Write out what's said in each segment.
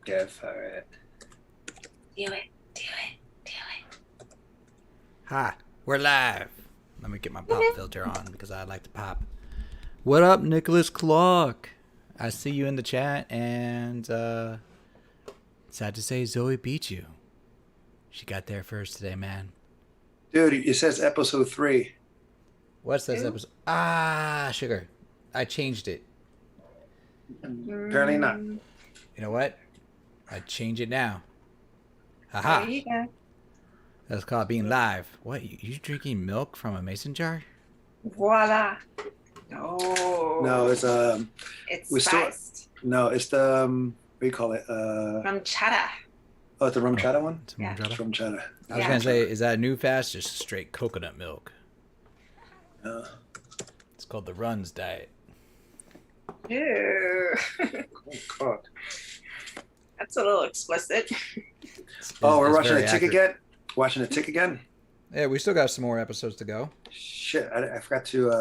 Go for it. Do it. Do it. Do it. Hi, we're live. Let me get my pop filter on because I like to pop. What up, Nicholas Clark? I see you in the chat, and sad to say Zoe beat you. She got there first today, man. Dude, it says episode 3. What's this episode? Sugar. I changed it. Apparently not. You know what? I change it now. Haha. There you go. That's called being live. What? You drinking milk from a mason jar? Voila. No, it's it's spiced. It's the what do you call it? From Chata. Oh, it's the rum chata one. It's rum Yeah. chata? It's rum chata. I was gonna say, is that new fast? Just straight coconut milk. It's called the Runs diet. Ew. Oh God. That's a little explicit. We're watching very the tick accurate. again. Watching the tick again. Yeah, we still got some more episodes to go. Shit, I forgot to.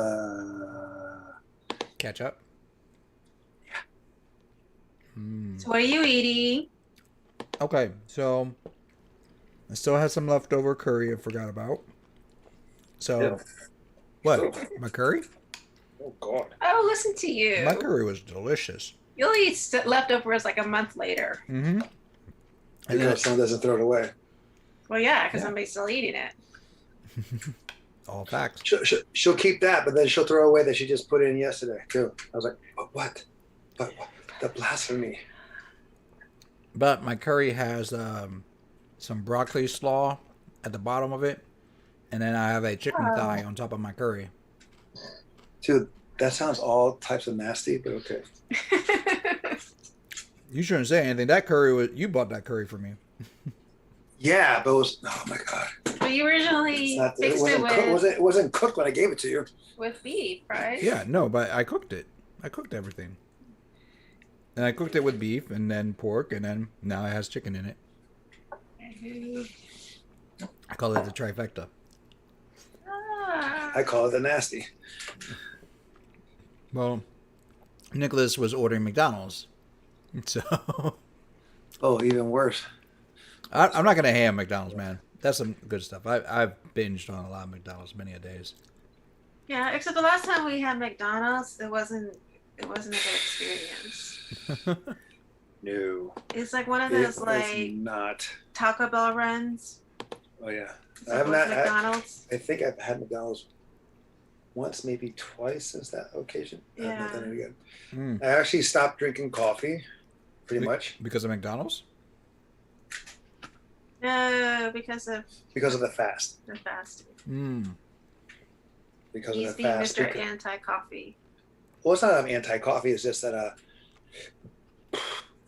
Catch up. So what are you eating? Okay, so I still have some leftover curry I forgot about. So, Yeah. what? My curry? Oh God. Oh, listen to you. My curry was delicious. You'll eat leftovers like a month later. Mm-hmm. Because someone doesn't throw it away. Well, yeah, because somebody's still eating it. All facts. She'll keep that, but then she'll throw away that she just put in yesterday too. I was like, what? But what? The blasphemy. But my curry has some broccoli slaw at the bottom of it, and then I have a chicken thigh on top of my curry. Dude, that sounds all types of nasty, but okay. You shouldn't say anything. That curry was you bought that curry for me. Yeah, but it was oh my God. But you originally fixed It wasn't cooked when I gave it to you. with beef, right? Yeah, no, but I cooked it. I cooked everything. And I cooked it with beef and then pork and then now it has chicken in it. I call it the trifecta. Ah. I call it the nasty. Well, Nicholas was ordering McDonald's. So Oh, even worse. I'm not gonna ham McDonald's, man. That's some good stuff. I've binged on a lot of McDonald's many a days. Yeah, except the last time we had McDonald's, it wasn't a good experience. No. It's like one of It those was like not. Taco Bell runs. Oh yeah. I have not McDonald's. I think I've had McDonald's once, maybe twice since that occasion. I've not done it again. I actually stopped drinking coffee, pretty much. Because of McDonald's? No, because of the fast. the fasting. Because He's of the being fast. Mr. Anti-Coffee. Well, it's not that I'm anti-coffee. It's just that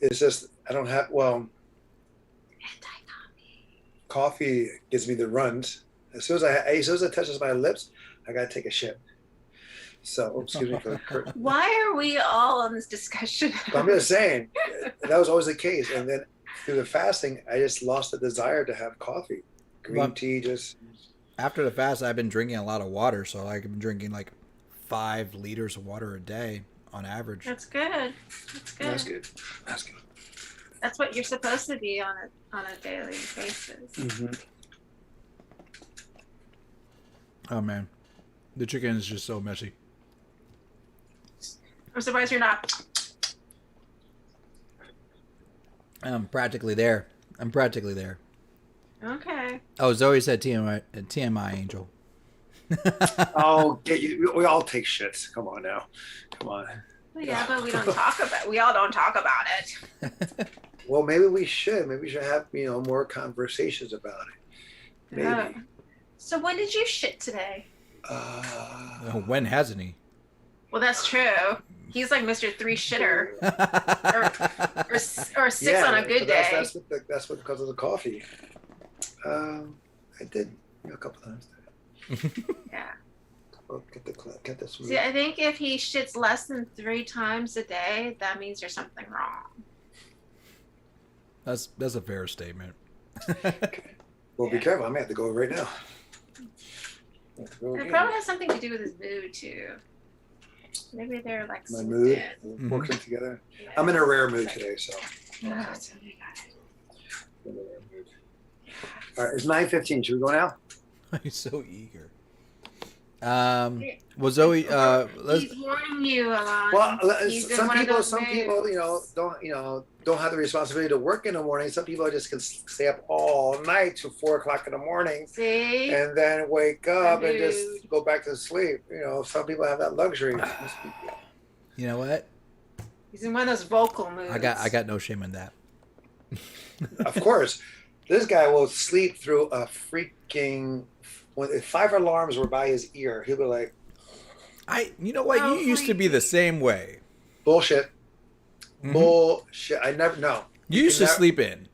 it's just I don't have Anti-coffee. coffee gives me the runs. As soon as it touches my lips, I gotta take a shit. So excuse me for the curtain. Why are we all on this discussion? But I'm just saying that was always the case, and then through the fasting, I just lost the desire to have coffee. Green tea just. After the fast, I've been drinking a lot of water, so I've been drinking like 5 liters of water a day on average. That's good. That's good. That's good. That's good. That's what you're supposed to be on a daily basis. Mm-hmm. Oh man, the chicken is just so messy. I'm surprised you're not. I'm practically there. Okay. Oh, Zoe said TMI Angel. Oh, get you. We all take shits. Come on now. Come on. Well, yeah, but we all don't talk about it. Well, maybe we should. Maybe we should have more conversations about it. Maybe. So when did you shit today? When hasn't he? Well, that's true. He's like Mr. 3 shitter, or 6 on a good day. That's what because of the coffee. I did a couple times today. Yeah. Oh, get this. See, I think if he shits less than 3 times a day, that means there's something wrong. That's a fair statement. Okay. Well, be careful. I may have to go right now. It probably has something to do with his mood too. Maybe they're like my mood working together. Yeah. I'm in a rare mood today, so Oh, tell me about it. All right, it's 9:15. Should we go now? He's so eager. Well, Zoe, He's warning you, Alon. Well, some people, don't have the responsibility to work in the morning. Some people just can stay up all night to 4 o'clock in the morning. See? And then wake up and just go back to sleep. Some people have that luxury. You know what? He's in one of those vocal moods. I got no shame in that. Of course, this guy will sleep through a freaking. If 5 alarms were by his ear, he'll be like, you know what? You used to be the same way. Bullshit. Mm-hmm. Bullshit. I never know. You used to sleep in.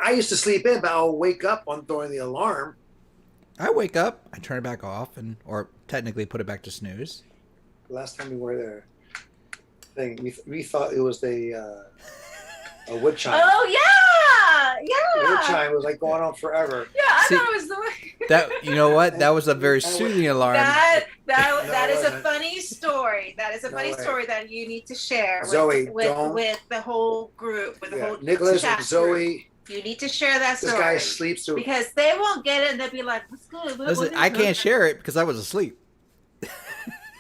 I used to sleep in, but I'll wake up on throwing the alarm. I wake up, I turn it back off, or technically put it back to snooze. Last time we were there, we thought it was a wood chime. Oh yeah. Wood chime was like going on forever. Yeah, I thought it was the way. That you know what? That was a very soothing alarm. That is a funny story. That is a funny story that you need to share Zoe, with the whole group, with the whole Nicholas and Zoe. Group. You need to share that story. This guy sleeps through because they won't get it and they'll be like, "What's good?" Listen, I can't share it because I was asleep.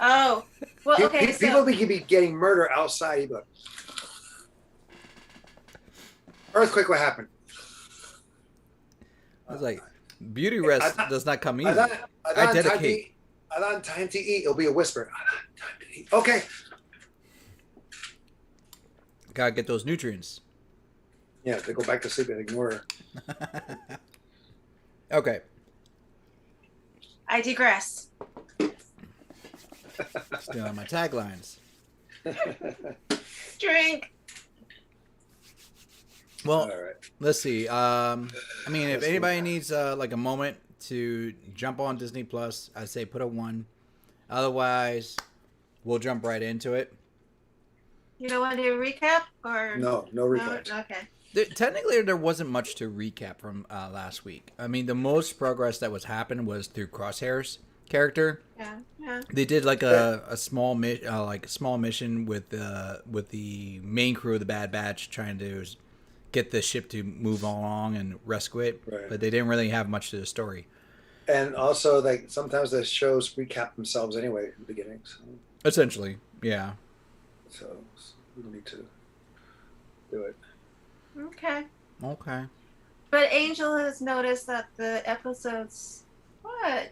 Oh, well, okay. People could be getting murder outside. He'd be like, earthquake, what happened? I was like, beauty rest does not come easy. I dedicate. I thought time to eat. It'll be a whisper. Time to eat. Okay. Gotta get those nutrients. Yeah, they go back to sleep and ignore her. Okay. I digress. Stealing my taglines. Drink. Well, let's see. I mean, if anybody needs like a moment to jump on Disney Plus, I'd say put a 1. Otherwise, we'll jump right into it. You don't want to do a recap or no recap? No? Okay. Technically, there wasn't much to recap from last week. I mean, the most progress that was happened was through Crosshair's character. Yeah. They did like a small mission with the main crew of the Bad Batch trying to get the ship to move along and rescue it, but they didn't really have much to the story. And also, like sometimes the shows recap themselves anyway in the beginning. So. Essentially, yeah. So we don't need to do it. Okay. But Angel has noticed that the episodes. What?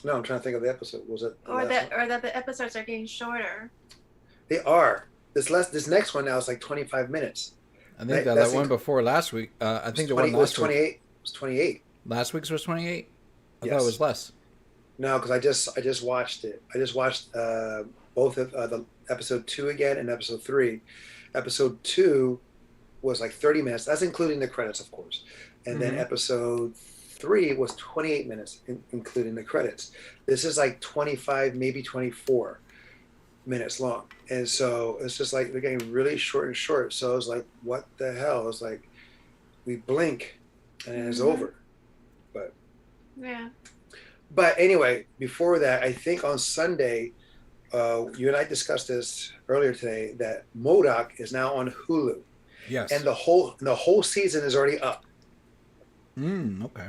No, I'm trying to think of the episode. Was it? Or that the episodes are getting shorter. They are. This next one now is like 25 minutes. I think that one before last week. I think the one last was 28. week. It was 28. Last week's was 28. I Yes. thought it was less. No, because I just watched it. I just watched both of the episode 2 again and episode 3. Episode 2 was like 30 minutes. That's including the credits, of course. And then episode 3 was 28 minutes, including the credits. This is like 25, maybe 24 minutes long. And so it's just like they're getting really short and short. So I was like, what the hell? It's like we blink and it's over. But yeah. But anyway, before that, I think on Sunday, you and I discussed this earlier today, that MODOK is now on Hulu. Yes. And the whole season is already up. Okay.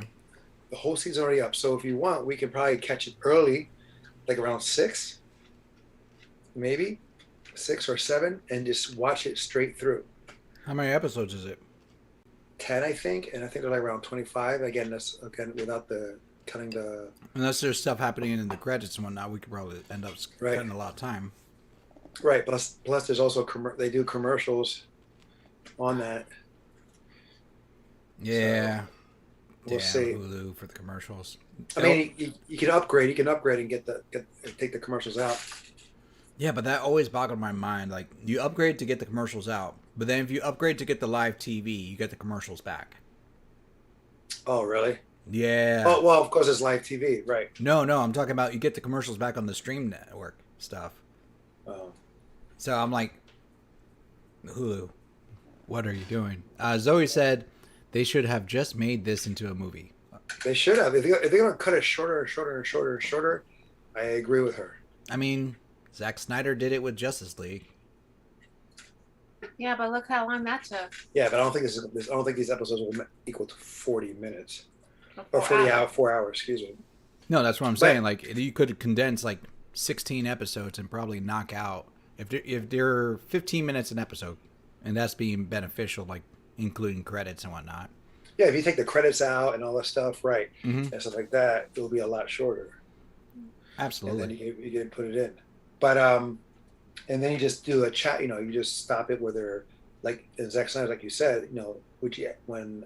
The whole season already up. So if you want, we can probably catch it early, like around 6, maybe 6 or 7, and just watch it straight through. How many episodes is it? 10, I think, and I think they're like around 25. Again, that's without cutting the. Unless there's stuff happening in the credits and whatnot, we could probably end up cutting a lot of time. Right. Plus there's also they do commercials on that. Yeah. So we'll see. Hulu for the commercials. I mean, you can upgrade. You can upgrade and take the commercials out. Yeah, but that always boggled my mind. Like, you upgrade to get the commercials out, but then if you upgrade to get the live TV, you get the commercials back. Oh, really? Yeah. Oh, well, of course it's live TV, right? No, I'm talking about you get the commercials back on the stream network stuff. Oh. So I'm like, Hulu, what are you doing? Zoe said they should have just made this into a movie. They should have. If they're going to cut it shorter, I agree with her. I mean, Zack Snyder did it with Justice League. Yeah, but look how long that took. Yeah, but I don't think I don't think these episodes will equal to 40 minutes or For 40 hours. 4 hours. Excuse me. No, that's what I'm But saying. Like you could condense like 16 episodes and probably knock out if they're 15 minutes an episode, and that's being beneficial, like including credits and whatnot. yeah, if you take the credits out and all that stuff, right, Mm-hmm. and stuff like that, it'll be a lot shorter, and then Absolutely. you can put it in. But and then you just do a chat. You just stop it where they're like in Zack Snyder, like you said, which when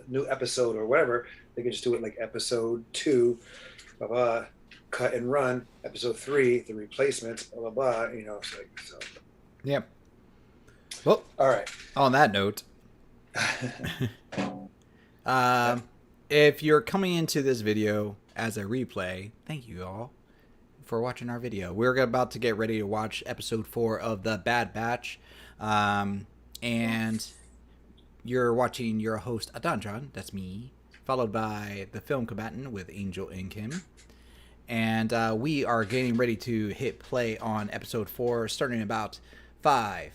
new episode or whatever, they can just do it like episode 2, blah blah, cut and run. Episode 3, the replacements, blah blah blah. It's like so. Yep. Well, All right. on that note, if you're coming into this video as a replay, thank you all for watching our video. We're about to get ready to watch episode 4 of the Bad Batch, and you're watching your host Adandron, that's me, followed by the film combatant with Angel and Kim, and we are getting ready to hit play on episode 4, starting in about 5.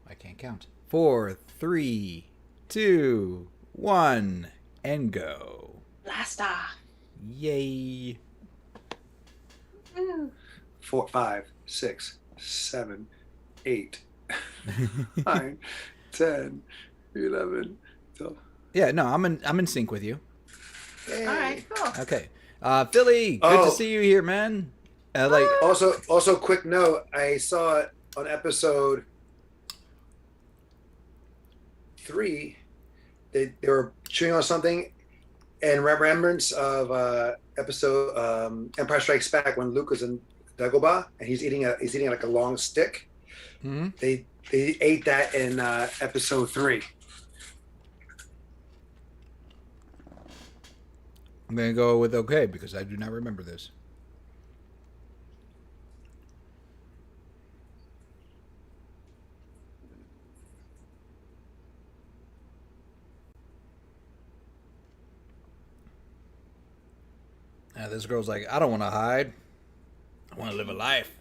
I can't count. 4, 3, 2, 1, and go. Blast off. Yay. 4, 5, 6, 7, 8, 9, 10, 11, 12. Yeah, no, I'm in sync with you. Yay. All right, cool. Okay. Philly, good to see you here, man. Also, quick note: I saw it on episode 3. They were chewing on something in remembrance of episode Empire Strikes Back when Luke was in Dagobah and he's eating like a long stick. Mm-hmm. They ate that in episode 3. I'm going to go with okay because I do not remember this. This girl's like, I don't want to hide. I want to live a life.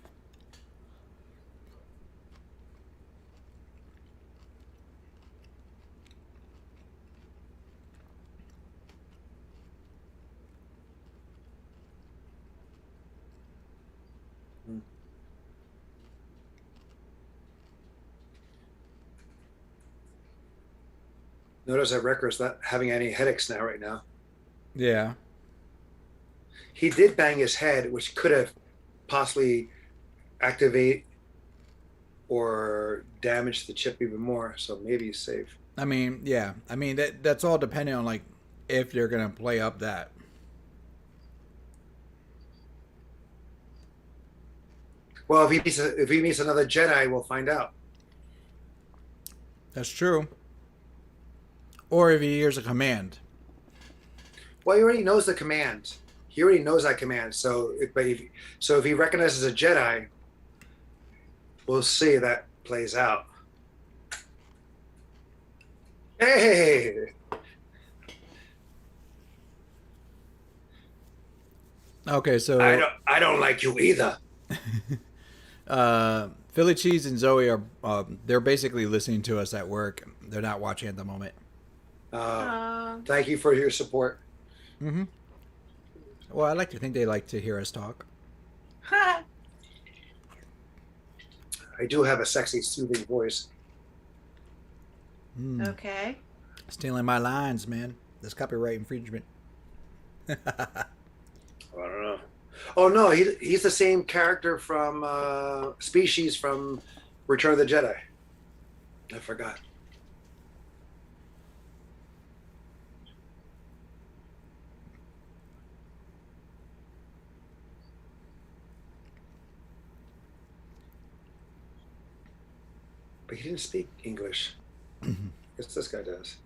Notice that Wrecker's not having any headaches right now. Yeah. He did bang his head, which could have possibly activate or damage the chip even more. So maybe he's safe. I mean, yeah. I mean, that's all depending on, like, if they're going to play up that. Well, if he meets another Jedi, we'll find out. That's true. Or if he hears a command. Well, he already knows the command. He already knows that command. So if he recognizes a Jedi, we'll see if that plays out. Hey! Okay, so I don't like you either. Philly Cheese and Zoe are they're basically listening to us at work. They're not watching at the moment. Thank you for your support. Mm-hmm. Well, I like to think they like to hear us talk. I do have a sexy, soothing voice. Okay. Stealing my lines, man. That's copyright infringement. I don't know. Oh no, he's the same character from Species from Return of the Jedi. I forgot. But he didn't speak English. Guess this guy does.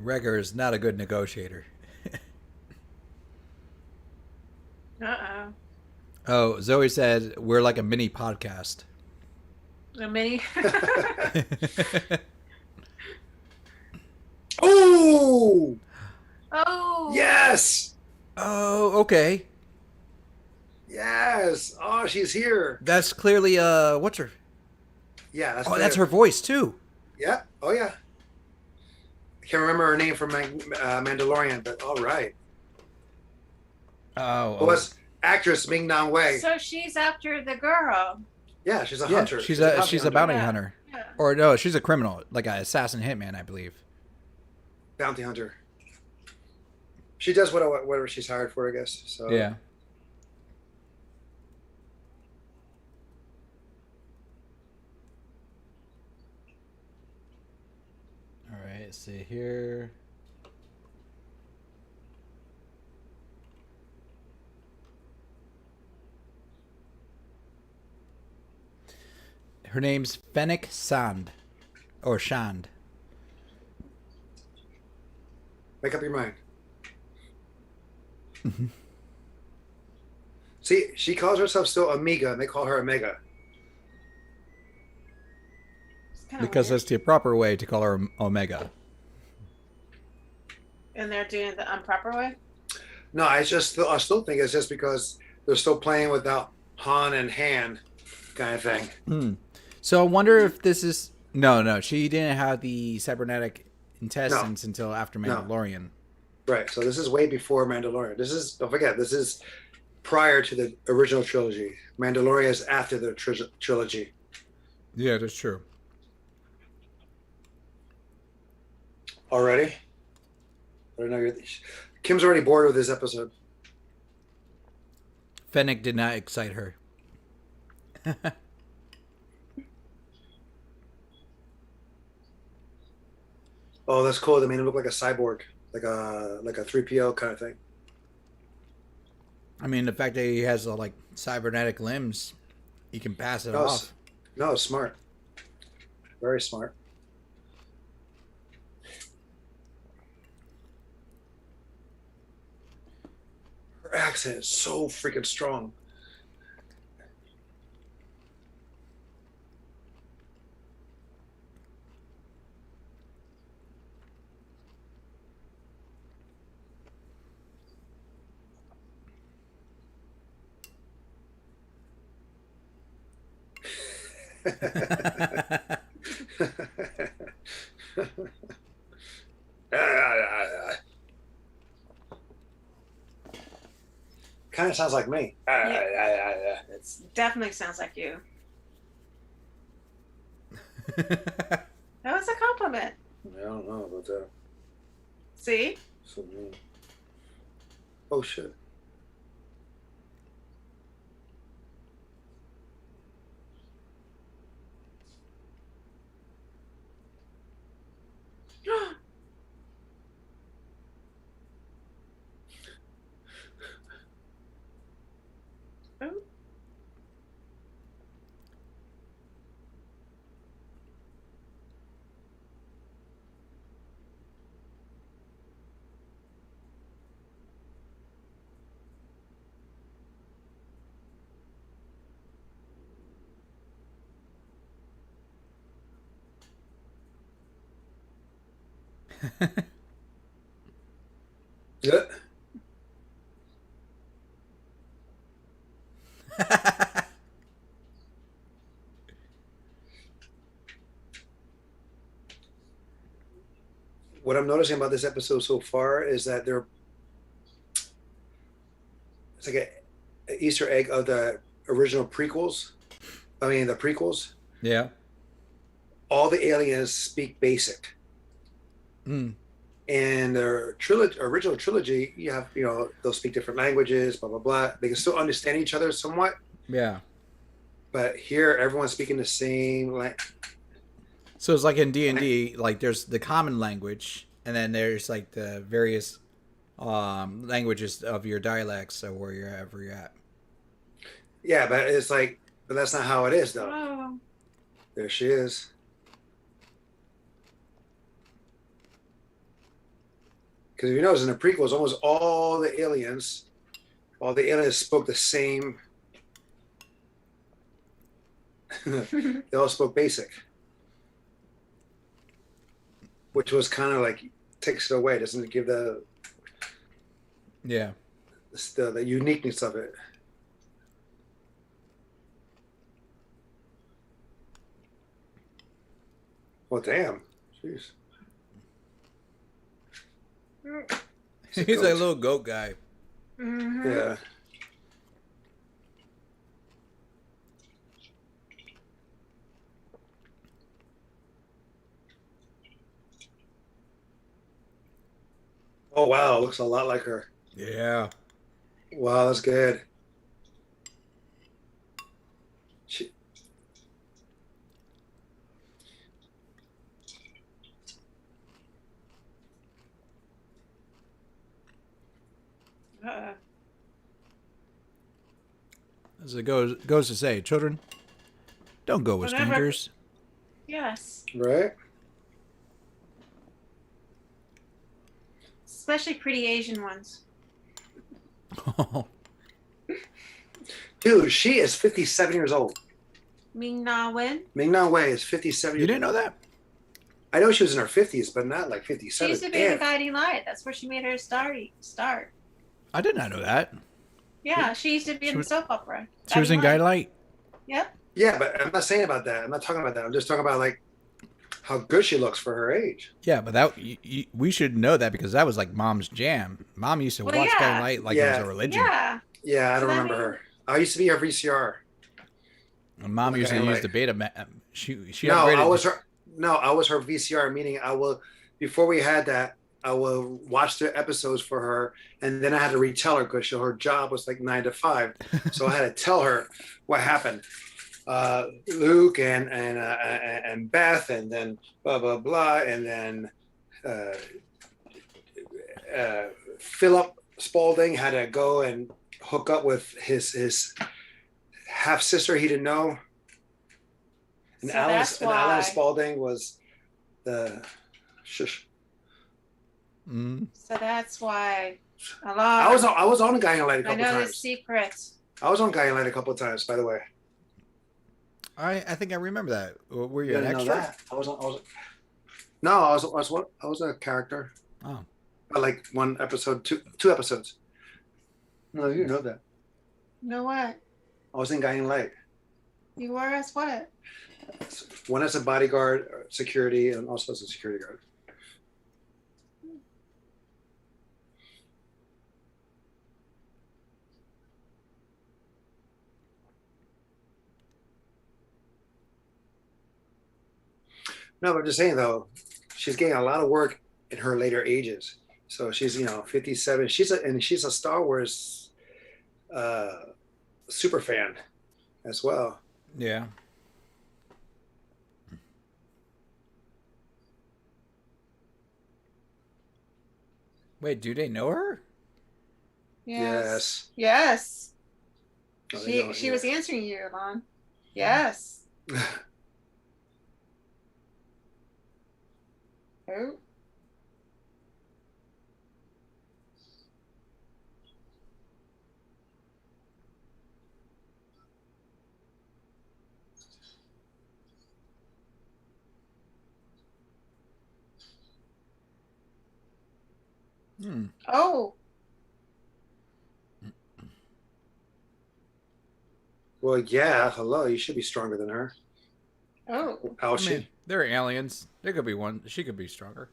Wrecker is not a good negotiator. Uh-oh. Oh, Zoe said we're like a mini podcast. A mini. Oh, Oh. yes, Oh, okay. yes. Oh, she's here. That's clearly what's her? Yeah, that's Oh, that's clear. her voice too. Yeah. Oh, yeah. I can't remember her name from Mandalorian, but all right. Oh, Who oh. was actress Ming Na Wei? So she's after the girl. Yeah, she's a Yeah, hunter. she's She's a a bounty she's a hunter. bounty Yeah. hunter. Yeah. Or no, she's a criminal, like an assassin hitman, I believe. Bounty hunter. She does whatever she's hired for, I guess. So Yeah. All right, let's see here. Her name's Fennec Sand. Or Shand. make up your mind. See, she calls herself still Amiga, and they call her Omega. It's kind of Because weird. that's the proper way to call her Omega. And they're doing it the improper way. No, I still think it's just because they're still playing without Han and Han kind of thing. Hmm. So I wonder if this is no. She didn't have the cybernetic intestines until after No. Mandalorian. Right. So this is way before Mandalorian. Don't forget, this is prior to the original trilogy. Mandalorian is after the trilogy. Yeah, that's true. Already? I don't know. Kim's already bored with this episode. Fennec did not excite her. Oh, that's cool. They made him look like a cyborg, like a 3PO kind of thing. I mean, the fact that he has like cybernetic limbs, he can pass it No, off. no, smart. Very smart. Her accent is so freaking strong. Kind of sounds like me. It definitely sounds like you. That was a compliment. I don't know about that. See? So mean. Oh shit. Oh. Yeah. What I'm noticing about this episode so far is that it's like a Easter egg of the original prequels. I mean, the prequels. Yeah. All the aliens speak basic. Mm. In the original trilogy, you have, they'll speak different languages, blah, blah, blah. They can still understand each other somewhat. Yeah. But here, everyone's speaking the same language. So it's like in D&D, like there's the common language, and then there's like the various languages of your dialects or wherever you're at. Yeah, but but that's not how it is, though. Oh. There she is. Because if you notice in the prequels, almost all the aliens spoke the same. They all spoke basic, which was kind of like takes it away, doesn't it? Give Yeah. the uniqueness of it. Well, damn, jeez. He's a little goat guy. Mm-hmm. Yeah. Oh wow, looks a lot like her. Yeah. Wow, that's good. She, As it goes to say, children, don't go with Whatever. strangers. Yes. right? Especially pretty Asian ones. Dude, she is 57 years old. Ming Na Wen. Ming Na Wei is 57 You years didn't old. know that? I know she was in her 50s, but not like She 57. used to be Damn. the guiding light. That's where she made her start. I did not know that. Yeah, she used to be in the soap opera. She was in Guiding Guide Light. Yep. Yeah, but I'm not saying about that. I'm not talking about that. I'm just talking about like how good she looks for her age. Yeah, but that we should know that because that was like Mom's jam. Mom used to Well, watch yeah. Guide Light like it was a religion. Yeah. Yeah, I don't So that remember means- her. I used to be her VCR. And Mom Like used to Guide use Light. the beta. She No, upgraded. I was her. No, I was her VCR. Meaning, I will before we had that, I will watch the episodes for her, and then I had to retell her because her job was like 9 to 5, so I had to tell her what happened. Luke and Beth, and then blah blah blah, and then Philip Spaulding had to go and hook up with his half sister he didn't know, and So that's Alan why. Spaulding was the shush. So that's why a lot. I was on Guiding Light a I couple know the times. secret. I was on Guiding Light a couple of times, by the way. I think I remember that. Were you You an didn't know extra? that? No, I was a character. Oh. Like one episode, two episodes. No, you know that. You know what? I was in Guiding Light. You were as what? One as a bodyguard, security, and also as a security guard. No, but I'm just saying though, she's getting a lot of work in her later ages. So she's 57. She's a Star Wars super fan as well. Yeah. Wait, do they know her? Yes. Oh, they She don't, she yeah. was answering you, Lon. Yes. Oh. Oh. Well, yeah. Hello, you should be stronger than her. Oh. How I she? mean, they're aliens. There could be one. She could be stronger.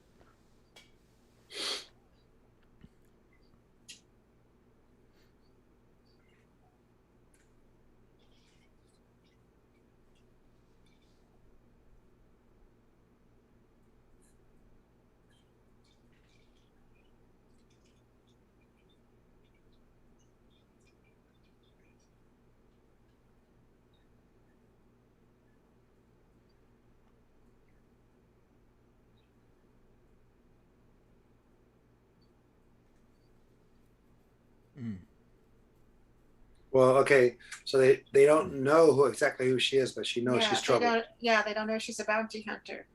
Well, okay. So they don't know exactly who she is, but she knows she's trouble. They don't know she's a bounty hunter.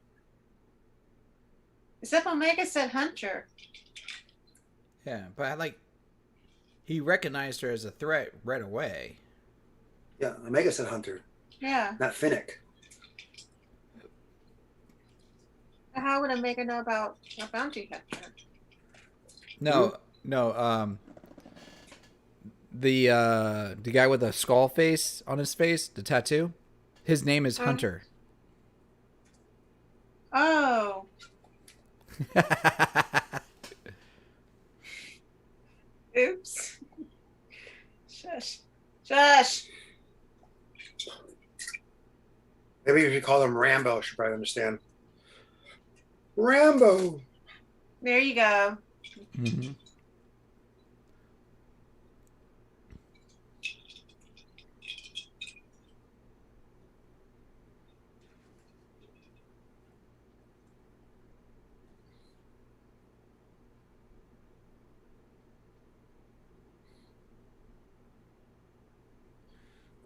Except Omega said hunter. Yeah, but he recognized her as a threat right away. Yeah, Omega said Hunter. Yeah. not Finnick. How would Omega know about a bounty hunter? No, no. The guy with the skull face on his face, the tattoo. His name is Hunter. Oh. Oops. Shush. Shush. Maybe if you call him Rambo, she'll probably understand. Rambo. There you go. Mm-hmm.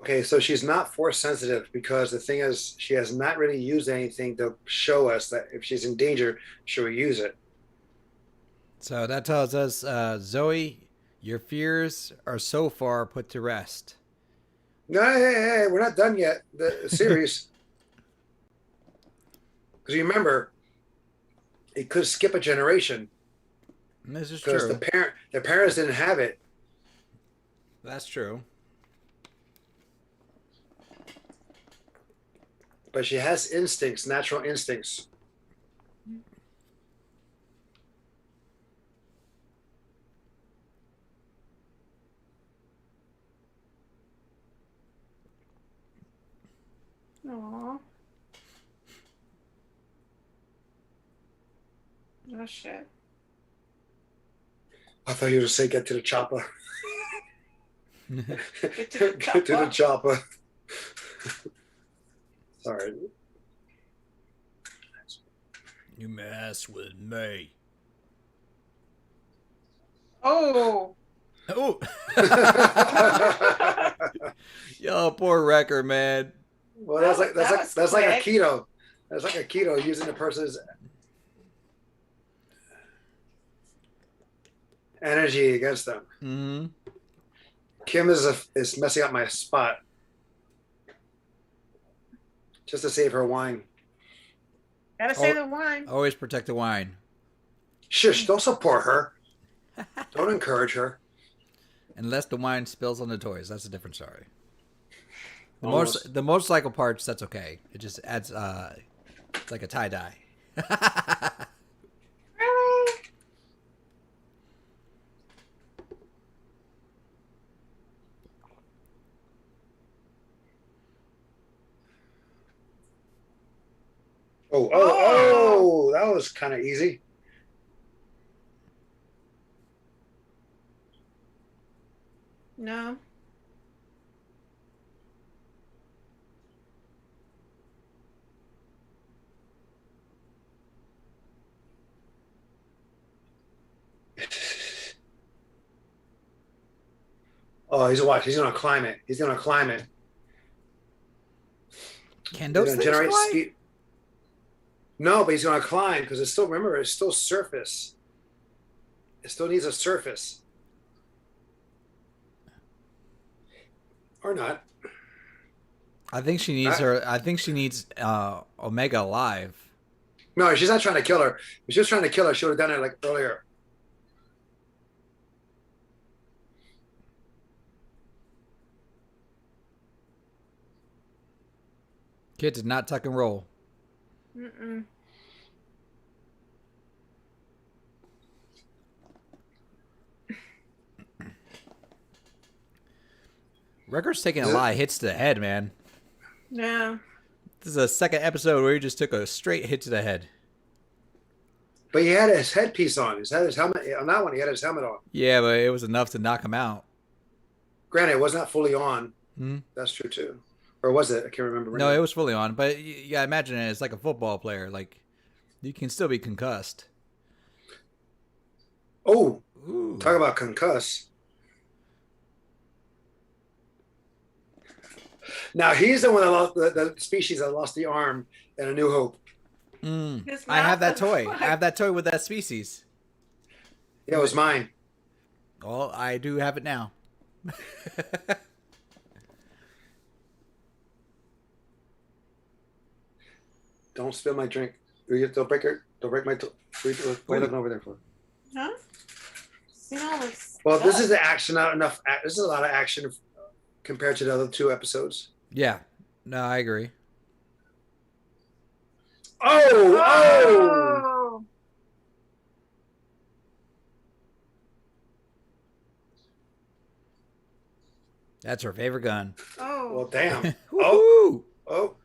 Okay, so she's not force sensitive because the thing is, she has not really used anything to show us that if she's in danger, she'll use it. So that tells us, Zoe, your fears are so far put to rest. No, hey, we're not done yet. The series, because you remember, it could skip a generation This is because true. the parents didn't have it. That's true. But she has instincts, natural instincts. Aww. Oh shit. I thought you were going to say get to the chopper. Get to the Get to the chopper. Sorry. You mess with me. Oh. Oh. Yo, poor Wrecker, man. Well, that's like a quick. keto. That's like a keto using the person's energy against them. Mm-hmm. Kim is messing up my spot just to save her wine. Gotta save the wine. Always protect the wine. Shush! Don't support her. Don't encourage her. Unless the wine spills on the toys, that's a different story. Almost. The motorcycle parts, that's okay. It just adds, it's like a tie dye. Really? Oh! That was kind of easy. No. Oh, he's watch. He's gonna climb it. He's gonna climb it. Can They're those gonna things generate fly? speed. No, but he's gonna climb because it's still. Remember, it's still surface. It still needs a surface. Or not. I think she needs Omega alive. No, she's not trying to kill her. If she was trying to kill her, she would have done it like earlier. Kid did not tuck and roll. Mm-mm. Wrecker's taking a lot of hits to the head, man. Yeah. This is a second episode where he just took a straight hit to the head. But he had his headpiece on. He had his helmet on that one. He had his helmet on. Yeah, but it was enough to knock him out. Granted, it was not fully on. Hmm? That's true too. Or was it? I can't remember. No, it was fully on. But yeah, imagine it. It's like a football player. Like, you can still be concussed. Oh, Ooh. talk about concuss. Now he's the one that lost the species that lost the arm in A New Hope. I have that toy. I have that toy with that species. Yeah, it was mine. Well, I do have it now. Don't spill my drink. Don't break her. Don't break my. What are you looking over there for? Huh? See all this. Well, this is the action. Not enough. This is a lot of action compared to the other 2 episodes. Yeah. No, I agree. Oh! Oh! That's her favorite gun. Oh! Well, damn. Oh! Oh!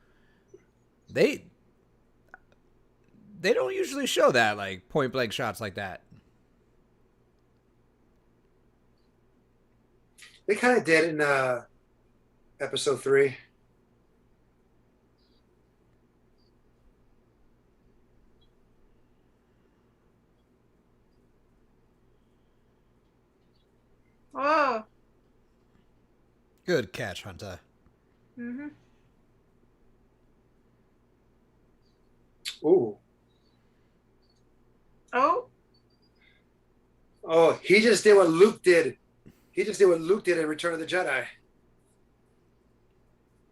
They don't usually show that, like, point blank shots like that. They kind of did in episode 3. Oh! Good catch, Hunter. Mm-hmm. Ooh. Oh! Oh, he just did what Luke did. He just did what Luke did in Return of the Jedi.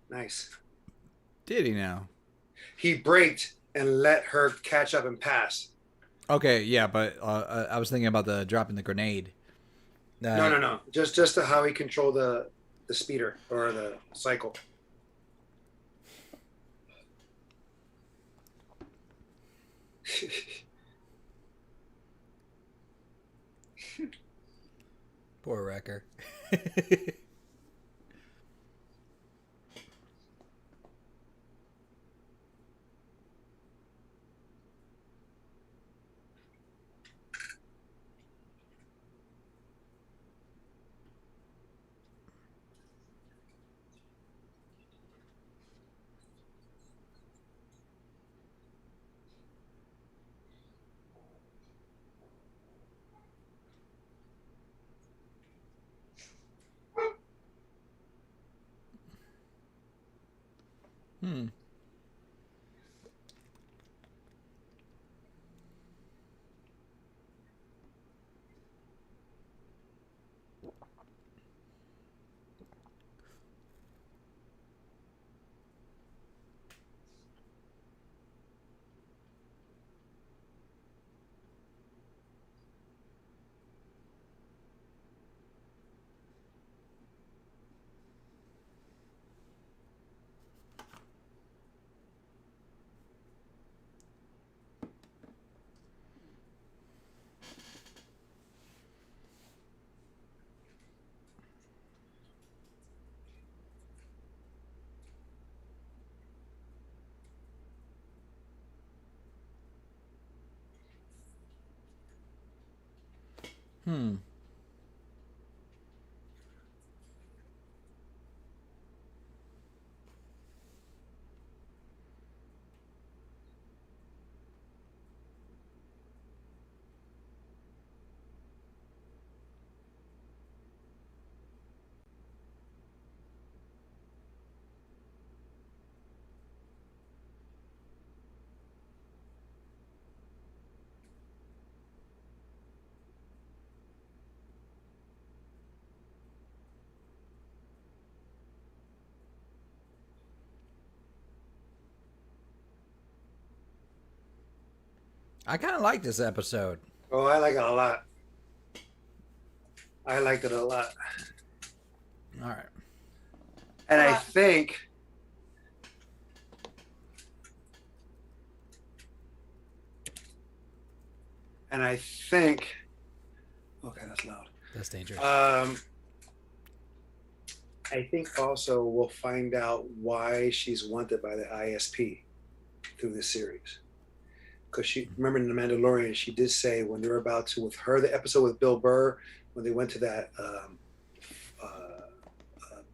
Nice. Did he now? He braked and let her catch up and pass. Okay, yeah, but I was thinking about the dropping the grenade. No. Just how he controlled the speeder or the cycle. Poor Wrecker. Hmm. Hmm. I kind of like this episode. Oh, I like it a lot. I liked it a lot. All right. And I think okay, that's loud. That's dangerous. I think also we'll find out why she's wanted by the ISP through this series. Because she, remember in The Mandalorian, she did say when they were about to, with her, the episode with Bill Burr, when they went to that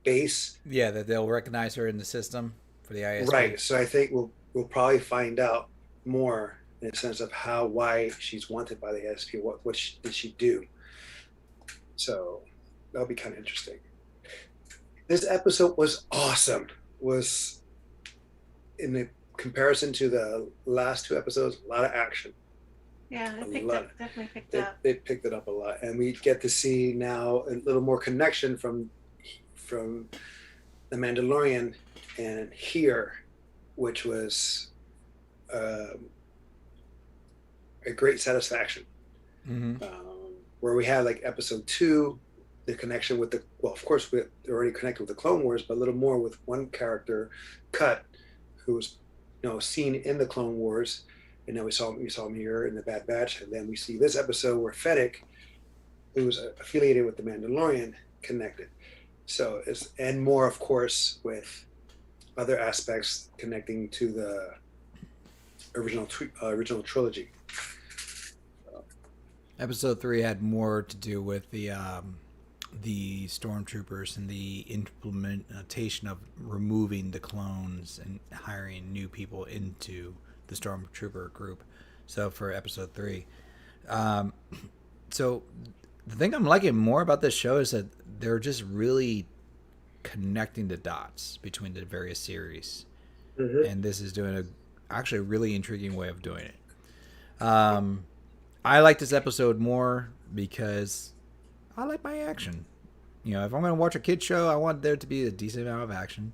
base. Yeah, that they'll recognize her in the system for the ISP. Right. So I think we'll probably find out more in a sense of why she's wanted by the ISP. What did she do? So that'll be kind of interesting. This episode was awesome. Was in the comparison to the last 2 episodes, a lot of action. Yeah, definitely picked up. They picked it up a lot, and we get to see now a little more connection from the Mandalorian and here, which was a great satisfaction. Mm-hmm. Where we had like episode 2, the connection with of course we're already connected with the Clone Wars, but a little more with one character, Cut, who was seen in the Clone Wars, and then we saw him here in the Bad Batch, and then we see this episode where Fennec, who's affiliated with the Mandalorian, connected. So and more of course with other aspects connecting to the original trilogy. Episode 3 had more to do with the stormtroopers and the implementation of removing the clones and hiring new people into the stormtrooper group. So for episode 3, so the thing I'm liking more about this show is that they're just really connecting the dots between the various series, and this is doing actually a really intriguing way of doing it. I like this episode more because I like my action. If I'm going to watch a kid show, I want there to be a decent amount of action.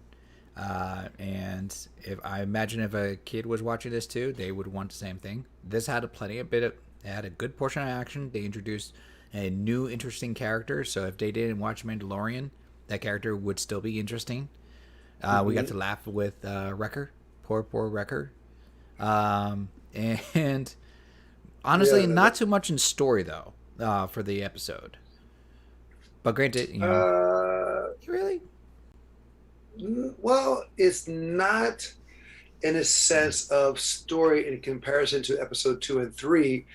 And if I imagine if a kid was watching this too, they would want the same thing. This had it had a good portion of action. They introduced a new interesting character. So if they didn't watch Mandalorian, that character would still be interesting. We got to laugh with Wrecker, poor Wrecker. And honestly, not too much in story though for the episode. But granted, really? Well, it's not in a sense of story in comparison to episode 2 and 3,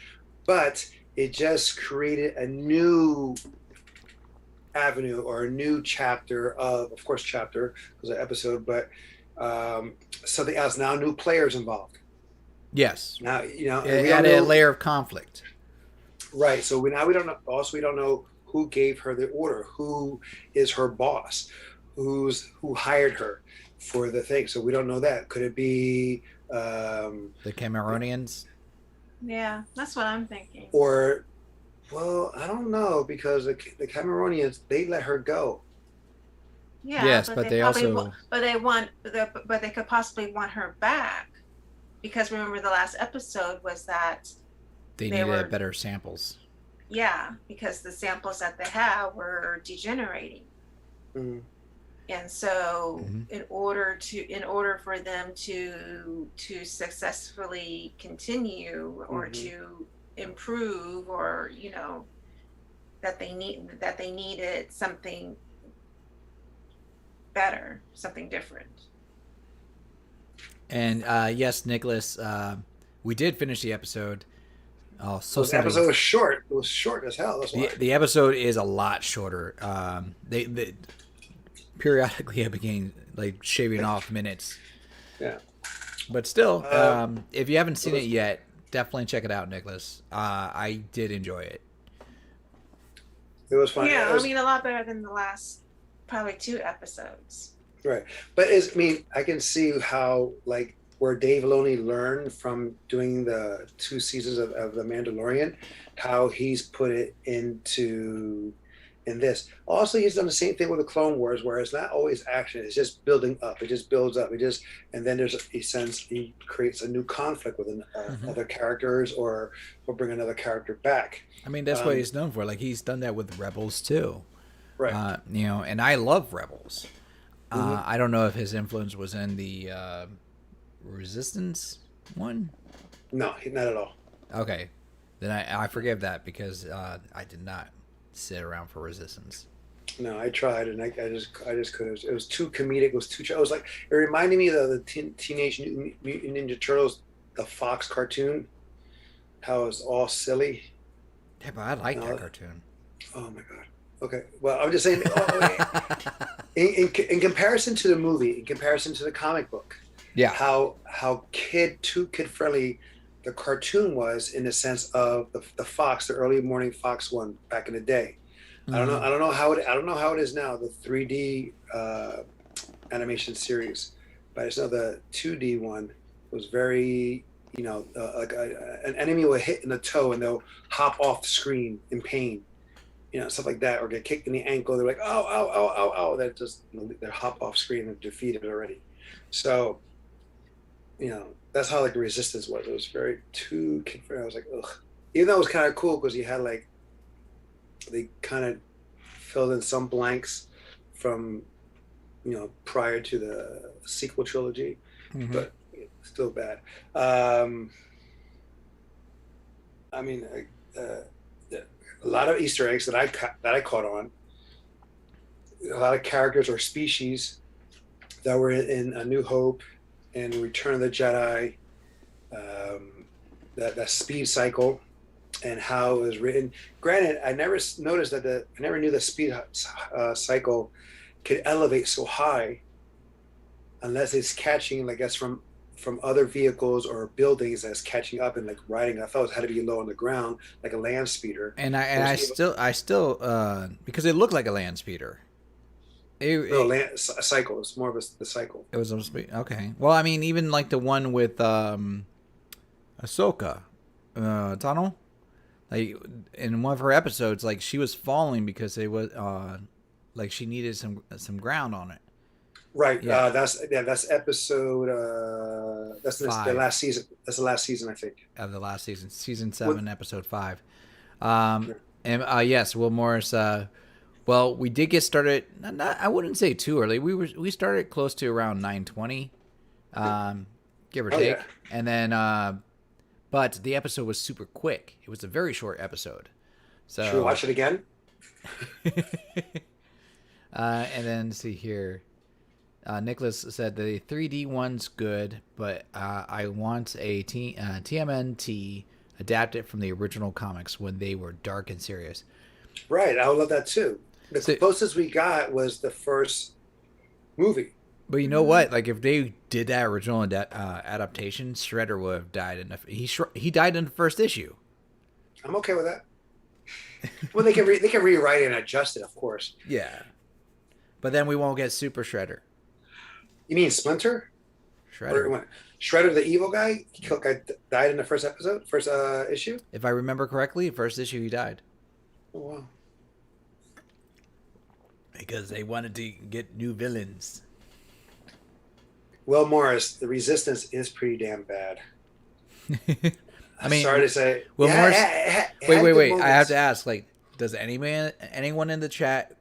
but it just created a new avenue or a new chapter of course, chapter was an episode, but something else. Now, new players involved. Yes. Now, it added a layer of conflict. Right. So we don't know. Also, we don't know who gave her the order, who is her boss, who hired her for the thing. So we don't know that. Could it be the Cameronians? Yeah, that's what I'm thinking. Or, well, I don't know, because the Cameronians, they let her go. Yeah. Yes, but they also. But they could possibly want her back, because remember the last episode was that they needed better samples. Yeah, because the samples that they have were degenerating. Mm-hmm. And so in order for them to successfully continue or to improve, or that they needed something better, something different. And yes, Nicholas, we did finish the episode. Oh, so the episode was short. It was short as hell. That's why. The episode is a lot shorter. They periodically have began like shaving off minutes. Yeah. But still, if you haven't seen it yet, definitely check it out, Nicholas. I did enjoy it. It was fun. Yeah, I mean, a lot better than the last probably 2 episodes. Right. But I can see how, like, where Dave Filoni learned from doing the 2 seasons of The Mandalorian, how he's put it in this. Also, he's done the same thing with the Clone Wars, where it's not always action; it's just building up. It just builds up. And then there's a sense he creates a new conflict with other characters, or bring another character back. I mean, that's what he's known for. Like, he's done that with Rebels too, right? And I love Rebels. I don't know if his influence was in the Resistance one. No, not at all. Okay, then I forgive that, because I did not sit around for Resistance. No, I tried, and I just couldn't. It was too comedic. It was like, it reminded me of the Teenage Mutant Ninja Turtles, the Fox cartoon. How it was all silly. Yeah, but I like that cartoon. Oh my god. Okay. Well, I'm just saying. In comparison to the movie, in comparison to the comic book, yeah, how kid friendly the cartoon was, in the sense of the Fox, the early morning Fox one back in the day. I don't know how it is now, the 3D animation series, but I just know the 2D one was very, like an enemy will hit in the toe and they'll hop off the screen in pain, stuff like that, or get kicked in the ankle. They're like, oh, ow, ow, ow, ow. That just, they hop off screen and defeated already. So that's how like the Resistance was. It was very too kid friendly. I was like, ugh. Even though it was kind of cool because you had like they kind of filled in some blanks from prior to the sequel trilogy, Mm-hmm. but still bad. Um, I mean, a lot of Easter eggs that I caught on. A lot of characters or species that were in A New Hope and Return of the Jedi. That speed cycle and how it was written. Granted, I never noticed I never knew the speed cycle could elevate so high unless it's catching, I guess, from other vehicles or buildings that's catching up and like riding. I thought it had to be low on the ground, like a land speeder. And I But it and was I able, still I still because it looked like a land speeder. It no it, land a cycle. It's more of the cycle. it was supposed to be okay. Well, I mean, even like the one with Ahsoka, Tunnel. Like in one of her episodes, like she was falling because it was like she needed some ground on it. Right. Yeah, That's episode. That's the five last season. That's the last season, I think. of the last season, season What? 7, episode 5. And yes, Will Morris. Well, we did get started. I wouldn't say too early. We started close to around 9:20, give or Oh take, yeah. and then but the episode was super quick. It was a very short episode, Should we so watch it again? and then see here. Nicholas said the 3D one's good, but I want a TMNT adapted from the original comics when they were dark and serious. Right. I would love that too. The So, closest we got was the first movie. but you know what? Like if they did that original adaptation, Shredder would have died in the he died in the first issue. I'm okay with that. Well, they can rewrite it and adjust it, of course. Yeah, but then we won't get Super Shredder. You mean Splinter? Or Shredder. what? Shredder, the evil guy, died in the first episode, first issue. If I remember correctly, first issue he died Oh wow. because they wanted to get new villains. Will Morris, the Resistance is pretty damn bad. I mean, Sorry to say. Will Morris. It Wait, had wait, good wait! I have moments. to ask. Like, does anyone in the chat?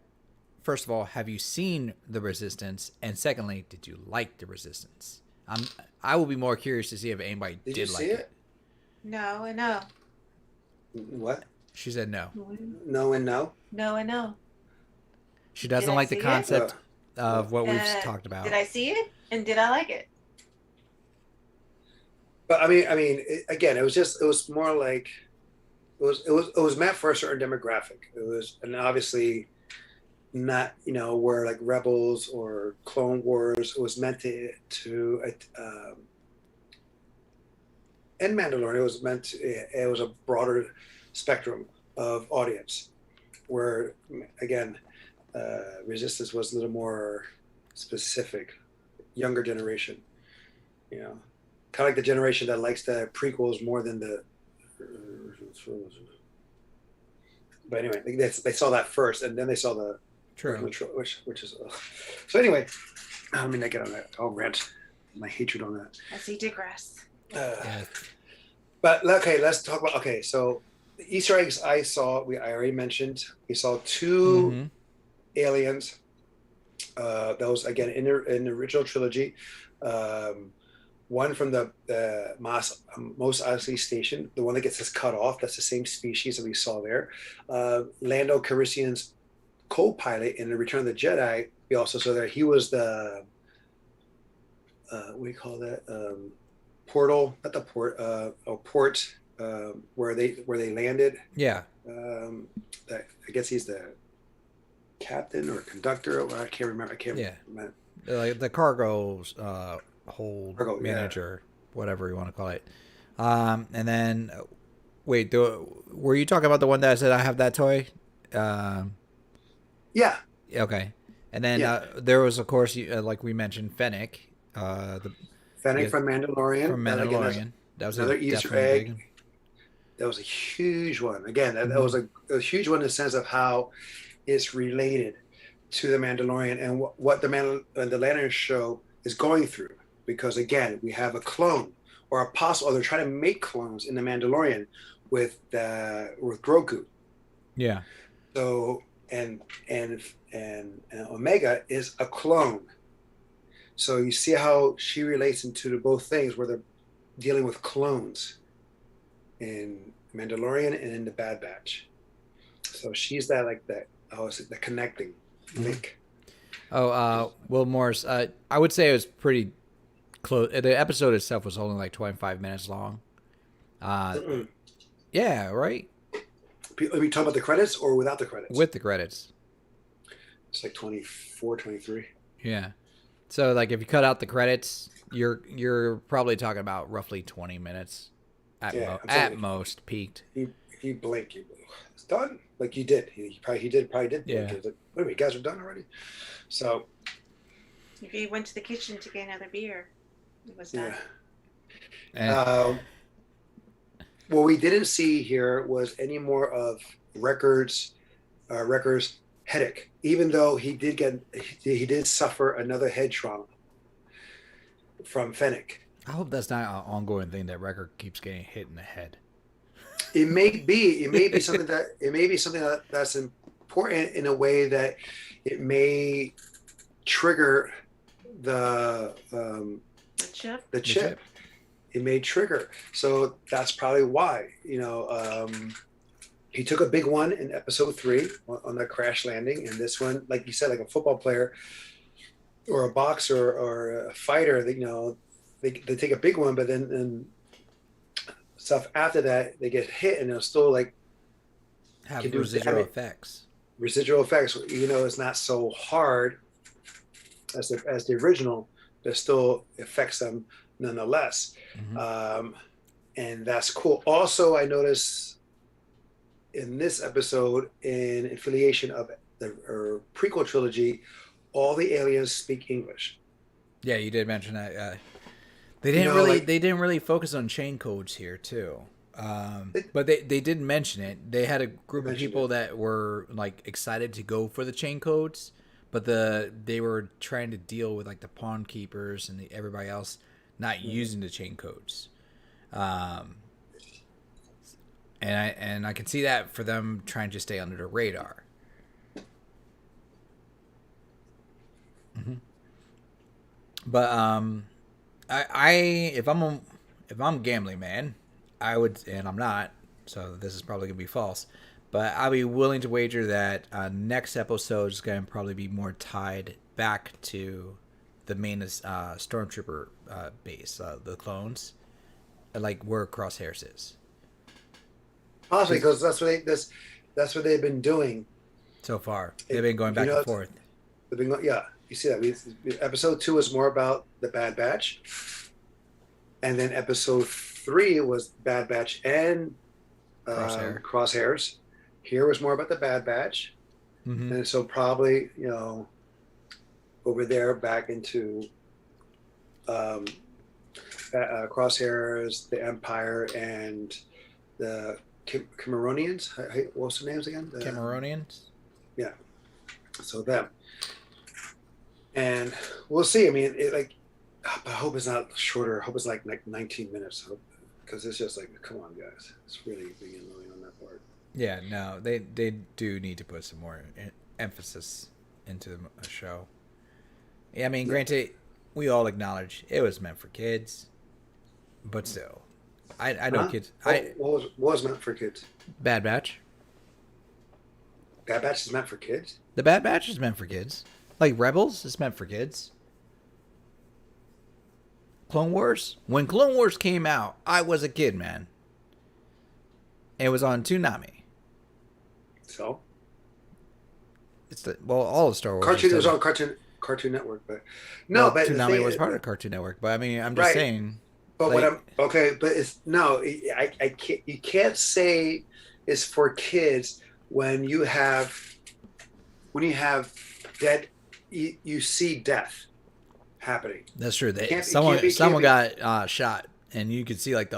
First of all, have you seen the Resistance? And secondly, did you like the Resistance? I will be more curious to see if anybody Did you did see like it? it. No and no. What? She said no. No and no. No and no. She Did doesn't I like the see it? concept of what we've Uh, talked about. Did I see it? And did I like it? But again, it was more like it was meant for a certain demographic. It was, and obviously not where like Rebels or Clone Wars. It was meant to and Mandalorian. It was meant to, it was a broader spectrum of audience. Where again, Resistance was a little more specific, younger generation. You know, kind of like the generation that likes the prequels more than the. But anyway, they saw that first, and then they saw the True. which is. So anyway, I don't mean to get on that. I'll rant my hatred on that. As we digress. Yeah. But okay, let's talk about So the Easter eggs I saw, I already mentioned. We saw 2 Mm-hmm. aliens. That was again in the original trilogy. One from the Mos Eisley station, the one that gets us cut off. That's the same species that we saw there. Lando Calrissian's co-pilot in the Return of the Jedi. We also saw there. He was the what do you call that? Portal, not the port. Port where they landed. Yeah. I guess he's the captain or conductor. I can't remember. I can't. Yeah. Remember. Like the cargo hold Cargo, manager, whatever you want to call it. And then, wait, were you talking about the one that I said I have that toy? Yeah. Okay. And then Yeah. there was, of course, like we mentioned, Fennec. Fennec from Mandalorian. From That, again, Mandalorian. That was another Easter egg. big one. That was a huge one. Again, that was a huge one in the sense of how it's related to the Mandalorian and what the Mandalorian show is going through. because again, we have a clone or a possible. Or they're trying to make clones in the Mandalorian with Grogu. Yeah. So and Omega is a clone. So you see how she relates into the both things where they're dealing with clones in Mandalorian and in the Bad Batch. So she's that like that. Oh, it's the connecting link. Oh, Will Morris. I would say it was pretty close. The episode itself was only like 25 minutes long. Yeah, right. Are we talking about the credits or without the credits? With the credits. It's like 24, 23. Yeah. So like if you cut out the credits, you're probably talking about roughly 20 minutes at most peaked. If you blink, it's done. Like you did. He probably did. Yeah. Like, wait a minute, you guys are done already. So. If you went to the kitchen to get another beer, it was done. Yeah. What we didn't see here was any more of Wrecker's headache, even though he did suffer another head trauma from Fennec. I hope that's not an ongoing thing that Wrecker keeps getting hit in the head. It may be something that's important in a way that it may trigger the chip. It may trigger. So that's probably why, he took a big one in episode 3 on the crash landing. And this one, like you said, like a football player or a boxer or a fighter, they take a big one, but then stuff after that, they get hit and they'll still like have residual effects. Residual effects, even though it's not so hard as the original, but still affects them nonetheless. Mm-hmm. And that's cool. Also, I noticed in this episode, in affiliation of the prequel trilogy, all the aliens speak English. Yeah, you did mention that. They didn't really focus on chain codes here too. But they did mention it. They had a group of people that were like excited to go for the chain codes, but they were trying to deal with like the pawn keepers and everybody else not using the chain codes. And I can see that for them trying to stay under the radar. Mm-hmm. But if I'm gambling man, I would, and I'm not, so this is probably gonna be false, but I'll be willing to wager that next episode is gonna probably be more tied back to the main stormtrooper base, the clones, like where Crosshairs is. Possibly because that's what they've been doing so far. They've been going back and forth. They've been you see that episode 2 was more about the Bad Batch, and then episode 3 was Bad Batch and Crosshairs. Here was more about the Bad Batch, mm-hmm. And so probably over there back into Crosshairs, the Empire, and the Cameronians. What's their names again? Cameronians. Yeah. So them. And we'll see. I mean, I hope it's not shorter. I hope it's like 19 minutes, because it's just like, come on, guys. It's really being annoying on that part. Yeah, no, they do need to put some more emphasis into the show. Yeah, I mean, granted, we all acknowledge it was meant for kids, but still, I know kids. What was meant for kids? Bad Batch. Bad Batch is meant for kids? The Bad Batch is meant for kids. Like Rebels is meant for kids. Clone Wars? When Clone Wars came out, I was a kid, man. It was on Toonami. So? All of Star Wars. Cartoon was on Cartoon Network, but no, but Toonami was part of Cartoon Network. But I mean, I'm just saying. But but it's I can't. You can't say it's for kids when you have dead. You see death happening. That's true. Someone got shot, and you could see like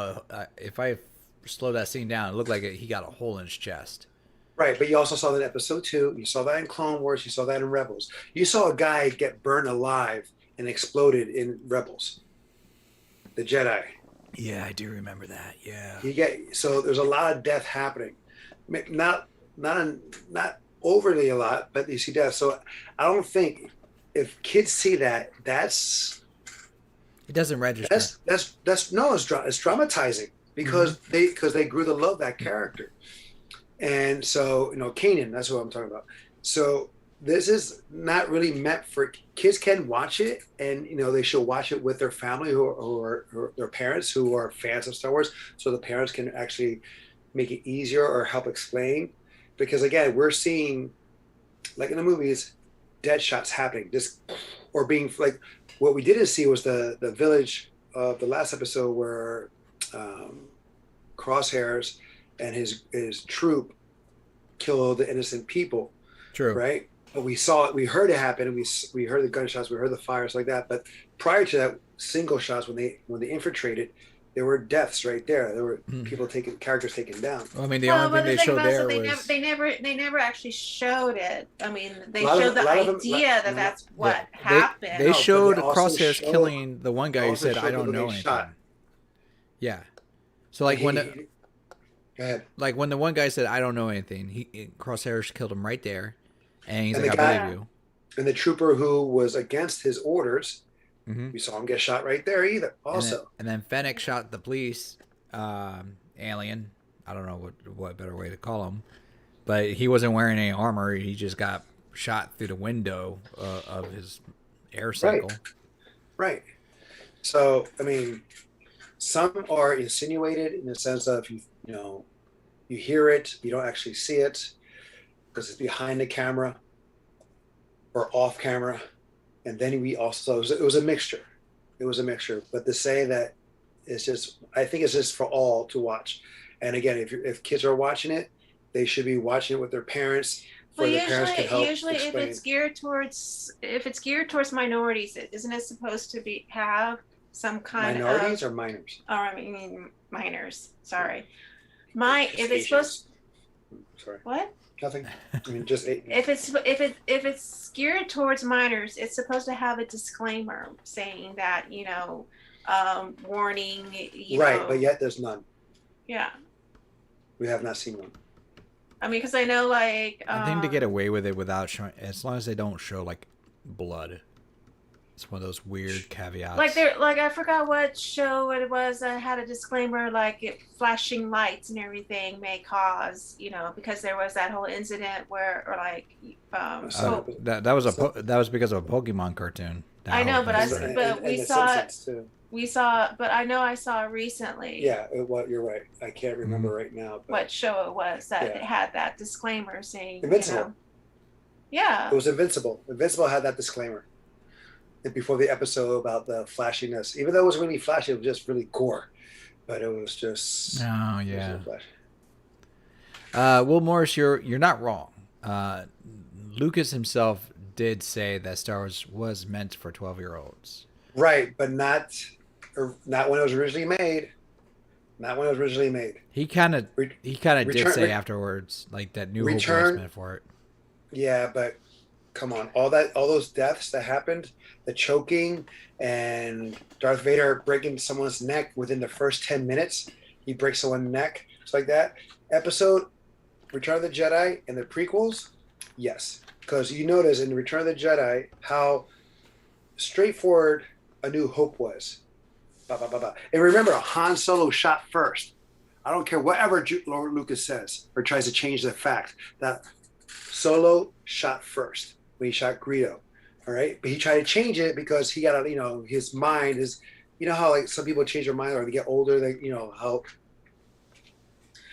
if I slow that scene down, it looked like he got a hole in his chest. Right, but you also saw that in episode 2. You saw that in Clone Wars. You saw that in Rebels. You saw a guy get burned alive and exploded in Rebels. the Jedi. Yeah, I do remember that. Yeah. So there's a lot of death happening, not overly a lot, but you see death. So I don't think if kids see that, It doesn't register. that's no, it's traumatizing because they grew to love that character, and so Kanan, that's what I'm talking about. So this is not really meant for kids. Can watch it, and they should watch it with their family who are their parents who are fans of Star Wars, so the parents can actually make it easier or help explain. Because again, we're seeing, like in the movies, dead shots happening, just or being like. What we didn't see was the village of the last episode where Crosshairs and his troop killed the innocent people. True. Right? But we saw it, we heard it happen, and we heard the gunshots, we heard the fires like that. But prior to that, single shots when they infiltrated, there were deaths right there. There were characters taken down. Well, I mean, the only thing they showed there was they never actually showed it. I mean, they showed the idea that that's what happened. They showed Crosshairs killing the one guy who said, "I don't know anything." Shot. Yeah. So like go ahead. Like when the one guy said, "I don't know anything," Crosshairs killed him right there, and he's like, "I believe you." And the trooper who was against his orders. We saw him get shot right there either. Also, and then Fennec shot the police alien. I don't know what better way to call him, but he wasn't wearing any armor. He just got shot through the window of his air cycle. Right. So I mean, some are insinuated in the sense of you hear it, you don't actually see it because it's behind the camera or off camera. And then we also, it was a mixture. It was a mixture. But to say that I think it's just for all to watch. And again, if kids are watching it, they should be watching it with their parents. Parents can help usually explain. if it's geared towards minorities, isn't it supposed to have some kind of minorities or minors? Oh, I mean minors. Sorry, if it's supposed. Sorry. What? Nothing. I mean, just if it's geared towards minors, it's supposed to have a disclaimer saying that warning. Right, but yet there's none. Yeah. We have not seen one. I mean, because I know, like, I think to get away with it without showing, as long as they don't show like blood. It's one of those weird caveats. I forgot what show it was that had a disclaimer, like flashing lights and everything may cause, because there was that whole incident where, that was because of a Pokemon cartoon. I know, but I know I saw it recently. Yeah, you're right. I can't remember right now. But what show it was that it had that disclaimer saying Invincible. Yeah. It was Invincible. Invincible had that disclaimer before the episode about the flashiness. Even though it was really flashy, it was just really gore. But it was just. Oh yeah. Will Morris, you're not wrong. Lucas himself did say that Star Wars was meant for 12-year-olds. Right, but not when it was originally made. Not when it was originally made. He kind of did say afterwards, like that New Hope was meant for it. Yeah, but come on, all those deaths that happened, the choking and Darth Vader breaking someone's neck within the first 10 minutes, he breaks someone's neck, just like that. Episode Return of the Jedi and the prequels, yes, because you notice in Return of the Jedi how straightforward A New Hope was. And remember, Han Solo shot first. I don't care whatever Lord Lucas says or tries to change the fact that Solo shot first when he shot Greedo. All right, but he tried to change it because he got his mind is, how like some people change their mind or they get older. They how.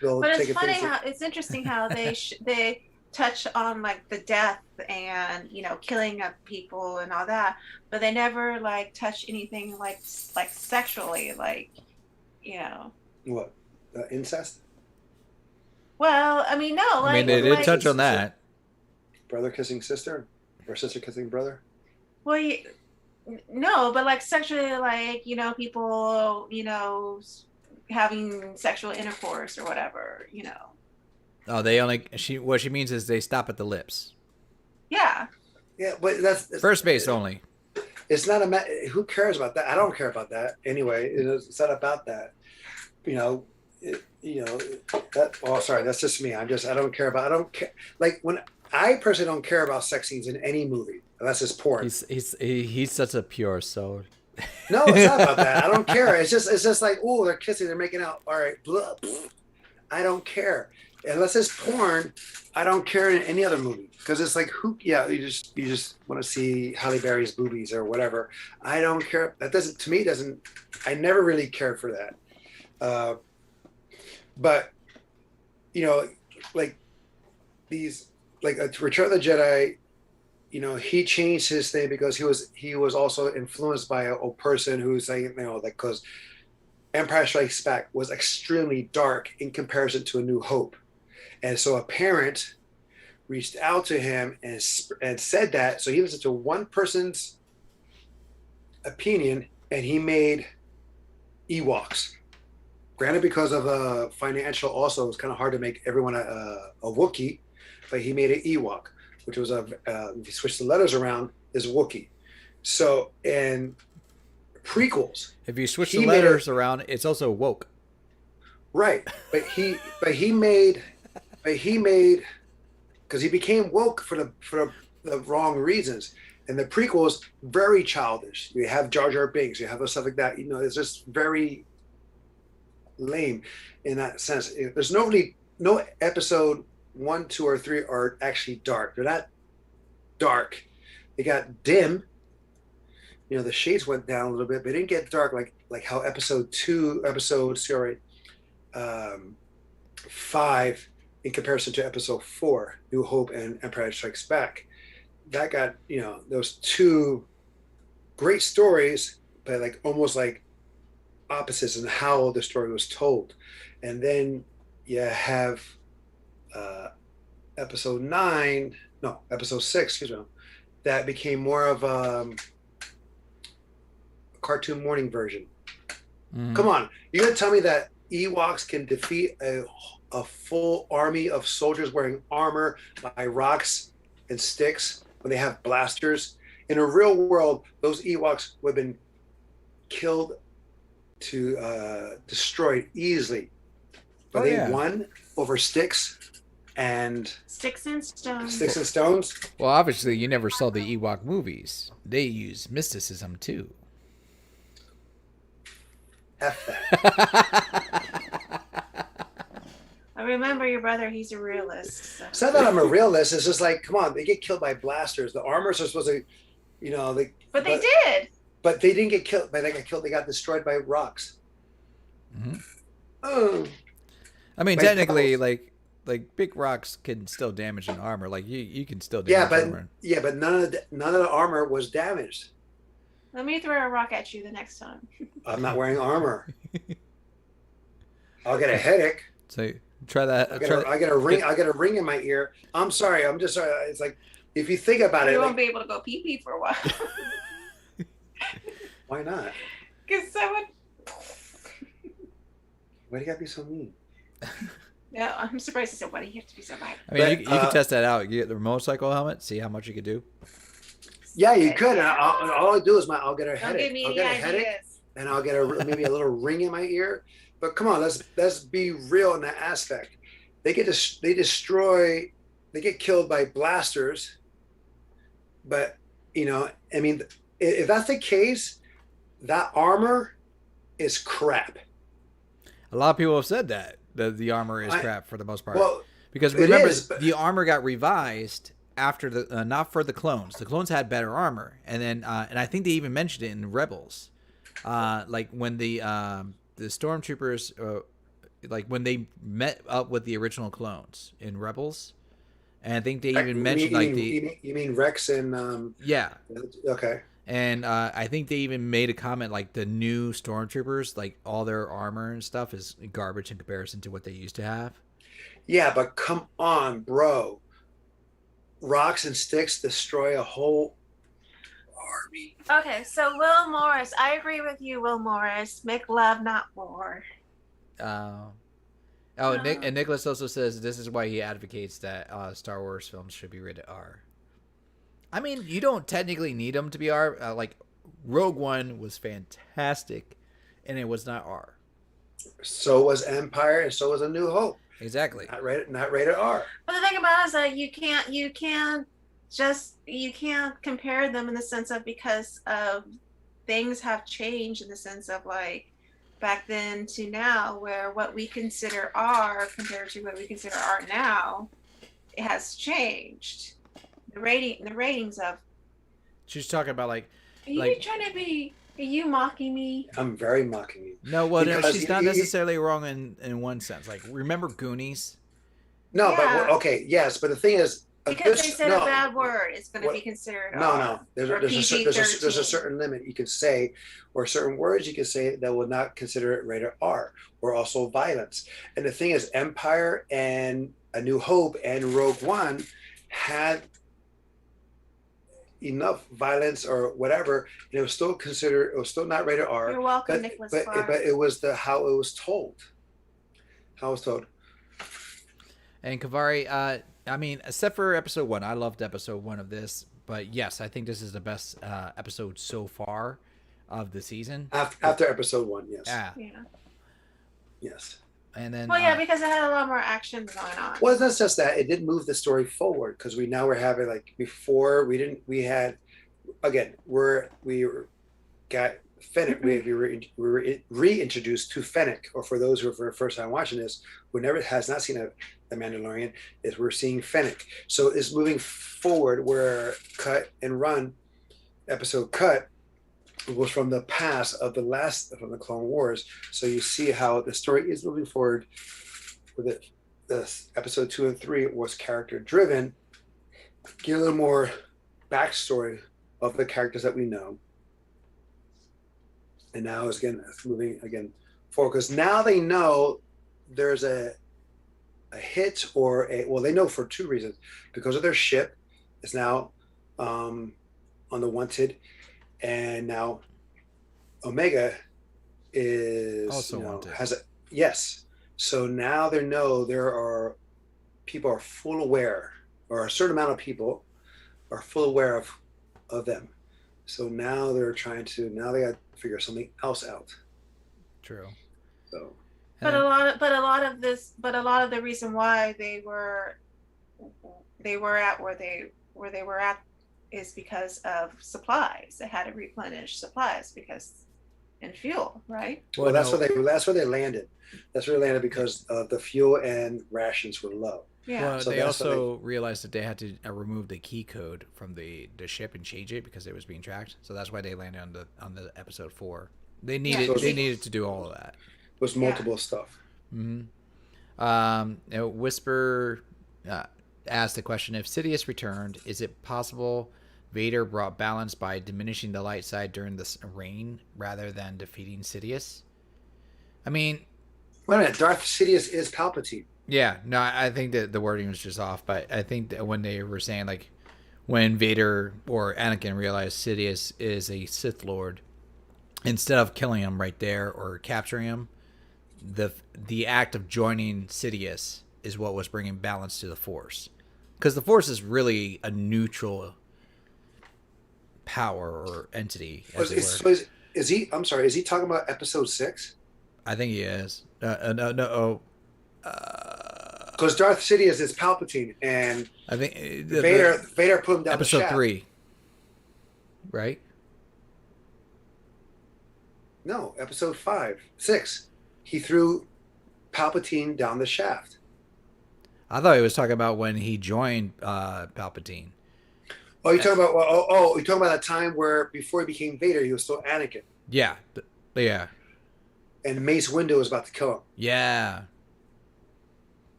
But it's funny it's interesting how they touch on like the death and killing of people and all that, but they never like touch anything like sexually, what incest. Well, I mean, no, they did touch on that. Brother kissing sister or sister kissing brother. Well, no, but like sexually, like people having sexual intercourse or whatever, Oh, what she means is they stop at the lips. Yeah. Yeah, but that's first base only. It's not who cares about that? I don't care about that anyway. It's not about that. You know, that. Oh, sorry, that's just me. I don't care about. I don't care. Like when I personally don't care about sex scenes in any movie unless it's porn. He's such a pure soul. No, it's not about that. I don't care. It's just like, oh, they're kissing, they're making out. All right, blah, blah. I don't care unless it's porn. I don't care in any other movie because it's like who? Yeah, you just want to see Halle Berry's boobies or whatever. I don't care. That doesn't to me doesn't. I never really cared for that. But like these, like Return of the Jedi. He changed his thing because he was also influenced by a person who's like, like because Empire Strikes Back was extremely dark in comparison to A New Hope, and so a parent reached out to him and said that. So he listened to one person's opinion, and he made Ewoks. Granted, because of financial, also it was kind of hard to make everyone a Wookiee, but he made an Ewok, which was if you switch the letters around, is Wookiee. So in prequels, if you switch the letters around, it's also woke. Right, but he made because he became woke for the wrong reasons. And the prequels very childish. You have Jar Jar Binks, you have stuff like that. It's just very lame in that sense. There's no episode 1, 2, or 3 are actually dark. They're not dark. They got dim. The shades went down a little bit, but they didn't get dark like how episode 5 in comparison to episode 4, New Hope and Empire Strikes Back. That got, those two great stories, but like almost like opposites in how the story was told. And then you have episode 6, that became more of a cartoon morning version. Come on, you're gonna tell me that Ewoks can defeat a full army of soldiers wearing armor by rocks and sticks when they have blasters? In a real world, those Ewoks would have been killed to destroyed easily, but they won over sticks and stones. Well, obviously, you never saw the Ewok movies. They use mysticism too. F that. I remember your brother. He's a realist. So. It's not that I'm a realist. It's just like, come on, they get killed by blasters. The armors are supposed to, But they did. But they didn't get killed. They got killed. They got destroyed by rocks. Mm-hmm. Oh. I mean, technically, like big rocks can still damage an armor. Like you can still damage armor. Yeah, but none of the armor was damaged. Let me throw a rock at you the next time. I'm not wearing armor. I'll get a headache. So try that. I get a ring. I get a ring in my ear. I'm sorry. I'm just sorry. It's like if you think about it, you won't be able to go pee pee for a while. Why not? Because someone. Why do you gotta be so mean? Yeah, I'm surprised he said, "Why do you have to be so violent?" I mean, you can test that out. You get the motorcycle helmet, see how much you could do. Yeah, you could. And all I do is I'll get a headache. Give me I'll get a headache, and I'll get maybe a little ring in my ear. But come on, let's be real in that aspect. They get killed by blasters. But I mean, if that's the case, that armor is crap. A lot of people have said that the armor is crap for the most part. Well, because remember, the armor got revised after the not for the clones. The clones had better armor, and then and I think they even mentioned it in Rebels, like when the stormtroopers, like when they met up with the original clones in Rebels, and I think they even mentioned you mean Rex and yeah, okay. And I think they even made a comment like the new stormtroopers, like all their armor and stuff is garbage in comparison to what they used to have. Yeah, but come on, bro. Rocks and sticks destroy a whole army. Okay, so Will Morris. I agree with you, Will Morris. Make love, not war. And Nicholas also says this is why he advocates that Star Wars films should be rated R. I mean, you don't technically need them to be R. Like Rogue One was fantastic, and it was not R. So was Empire, and so was A New Hope. Exactly. Not rated R. But the thing about it is that you can't compare them in the sense of, because of things have changed in the sense of like back then to now, where what we consider R compared to what we consider R now, it has changed. The ratings of. She's talking about like. Are you trying to be? Are you mocking me? I'm very mocking you. No, well, no, she's not necessarily wrong in one sense. Like, remember Goonies? No, yeah. But okay, yes, but the thing is, because they said a bad word, it's going to be considered. No. There's a certain limit you can say, or certain words you can say that will not consider it rated R, or also violence. And the thing is, Empire and A New Hope and Rogue One had enough violence or whatever, and it was still not rated R. You're welcome, Nicholas. But it was how it was told. And Kavari, I mean, except for episode 1, I loved episode 1 of this, but yes, I think this is the best episode so far of the season. After episode 1, yes. Yeah. Yes. And then, because it had a lot more action going on. Well, it's not just that it did move the story forward, because we were having, like, before we got Fennec. We were reintroduced to Fennec, or for those who are for the first time watching this, who has not seen The Mandalorian, is we're seeing Fennec. So it's moving forward, where Cut and Run episode Cut was from the past from the Clone Wars. So you see how the story is moving forward. With the episode 2 and 3 was character driven, get a little more backstory of the characters that we know. And now it's moving forward, because now they know there's a hit they know for 2 reasons. Because of their ship is now on the wanted, and now Omega is also wanted. Yes. So now they know people are full aware, or a certain amount of people are full aware of them. So now they got to figure something else out. True. So. But a lot of the reason why they were at where they were at is because of supplies. They had to replenish supplies and fuel, right? Well, that's where they landed. That's where they landed, because the fuel and rations were low. Yeah. Well, so they also realized that they had to remove the key code from the ship and change it because it was being tracked. So that's why they landed on the episode 4. They needed to do all of that. It was multiple stuff. Mm-hmm. Whisper asked the question: if Sidious returned, is it possible Vader brought balance by diminishing the light side during this reign rather than defeating Sidious? I mean, wait a minute. Darth Sidious is Palpatine. Yeah, no, I think that the wording was just off, but I think that when they were saying, like, when Vader or Anakin realized Sidious is a Sith Lord, instead of killing him right there or capturing him, the act of joining Sidious is what was bringing balance to the Force. Because the Force is really a neutral power or entity, as it were. Is he talking about episode 6? I think he is. No. Because Darth Sidious is Palpatine, and I think Vader put him down episode the shaft. 3, right? No, episode 6. He threw Palpatine down the shaft. I thought he was talking about when he joined Palpatine. Oh, you're talking about you're talking about that time where before he became Vader, he was still Anakin. Yeah, yeah. And Mace Windu was about to kill him. Yeah.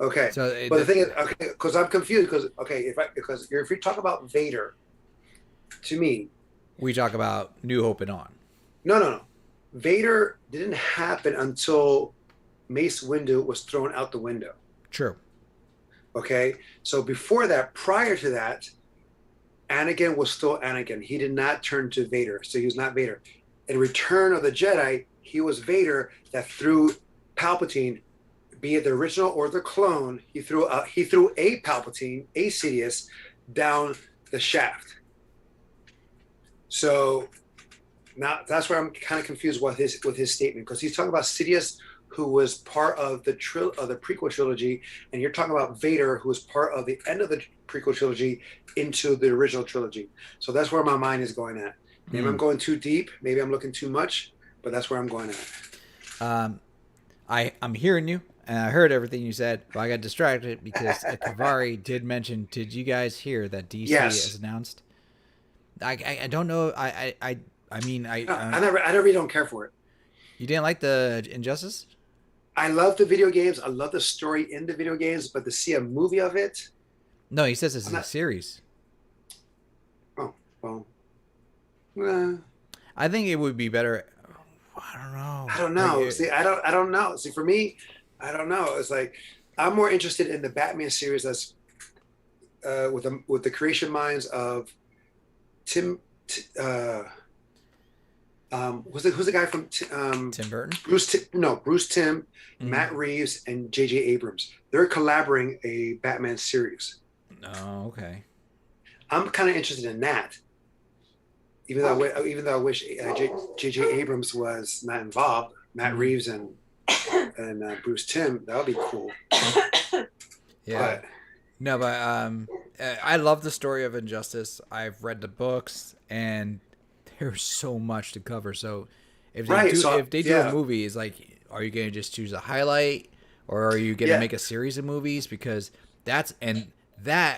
Okay. So, but the thing is, okay, because I'm confused. Because if you talk about Vader, to me, we talk about New Hope and on. No. Vader didn't happen until Mace Windu was thrown out the window. True. Okay. So before that, prior to that, Anakin was still Anakin. He did not turn to Vader, so he was not Vader. In Return of the Jedi, he was Vader that threw Palpatine, be it the original or the clone. He threw a Palpatine, a Sidious, down the shaft. So now that's where I'm kind of confused with his statement, because he's talking about Sidious, who was part of the prequel trilogy, and you're talking about Vader, who was part of the end of the prequel trilogy into the original trilogy. So that's where my mind is going at. Maybe I'm going too deep. Maybe I'm looking too much, but that's where I'm going at. I'm hearing you, and I heard everything you said, but I got distracted because Kavari did mention. Did you guys hear that DC has announced? I don't know. I really don't care for it. You didn't like the Injustice? I love the video games. I love the story in the video games, but to see a movie of it. No, he says it's a series. Oh well. I think it would be better. I don't know. See, I don't know. See, for me, I don't know. It's like I'm more interested in the Batman series that's with the creation minds of Tim. Who's the guy from Tim Burton? Bruce Timm, Matt Reeves, and J.J. Abrams. They're collaborating a Batman series. Oh, okay. I'm kind of interested in that. Even though I wish J.J. Abrams was not involved, Matt Reeves and Bruce Timm, that would be cool. Yeah. But I love the story of Injustice. I've read the books, and there's so much to cover. So if they do a movie, it's like, are you going to just choose a highlight, or are you going to make a series of movies? Because that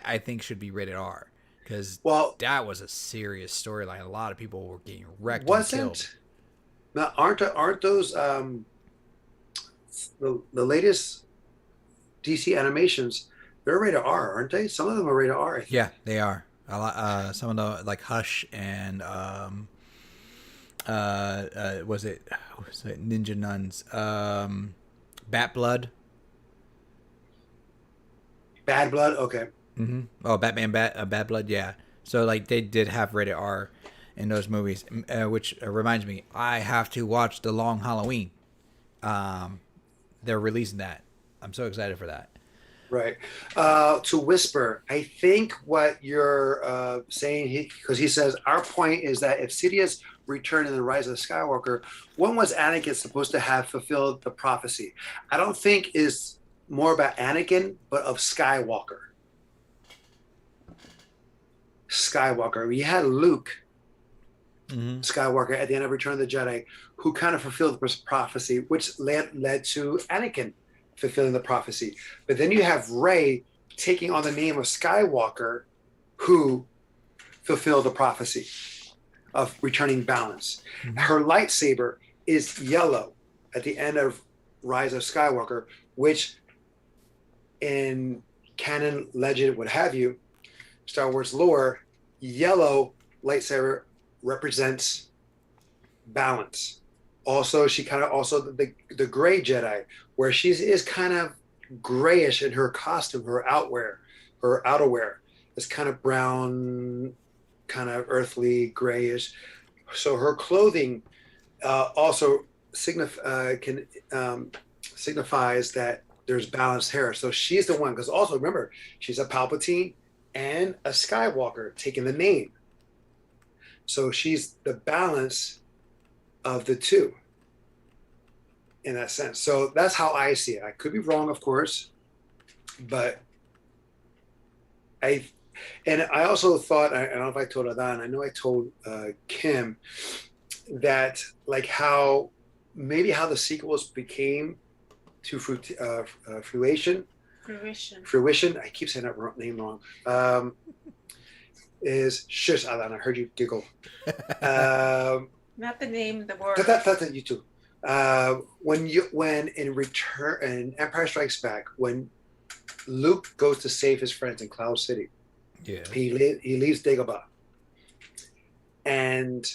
I think should be rated R. Because that was a serious storyline. A lot of people were getting wrecked and killed. Now, aren't those the latest DC animations? They're rated R, aren't they? Some of them are rated R. I think. Yeah, they are. A lot. Some of the like Hush and was it Ninja Nuns? Bat Blood. Bad Blood. Okay. Mm-hmm. Oh, Bad Blood, yeah. So like they did have rated R in those movies, which reminds me, I have to watch The Long Halloween. They're releasing that. I'm so excited for that. Right. To Whisper, I think what you're saying, because he says our point is that if Sidious returned in the Rise of Skywalker, when was Anakin supposed to have fulfilled the prophecy? I don't think is more about Anakin, but of Skywalker. We had Luke Skywalker at the end of Return of the Jedi, who kind of fulfilled the prophecy, which led to Anakin fulfilling the prophecy. But then you have Rey taking on the name of Skywalker, who fulfilled the prophecy of returning balance. Mm-hmm. Her lightsaber is yellow at the end of Rise of Skywalker, which in canon, legend, what have you, Star Wars lore, yellow lightsaber represents balance. Also, she kind of the gray Jedi, where she is kind of grayish in her costume, her outerwear is kind of brown, kind of earthly grayish. So her clothing also signifies that there's balanced hair. So she's the one, because also remember, she's a Palpatine and a Skywalker taking the name. So she's the balance of the two in that sense. So that's how I see it. I could be wrong, of course, but I also thought, I don't know if I told Adan, I know I told Kim that like how the sequels became to fruition. I keep saying that name wrong. Is shush, Alan. I heard you giggle. Not the name, the word. That's you too. When in Empire Strikes Back, when Luke goes to save his friends in Cloud City, he leaves Dagobah, and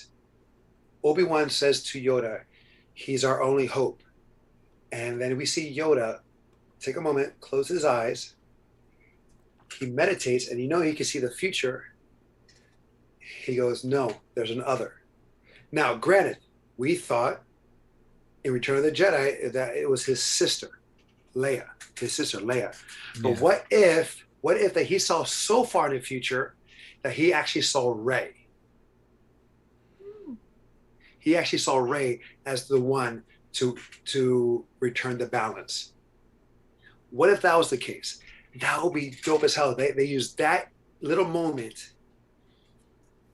Obi-Wan says to Yoda, "He's our only hope." And then we see Yoda take a moment, close his eyes. He meditates, and he can see the future. He goes, "No, there's an other." Now, granted, we thought in Return of the Jedi that it was his sister, Leia. But what if that he saw so far in the future that he actually saw Rey? He actually saw Rey as the one to return the balance. What if that was the case? That would be dope as hell. They used that little moment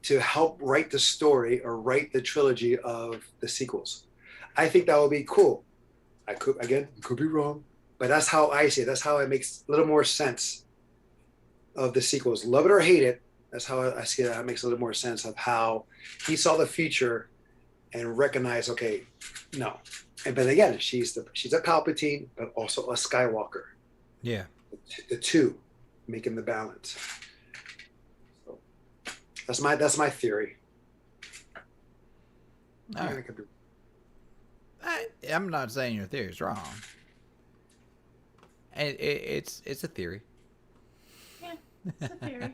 to help write the story or write the trilogy of the sequels. I think that would be cool. I could be wrong, but that's how I see it. That's how it makes a little more sense of the sequels. Love it or hate it, that's how I see it. That makes a little more sense of how he saw the future and recognized, okay, no. But again, she's a Palpatine, but also a Skywalker. Yeah. The two making the balance. So that's my theory. All right. I'm not saying your theory is wrong. It's a theory. Yeah, it's a theory.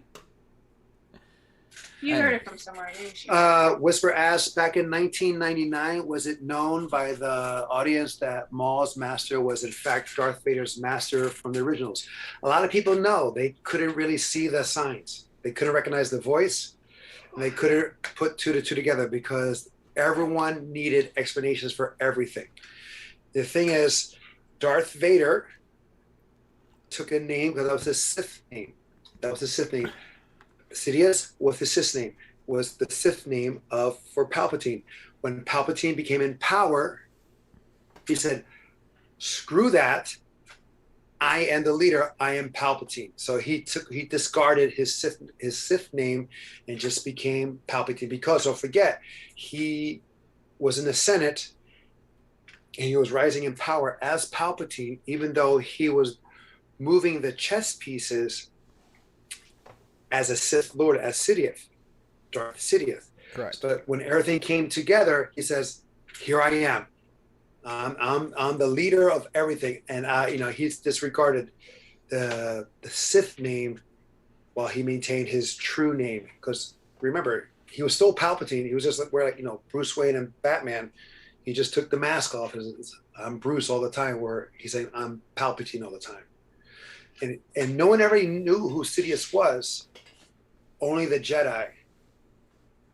You heard it from somewhere, didn't you? Whisper asked, back in 1999, was it known by the audience that Maul's master was in fact Darth Vader's master from the originals? A lot of people know. They couldn't really see the signs. They couldn't recognize the voice. And they couldn't put two to two together because everyone needed explanations for everything. The thing is, Darth Vader took a name because that was his Sith name. Sidious was his Sith name, was the Sith name for Palpatine. When Palpatine became in power, he said, screw that. I am the leader. I am Palpatine. So he discarded his Sith name and just became Palpatine because, don't forget, he was in the Senate and he was rising in power as Palpatine, even though he was moving the chess pieces as a Sith Lord, as Sidious, Darth Sidious. Correct. But when everything came together, he says, "Here I am. I'm the leader of everything." And he's disregarded the Sith name while he maintained his true name. Because remember, he was still Palpatine. He was just like Bruce Wayne and Batman. He just took the mask off. I'm Bruce all the time. Where he's saying I'm Palpatine all the time. And no one ever knew who Sidious was. Only the Jedi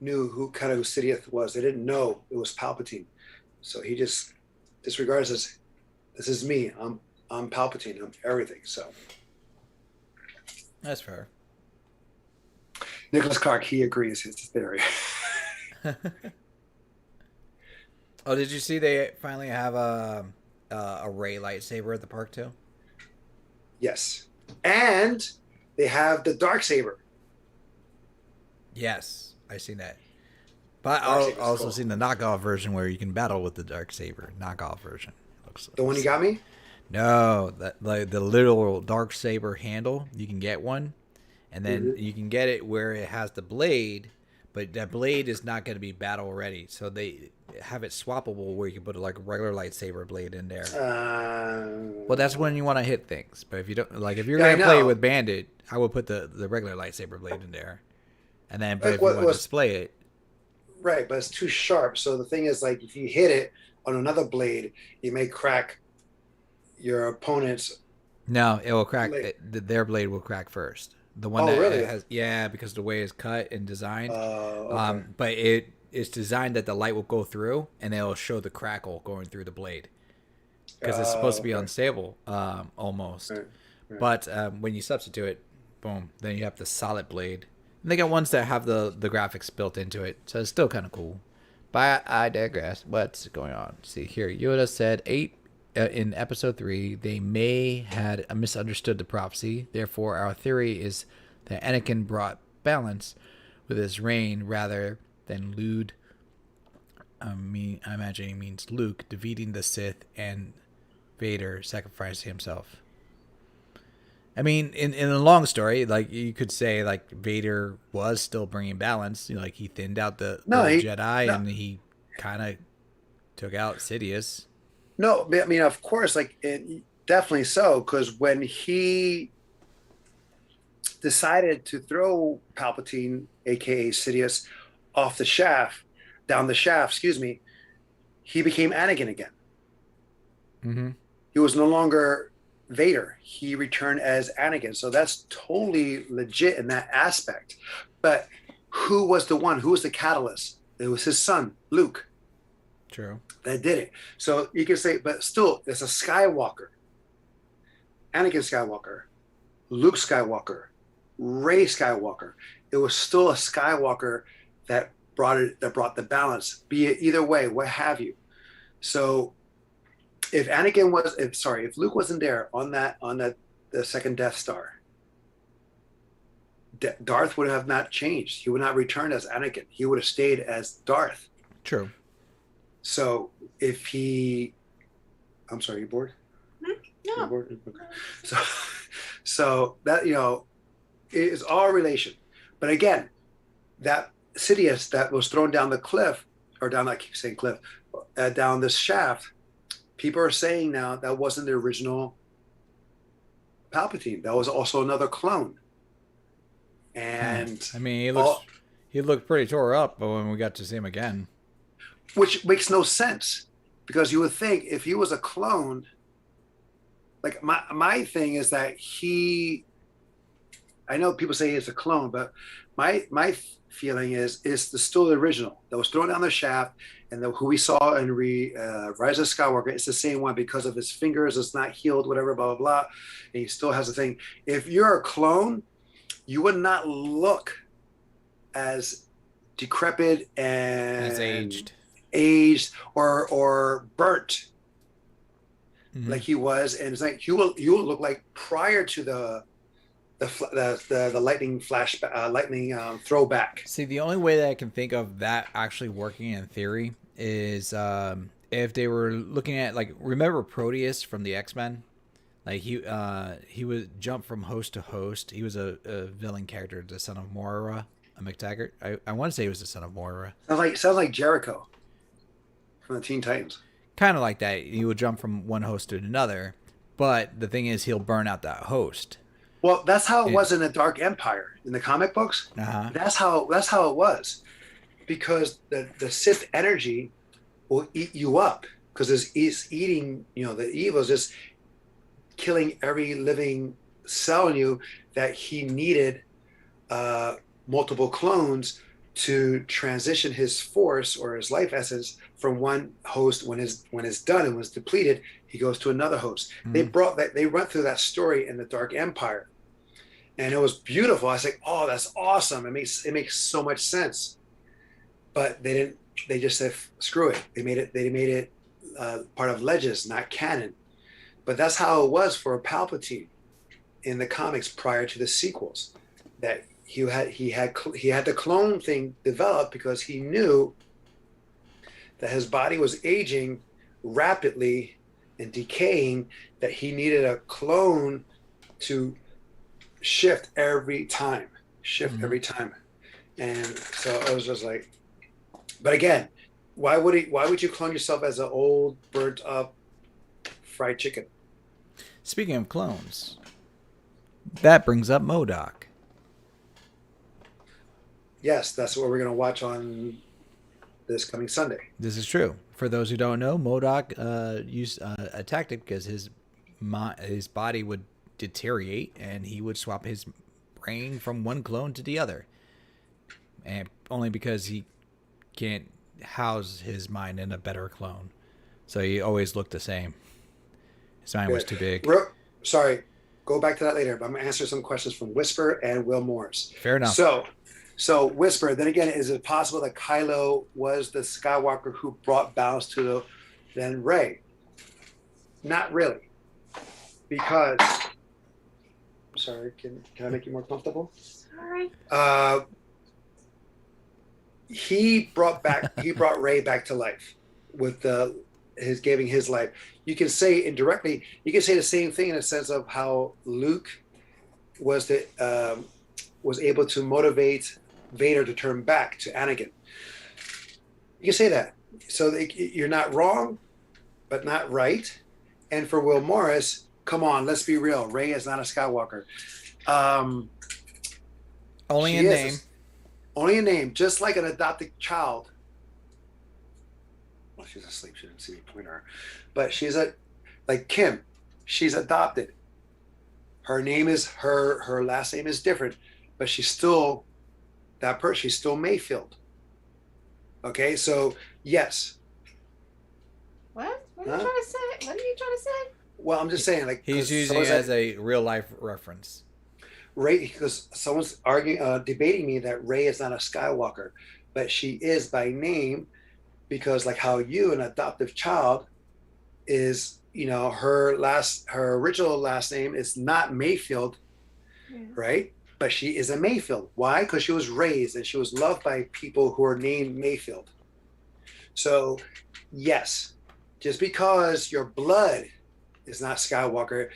knew who Sidious was. They didn't know it was Palpatine. So he just disregards this. This is me. I'm Palpatine. I'm everything. So that's fair. Nicholas Clark, he agrees. His theory. Oh, did you see they finally have a Rey lightsaber at the park too? Yes, and they have the Darksaber. Yes, I seen that. But I also seen the knockoff version where you can battle with the Darksaber. Knockoff version. The one you got me? No, the little Darksaber handle. You can get one, and then you can get it where it has the blade, but that blade is not going to be battle ready. So they have it swappable where you can put a regular lightsaber blade in there. Well, that's when you want to hit things. But if you don't, if you're going to play with Bandit, I would put the regular lightsaber blade in there, and then if you want to display it. Right, but it's too sharp. So the thing is, if you hit it on another blade, you may crack your opponent's. No, it will crack. Their blade will crack first. The one that really? has, because the way it's cut and designed. Okay. But it's designed that the light will go through, and it'll show the crackle going through the blade. Because it's supposed to be unstable, almost. Right. But when you substitute it, boom, then you have the solid blade. And they got ones that have the graphics built into it, so it's still kind of cool. But I digress. What's going on? See here, Yoda said in episode 3, they may had misunderstood the prophecy. Therefore, our theory is that Anakin brought balance with his reign rather than Lude. I imagine he means Luke defeating the Sith and Vader sacrificing himself. I mean, in a long story, you could say Vader was still bringing balance. He thinned out the Jedi and he kind of took out Sidious. No, I mean, of course, definitely so. Because when he decided to throw Palpatine, aka Sidious, down the shaft, he became Anakin again. Mm-hmm. He was no longer Vader. He returned as Anakin. So that's totally legit in that aspect. But who was the catalyst? It was his son, Luke. True. that did it. So you can say, but still, it's a Skywalker, Anakin Skywalker, Luke Skywalker, Rey Skywalker. It was still a Skywalker that brought the balance. Be it either way, what have you. So if Luke wasn't there on the second Death Star, Darth would have not changed. He would not return as Anakin. He would have stayed as Darth. True. So I'm sorry, you bored? No. You're bored? Okay. So that it is all relation. But again, that Sidious that was thrown down the cliff, or down, I keep saying cliff, down this shaft. People are saying now that wasn't the original Palpatine. That was also another clone. And I mean, he looked pretty tore up when we got to see him again. Which makes no sense, because you would think if he was a clone, like my thing is that I know people say he's a clone, but my feeling is still the original that was thrown down the shaft, and who we saw in Rise of Skywalker. It's the same one because of his fingers. It's not healed, whatever, blah, blah, blah. And he still has a thing. If you're a clone, you would not look as decrepit and as aged or burnt like he was. And it's like you will look like prior to the lightning flash, lightning throwback. See, the only way that I can think of that actually working in theory is if they were looking at, like, remember Proteus from the X-Men? Like he would jump from host to host. He was a villain character, the son of Moira, a McTaggart. I want to say he was the son of Moira. Sounds like Jericho from the Teen Titans. Kind of like that. He would jump from one host to another, but the thing is, he'll burn out that host. Well, that's how it was in the Dark Empire in the comic books. Uh-huh. That's how it was, because the Sith energy will eat you up, because it's eating. The evil is just killing every living cell in you. That he needed multiple clones to transition his force or his life essence from one host. When it's done and was depleted, he goes to another host. Mm. They went through that story in the Dark Empire, and it was beautiful. I was like, oh, that's awesome. It makes so much sense. But they didn't. They just said, screw it. They made it part of Legends, not canon. But that's how it was for Palpatine in the comics prior to the sequels. That he had the clone thing developed because he knew that his body was aging rapidly and decaying, that he needed a clone to shift every time. And so I was just like, but again, why would you clone yourself as an old burnt up fried chicken? Speaking of clones, that brings up MODOK. Yes, that's what we're going to watch on this coming Sunday. This is true. For those who don't know, MODOK used a tactic because his body would deteriorate, and he would swap his brain from one clone to the other, and only because he can't house his mind in a better clone, so he always looked the same. His mind was too big. Sorry, go back to that later, but I'm going to answer some questions from Whisper and Will Morris. Fair enough. So Whisper, then again, is it possible that Kylo was the Skywalker who brought balance to then Rey? Not really. Because, sorry, can I make you more comfortable? Sorry. He brought Rey back to life with his giving his life. You can say indirectly, you can say the same thing in a sense of how Luke was able to motivate Vader to turn back to Anakin. You can say that. So you're not wrong, but not right. And for Will Morris, come on, let's be real. Rey is not a Skywalker. Only in name. Only in name, just like an adopted child. Well, she's asleep. She didn't see me point her. But like Kim, she's adopted. Her name is her last name is different, but she's still that person. She's still Mayfield. Okay, so yes, What? What are you trying to say? What are you trying to say? Well, I'm just saying, like, he's using it as a real life reference. Ray, because someone's arguing, debating me that Ray is not a Skywalker, but she is by name, because like how you, an adoptive child, is, her original last name is not Mayfield, right? But she is a Mayfield. Why? Because she was raised and she was loved by people who are named Mayfield. So, yes, just because your blood is not Skywalker,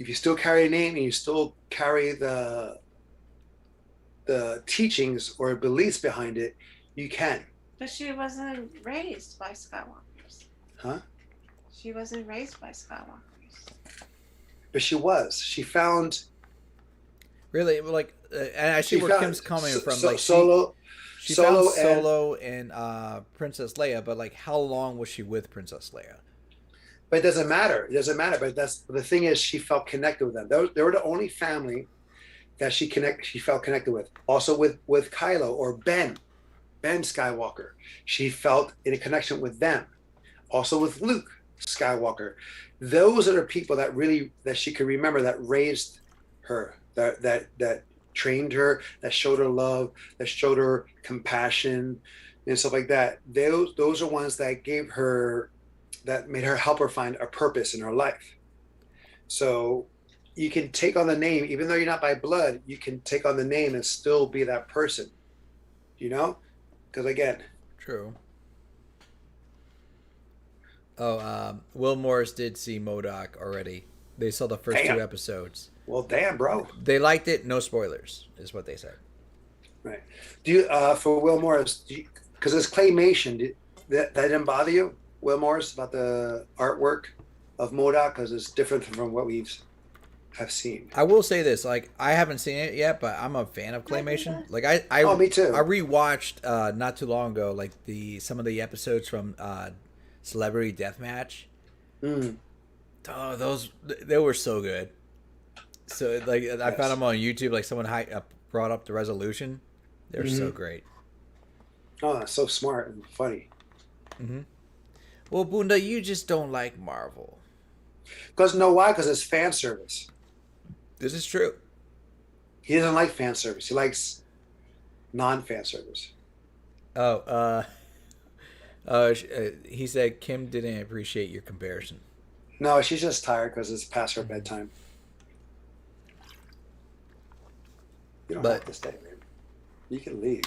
if you still carry a name and you still carry the teachings or beliefs behind it, you can. But she wasn't raised by Skywalkers. Huh? She wasn't raised by Skywalkers. But she was. She found. Really, like, and I see where Kim's coming from. Like Solo. She found Solo and Princess Leia, but like, how long was she with Princess Leia? But it doesn't matter. It doesn't matter. But the thing is, she felt connected with them. They were the only family that she felt connected with. Also with Kylo or Ben Skywalker. She felt in a connection with them. Also with Luke Skywalker. Those are the people that she could remember, that raised her, that trained her, that showed her love, that showed her compassion and stuff like that. Those are ones that gave her, that made her help her find a purpose in her life. So you can take on the name, even though you're not by blood, you can take on the name and still be that person, because again. True. Oh, Will Morris did see MODOK already. They saw the first 2 episodes. Well, damn, bro. They liked it. No spoilers, is what they said. Right. Do you, for Will Morris, because it's claymation, that didn't bother you, Will Morris, about the artwork of MODOK, because it's different from what have seen? I will say this, like, I haven't seen it yet, but I'm a fan of claymation. Like, me too. I rewatched not too long ago, like some of the episodes from Celebrity Deathmatch. Oh, they were so good. So like, I found them on YouTube. Like, someone brought up the resolution. They're so great. Oh, that's so smart and funny. Mm-hmm. Well, Bunda, you just don't like Marvel. Because why? Because it's fan service. This is true. He doesn't like fan service. He likes non-fan service. He said Kim didn't appreciate your comparison. No, she's just tired because it's past her bedtime. You don't have to stay, man. You can leave.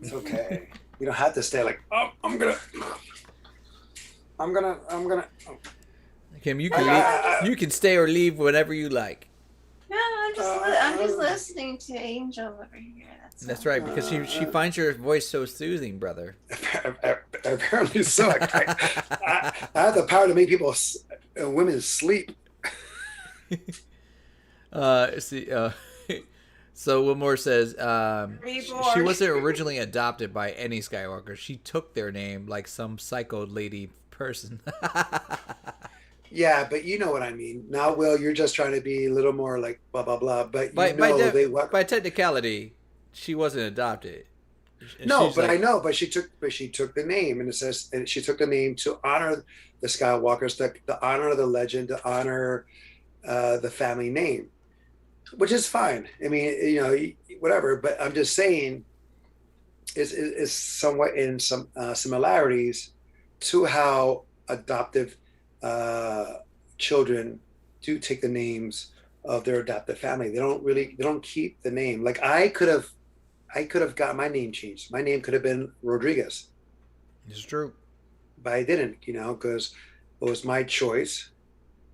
It's okay. You don't have to stay like, oh, I'm gonna. Oh. Kim, you can leave. You can stay or leave whenever you like. No, I'm just listening to Angel over here. That's right, because she finds your voice so soothing, brother. Apparently so. I have the power to make women sleep. So Wilmore says she wasn't originally adopted by any Skywalker. She took their name like some psycho lady person. Yeah, but you know what I mean. Now, Will, you're just trying to be a little more like blah blah blah. But by technicality, she wasn't adopted. No, but I know. But she took the name, and it says, and she took the name to honor the Skywalkers, to honor the legend, to honor the family name, which is fine. I mean, whatever. But I'm just saying, is somewhat in some similarities to how adoptive children do take the names of their adoptive family. They don't keep the name. Like I could have got my name changed. My name could have been Rodriguez. It's true. But I didn't, because it was my choice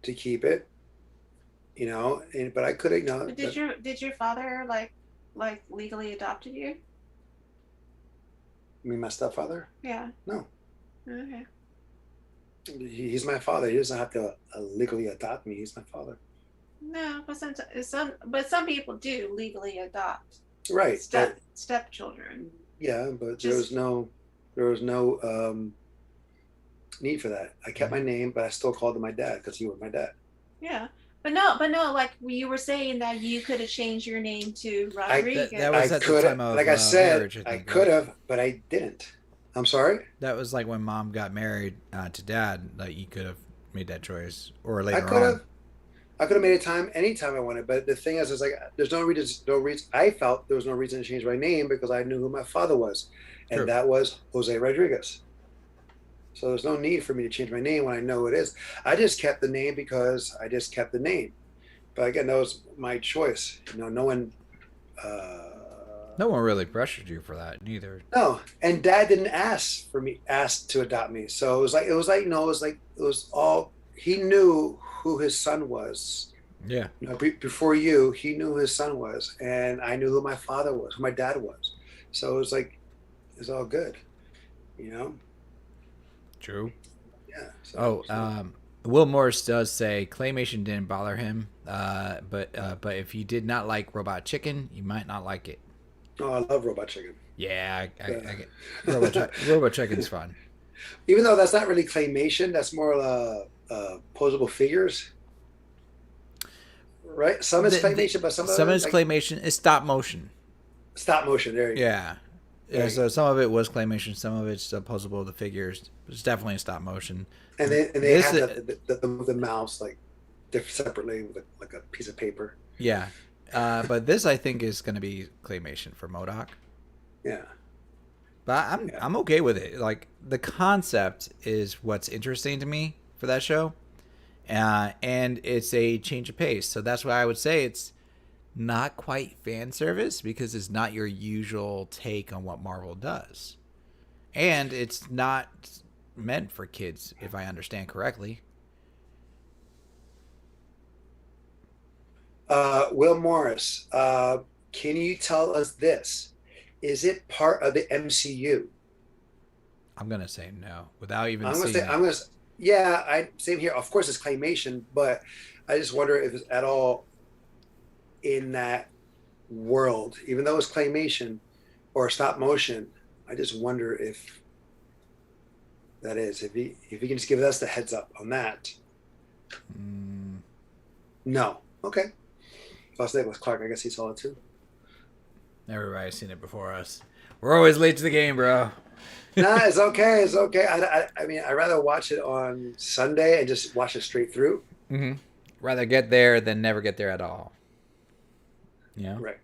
to keep it, but I could have, Did your father like legally adopted you? You mean my stepfather? Yeah. No. Okay. He's my father. He doesn't have to legally adopt me. He's my father. No, but some people do legally adopt. Right. Stepchildren. Yeah, but there was no need for that. I kept my name, but I still called him my dad because he was my dad. Yeah. But no, like you were saying that you could have changed your name to Rodriguez. That was at the time of like I said, marriage, I could have, but I didn't. I'm sorry. That was like when Mom got married to Dad. Like you could have made that choice, or I later could on. have. I could have made a time anytime I wanted, but the thing is like there's no reason. No reason. I felt there was no reason to change my name because I knew who my father was, and True. that was Jose Rodriguez. So there's no need for me to change my name when I know it is. I just kept the name because I just kept the name. But again, that was my choice. No one. No one really pressured you for that, neither. No, and Dad didn't ask to adopt me. So it was all he knew who his son was. Yeah. Before you, he knew who his son was, and I knew who my father was, who my dad was. So it was like it's all good, you know. True. Yeah. Will Morris does say claymation didn't bother him, but if you did not like Robot Chicken, you might not like it. Oh, I love Robot Chicken. Yeah, I get Robot Chicken's fun. Even though that's not really claymation, that's more posable figures, right? Some is claymation, but some of it is claymation. It's stop motion. Stop motion. There you go. Yeah. So some of it was claymation, some of it's posable. The figures, it's definitely stop motion. And they have the mouse like separately with like a piece of paper. Yeah. But this I think is going to be claymation for MODOK. Yeah. But I'm okay with it. Like the concept is what's interesting to me for that show, and it's a change of pace. So that's why I would say it's not quite fan service because it's not your usual take on what Marvel does, and it's not meant for kids, if I understand correctly. Will Morris, can you tell us this? Is it part of the MCU? I'm gonna say no without even. Same here. Of course, it's claymation, but I just wonder if it's at all in that world, even though it's claymation or stop motion. I just wonder if that is. If he can just give us the heads up on that. No. Okay. Lost Nicholas Clark. I guess he saw it too. Everybody's seen it before us. We're always late to the game, bro. Nah, it's okay. It's okay. I mean, I'd rather watch it on Sunday and just watch it straight through. Mm-hmm. Rather get there than never get there at all. Yeah. Right.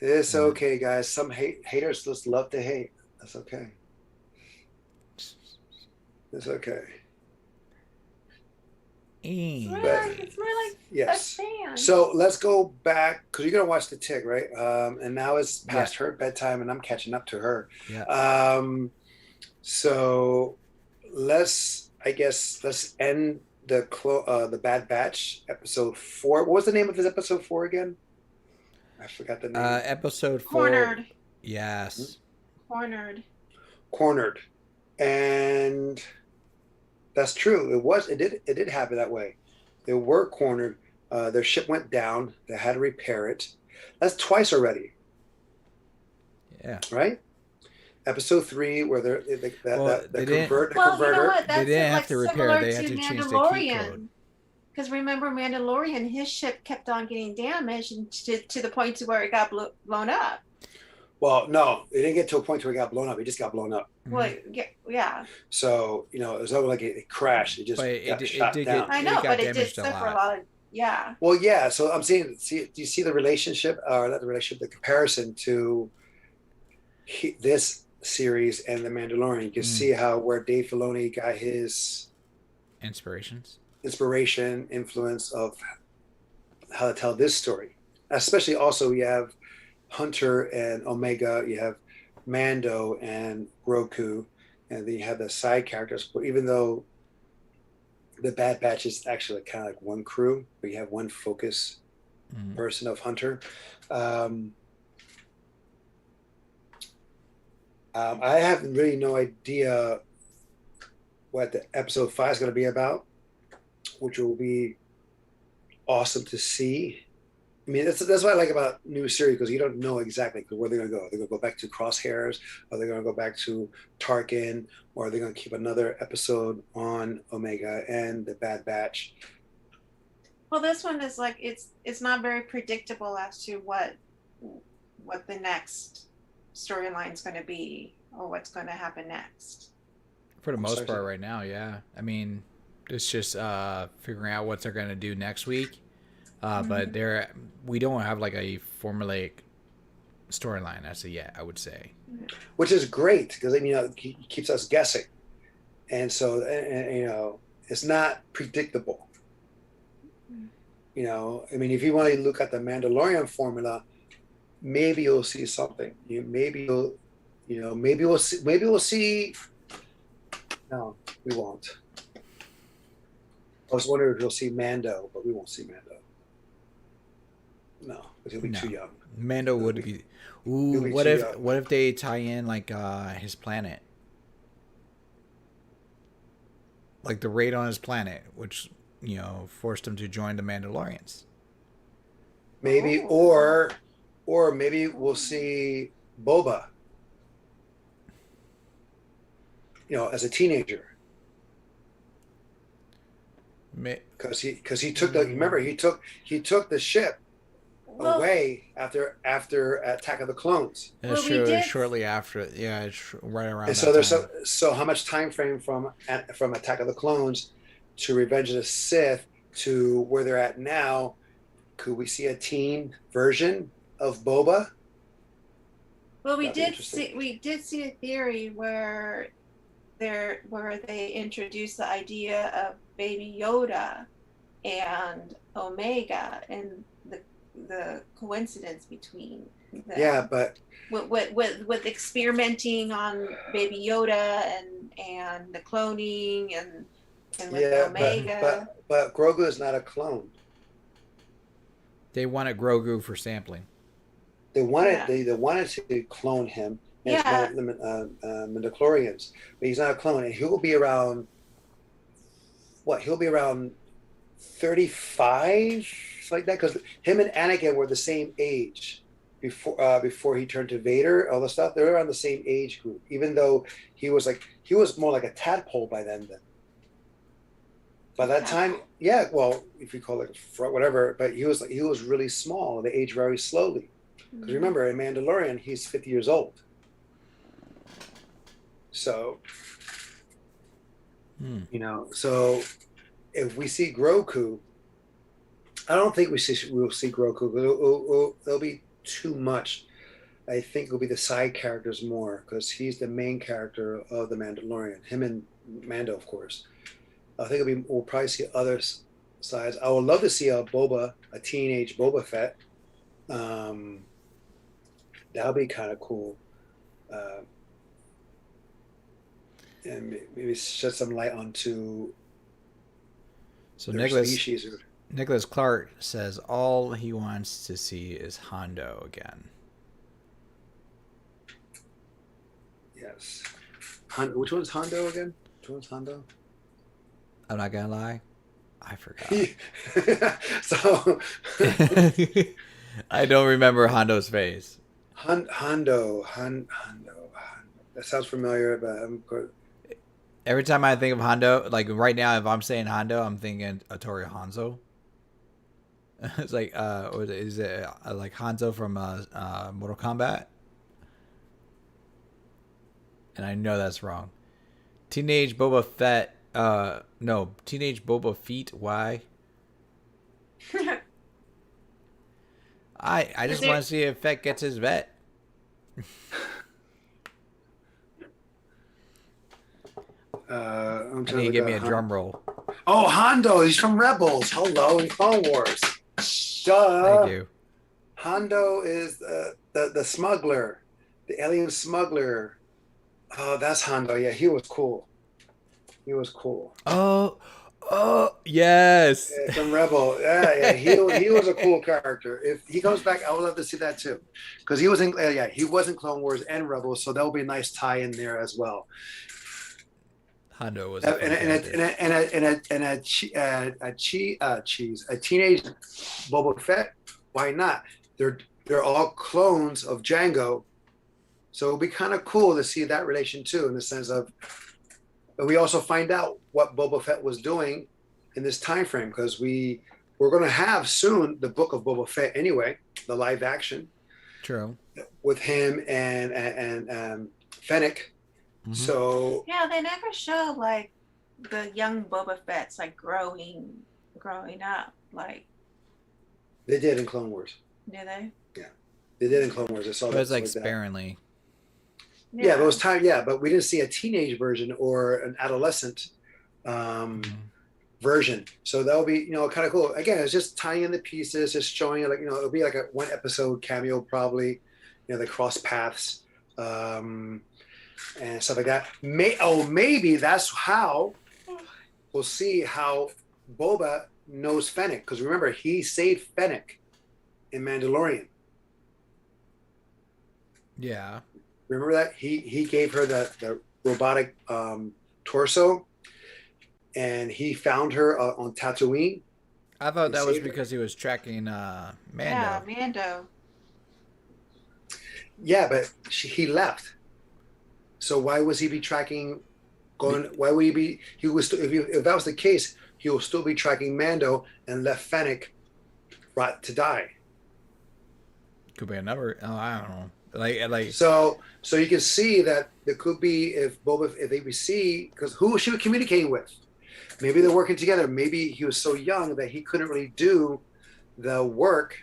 It's okay, guys. Some haters just love to hate. That's okay. It's okay. It's more like yes. a fan. So let's go back because you're gonna watch The Tick, right? And now it's past her bedtime, and I'm catching up to her. Yeah. So let's end the Bad Batch episode 4. What was the name of this episode 4 again? I forgot the name. Episode 4. Cornered. Yes. Cornered, and that's true. It did happen that way. They were cornered. Their ship went down. They had to repair it. That's twice already. Yeah. Right. Episode 3, where the converter. You know what? That's they didn't have to repair. They had to change the key code. Because remember, Mandalorian, his ship kept on getting damaged and to the point to where it got blown up. Well, no, it didn't get to a point where it got blown up. It just got blown up. Well, yeah. So, it was over like it crashed. It just got shot down. I know, but it did suffer a lot of, yeah. Well, yeah. So I'm saying, do you see the relationship, or not the relationship, the comparison to this series and The Mandalorian? You can see where Dave Filoni got his influence of how to tell this story. Especially also you have Hunter and Omega, you have Mando and Roku, and then you have the side characters. But even though the Bad Batch is actually kind of like one crew, but you have one focus person of Hunter. I have really no idea what the episode 5 is going to be about, which will be awesome to see. I mean, that's what I like about new series, because you don't know exactly where they're going to go. They're going to go back to Crosshairs, or they're going to go back to Tarkin, or they're going to keep another episode on Omega and the Bad Batch. Well, this one is like it's not very predictable as to what the next storyline's going to be or what's going to happen next. For the most part right now, yeah. I mean, it's just figuring out what they're going to do next week. But we don't have like a formulaic storyline as of yet, I would say. Which is great because it keeps us guessing. And so, it's not predictable. I mean, if you want to look at the Mandalorian formula, maybe you'll see something. Maybe we'll see. No, we won't. I was wondering if you'll see Mando, but we won't see Mando. No, because he'll be too young. Mando would be. Ooh, what if they tie in like his planet, like the raid on his planet, which forced him to join the Mandalorians. Maybe, or maybe we'll see Boba. As a teenager. Because he took he took the ship away after Attack of the Clones. That's true. Shortly after, yeah, it's right around. And so there's so how much time frame from Attack of the Clones to Revenge of the Sith to where they're at now? Could we see a teen version of Boba? Well, we did see a theory where they introduced the idea of Baby Yoda and Omega and the coincidence between them. Yeah, but with experimenting on Baby Yoda and the cloning and with Omega. But Grogu is not a clone. They wanted Grogu for sampling. They wanted to clone him. Yeah. Midichlorians, but he's not a clone, and he'll be around. What? He'll be around 35, like that, because him and Anakin were the same age before he turned to Vader. All the stuff, they're around the same age group. Even though he was more like a tadpole by then. By that time, yeah. Well, if you call it whatever, but he was really small. They age very slowly. Because remember, in Mandalorian, he's 50 years old. So, so if we see Grogu, I don't think we'll see Grogu. It'll be too much. I think it'll be the side characters more because he's the main character of the Mandalorian. Him and Mando, of course. I think we'll probably see other sides. I would love to see a teenage Boba Fett. That'll be kind of cool. And maybe shed some light onto Nicholas Clark says all he wants to see is Hondo again. Yes. Which one's Hondo again? Which one's Hondo? I'm not gonna lie, I forgot. So I don't remember Hondo's face. Hondo. That sounds familiar, but every time I think of Hondo, like right now, if I'm saying Hondo, I'm thinking Hattori Hanzo. It's like, is it like Hanzo from Mortal Kombat? And I know that's wrong. Teenage Boba Fett. No, Teenage Boba Feet. Why? I just want to see if Fett gets his vet. I'm trying to give me a drum roll. Oh, Hondo, he's from Rebels. Hello, in Clone Wars. Duh. Thank you. Hondo is the smuggler, the alien smuggler. Oh, that's Hondo. Yeah, he was cool. Oh, yes. Yeah, from Rebel. Yeah. He was a cool character. If he comes back, I would love to see that too, because he was in Clone Wars and Rebels, so that will be a nice tie in there as well. Hondo was a teenage Boba Fett. Why not? They're all clones of Jango, so it'll be kind of cool to see that relation too, in the sense of. But we also find out what Boba Fett was doing in this time frame, because we're going to have soon the book of Boba Fett anyway, the live action. True. with him and Fennec. Mm-hmm. So yeah, they never show like the young Boba Fett's like growing up. Like they did in Clone Wars. do they? Yeah, they did in Clone Wars. I saw It that was like that. sparingly. Yeah, but it was time. Yeah, but we didn't see a teenage version or an adolescent version. So that'll be kind of cool. Again, it's just tying in the pieces, just showing it. Like it'll be like a one episode cameo probably. They cross paths and stuff like that. Maybe that's how we'll see how Boba knows Fennec, because remember he saved Fennec in Mandalorian. Yeah. Remember that he gave her the robotic torso, and he found her on Tatooine. I thought that was because he was tracking Mando. Yeah, Mando. Yeah, but he left. So why was he be tracking? Why would he be? He was if that was the case, he will still be tracking Mando and left Fennec to die. Could be another. Oh, I don't know. Like. So you can see that there could be if they see, because who was she communicating with? Maybe they're working together. Maybe he was so young that he couldn't really do the work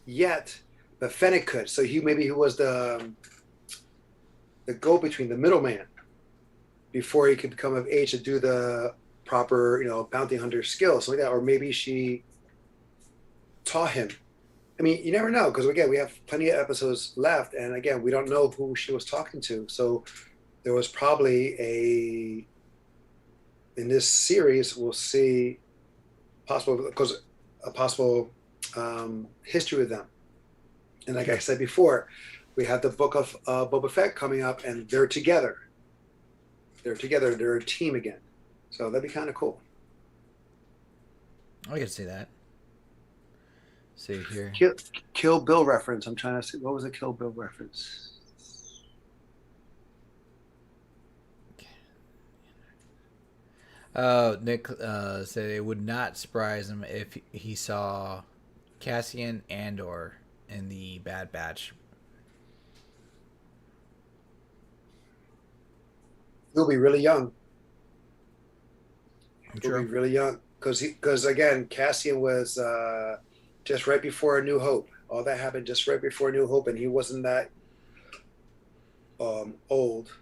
yet, but Fennec could. So he was the go-between, the middleman, before he could become of age to do the proper, bounty hunter skills, something like that. Or maybe she taught him. I mean, you never know, because again, we have plenty of episodes left, and again, we don't know who she was talking to. So there was probably in this series, we'll see a possible history with them. And like I said before, we have the book of Boba Fett coming up, and they're together. They're a team again. So that'd be kind of cool. I can see that. See here. Kill Bill reference. I'm trying to see. What was the Kill Bill reference? Nick said it would not surprise him if he saw Cassian Andor in the Bad Batch. He'll be really young. He'll be really young because again, Cassian was just right before A New Hope. All that happened just right before New Hope, and he wasn't that old.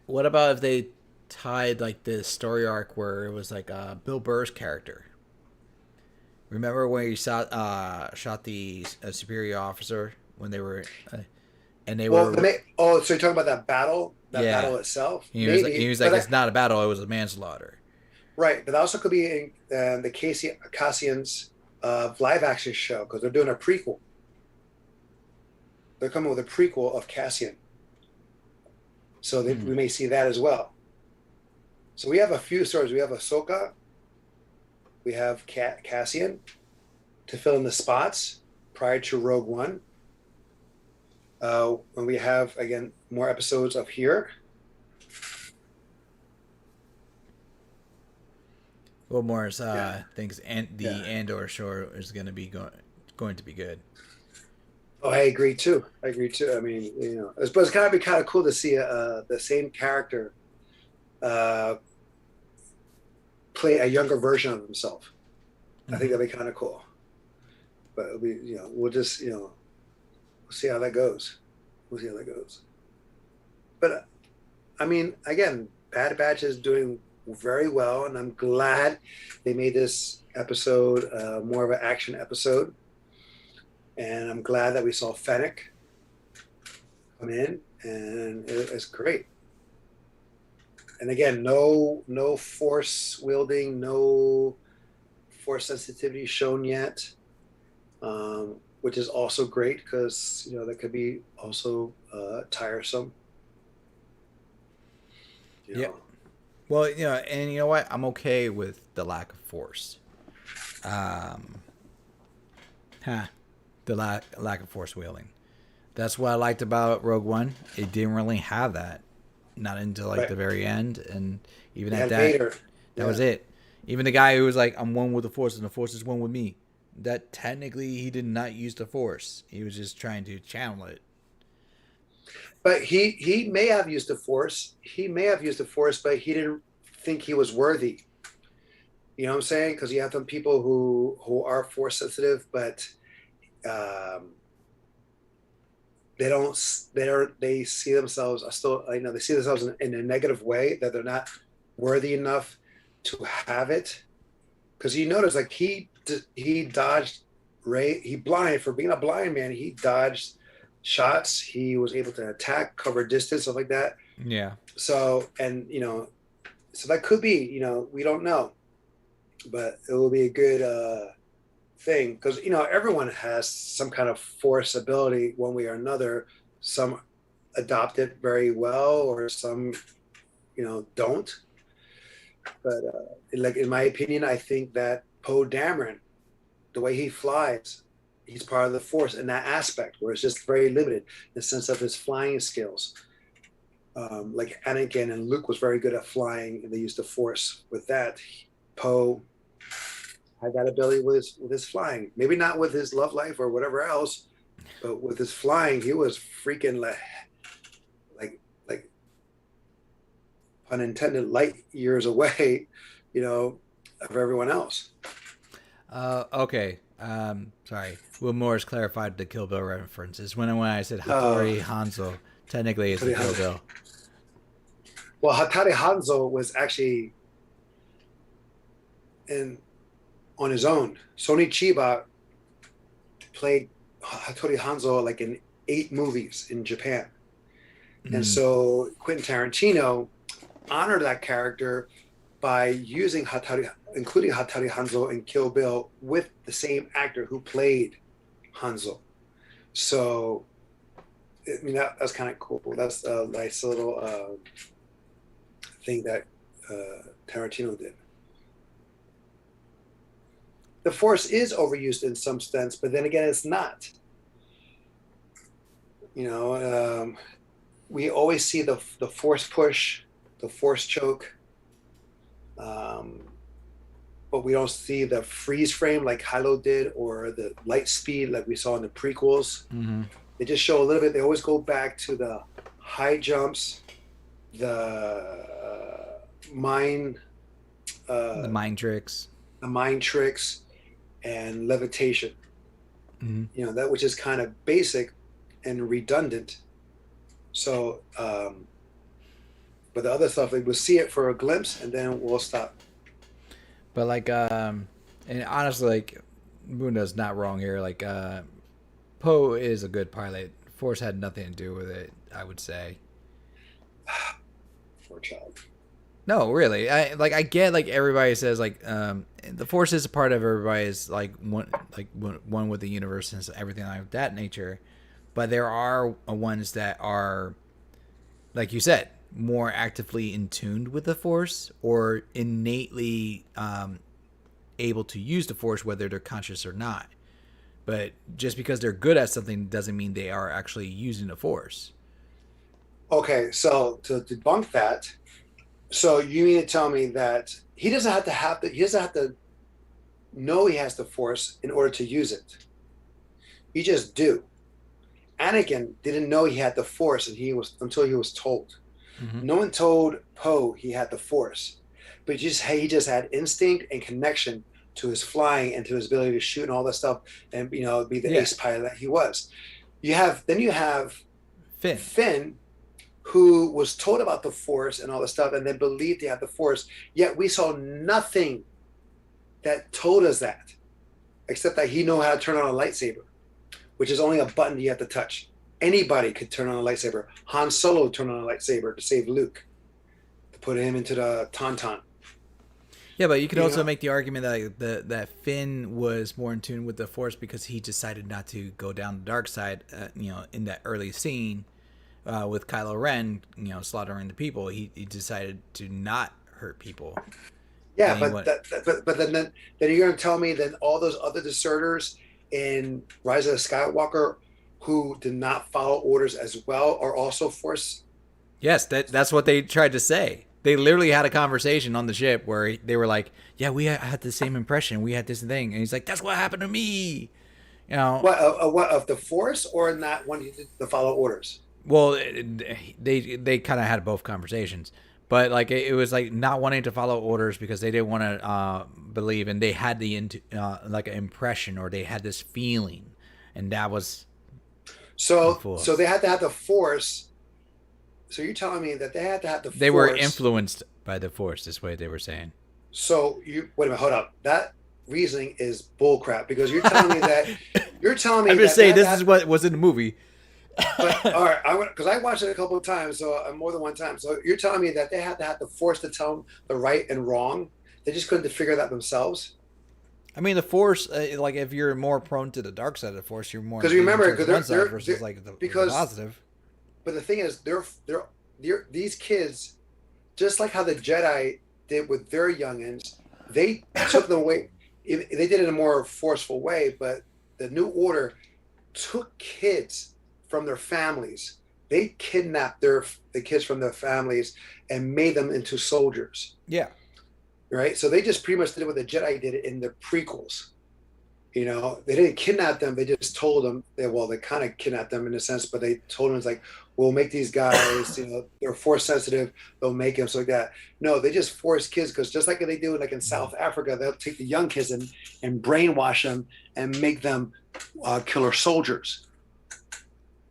What about if they tied like this story arc where it was like Bill Burr's character? Remember when he shot the superior officer when they were and they were. So you're talking about that battle? Battle itself? He was like, it's not a battle; it was a manslaughter. Right, but that also could be in the Cassian's live action show, because they're doing a prequel. They're coming with a prequel of Cassian, so we may see that as well. So we have a few stories. We have Ahsoka. We have Cassian to fill in the spots prior to Rogue One. And we have, again, more episodes of here. Well, Morris thinks the Andor show is going to be going to be good. Oh, I agree too. I mean, but it's kind of cool to see the same character play a younger version of himself. Mm-hmm. I think that'd be kind of cool. But it'll be, we'll just, we'll see how that goes. But I mean, again, Bad Batch is doing very well, and I'm glad they made this episode more of an action episode. And I'm glad that we saw Fennec come in, and it's great. And again, no force wielding, no force sensitivity shown yet, which is also great, because that could be also tiresome. Yeah. Well, and you know what? I'm okay with the lack of force. The lack of force wielding. That's what I liked about Rogue One. It didn't really have that, not until the very end, and even at that, Vader. That was it. Even the guy who was like, "I'm one with the Force, and the Force is one with me." that technically he did not use the Force. He was just trying to channel it. But he may have used the Force. He may have used the Force, but he didn't think he was worthy. You know what I'm saying? Because you have some people who are Force sensitive, but they see themselves still, they see themselves in a negative way, that they're not worthy enough to have it. Because you notice, like, he dodged Ray. He blind for being a blind man. He dodged shots. He was able to attack, cover distance, stuff like that. Yeah. So, and so that could be, we don't know, but it will be a good thing, because everyone has some kind of Force ability one way or another. Some adopt it very well, or some don't. But like, in my opinion, I think that Poe Dameron, the way he flies, he's part of the Force in that aspect, where it's just very limited in the sense of his flying skills. Like Anakin and Luke was very good at flying, and they used the Force with that. Poe had that ability with his flying. Maybe not with his love life or whatever else, but with his flying, he was freaking like pun intended, light years away, of everyone else. Okay. Sorry. Will Morris clarified the Kill Bill references. When I said Hattori Hanzo, technically it's a Kill Bill. Well, Hattori Hanzo was actually on his own. Sonny Chiba played Hattori Hanzo like in 8 movies in Japan. And so Quentin Tarantino honored that character by using including Hattori Hanzo in Kill Bill with the same actor who played Hanzo. So, that's kind of cool. That's a nice little thing that Tarantino did. The Force is overused in some sense, but then again, it's not. We always see the Force push, the Force choke, but we don't see the freeze frame like Kylo did, or the light speed like we saw in the prequels. Mm-hmm. They just show a little bit. They always go back to the high jumps, the mind tricks, and levitation. Mm-hmm. That which is kind of basic and redundant. So, but the other stuff, like, we'll see it for a glimpse and then we'll stop. But like, and honestly, like, Munda's not wrong here. Like, Poe is a good pilot. Force had nothing to do with it, I would say. Poor child. No, really. I get, like, everybody says, like, the Force is a part of everybody's, like one with the universe and everything like that nature. But there are ones that are, like you said, more actively in tune with the Force, or innately able to use the Force, whether they're conscious or not. But just because they're good at something doesn't mean they are actually using the Force. Okay, so to debunk that, so you mean to tell me that he doesn't have to know he has the Force in order to use it. You just do. Anakin didn't know he had the Force until he was told. Mm-hmm. No one told Poe he had the Force, but he just had instinct and connection to his flying and to his ability to shoot and all that stuff, and be the ace pilot that he was. You have Finn, who was told about the Force and all this stuff, and then believed he had the Force. Yet we saw nothing that told us that, except that he knew how to turn on a lightsaber, which is only a button you have to touch. Anybody could turn on a lightsaber. Han Solo turned on a lightsaber to save Luke, to put him into the Tauntaun. Yeah, but you could also make the argument that that Finn was more in tune with the Force because he decided not to go down the dark side. In that early scene with Kylo Ren, slaughtering the people, he decided to not hurt people. Yeah, but then you're going to tell me that all those other deserters in Rise of the Skywalker who did not follow orders as well are also Force? Yes, that's what they tried to say. they literally had a conversation on the ship where they were like, "Yeah, we had the same impression. We had this thing," and he's like, "That's what happened to me." You know, What of the Force or not wanting to follow orders? well, they kind of had both conversations, but like it was like not wanting to follow orders because they didn't want to believe, and they had like an impression, or they had this feeling, and that was the So Force. they had to have the Force. So you're telling me that they had to have the They were Force. influenced by the Force. This way they were saying. So you wait a minute, hold up. That reasoning is bullcrap because you're telling me that you're telling me I'm just that saying this is what was in the movie. But all right, because I watched it a couple of times, so more than one time. So you're telling me that they had to have the Force to tell them the right and wrong. They just couldn't figure that themselves. I mean, the Force, like if you're more prone to the dark side of the Force, you're more Because remember, towards one side versus like the because positive. but the thing is, they're these kids, just like how the Jedi did with their youngins, they took them away. They did it in a more forceful way, but the New Order took kids from their families. They kidnapped the kids from their families and made them into soldiers. Yeah. Right. So they just pretty much did what the Jedi did in the prequels. You know, they didn't kidnap them. They just told them that, well, they kind of kidnapped them in a sense, but they told them it's like, we'll make these guys, they're force sensitive. They'll make them so like that. No, they just force kids because just like they do like in South Africa, they'll take the young kids and brainwash them and make them killer soldiers.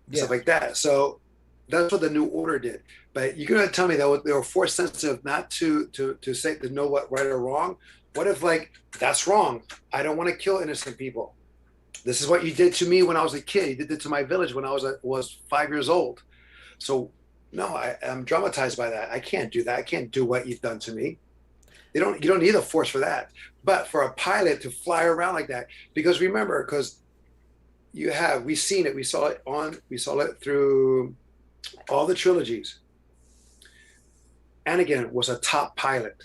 Yeah. Stuff like that. So that's what the New Order did. But you're going to tell me that they were force sensitive not to say to know what right or wrong. What if like that's wrong? I don't want to kill innocent people. This is what you did to me when I was a kid. You did it to my village when I was 5 years old. So no, I'm traumatized by that. I can't do that. I can't do what you've done to me. You don't need a force for that. But for a pilot to fly around like that, because remember, because we've seen it. We saw it through all the trilogies. Anakin was a top pilot.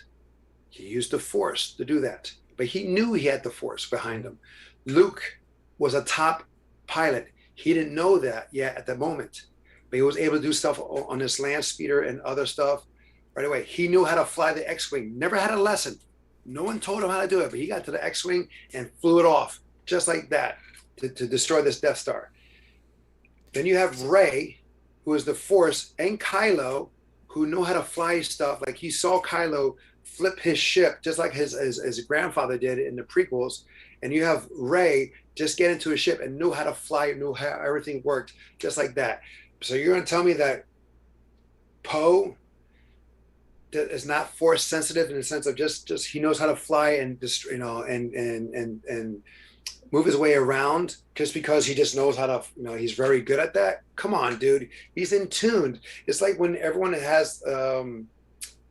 He used the Force to do that, but he knew he had the Force behind him. Luke was a top pilot. He didn't know that yet at the moment, but he was able to do stuff on his land speeder and other stuff right away. He knew how to fly the X-Wing, never had a lesson. No one told him how to do it, but he got to the X-Wing and flew it off just like that to destroy this Death Star. Then you have Rey, who is the Force, and Kylo, who know how to fly stuff. Like he saw Kylo flip his ship just like his grandfather did in the prequels, and you have Rey just get into a ship and knew how to fly, knew how everything worked just like that. So you're going to tell me that Poe is not force sensitive in the sense of just he knows how to fly and just and move his way around just because he just knows how to, he's very good at that. Come on, dude. He's in tune. It's like when everyone has, and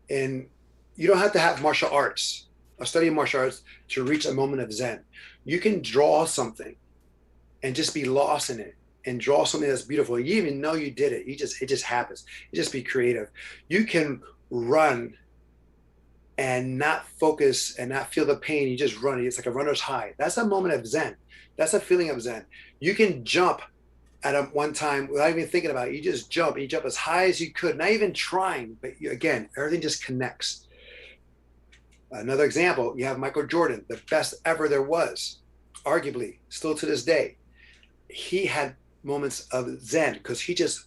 you don't have to have martial arts, a study of martial arts to reach a moment of Zen. You can draw something and just be lost in it and draw something that's beautiful. You even know you did it. It just happens. You just be creative. You can run and not focus and not feel the pain. You just run. It's like a runner's high. That's a moment of Zen. That's a feeling of Zen. You can jump at one time without even thinking about it. You just jump. You jump as high as you could, not even trying. But again, everything just connects. Another example, you have Michael Jordan, the best ever there was, arguably, still to this day. He had moments of Zen because he just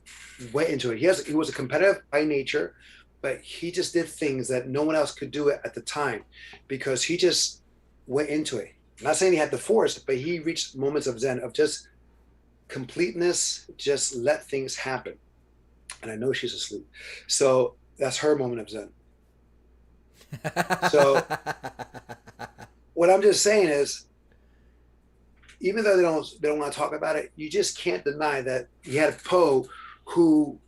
went into it. He was a competitive by nature, but he just did things that no one else could do it at the time because he just went into it. I'm not saying he had the Force, but he reached moments of Zen, of just completeness, just let things happen. And I know she's asleep. So that's her moment of Zen. So what I'm just saying is, even though they don't want to talk about it, you just can't deny that you had Poe who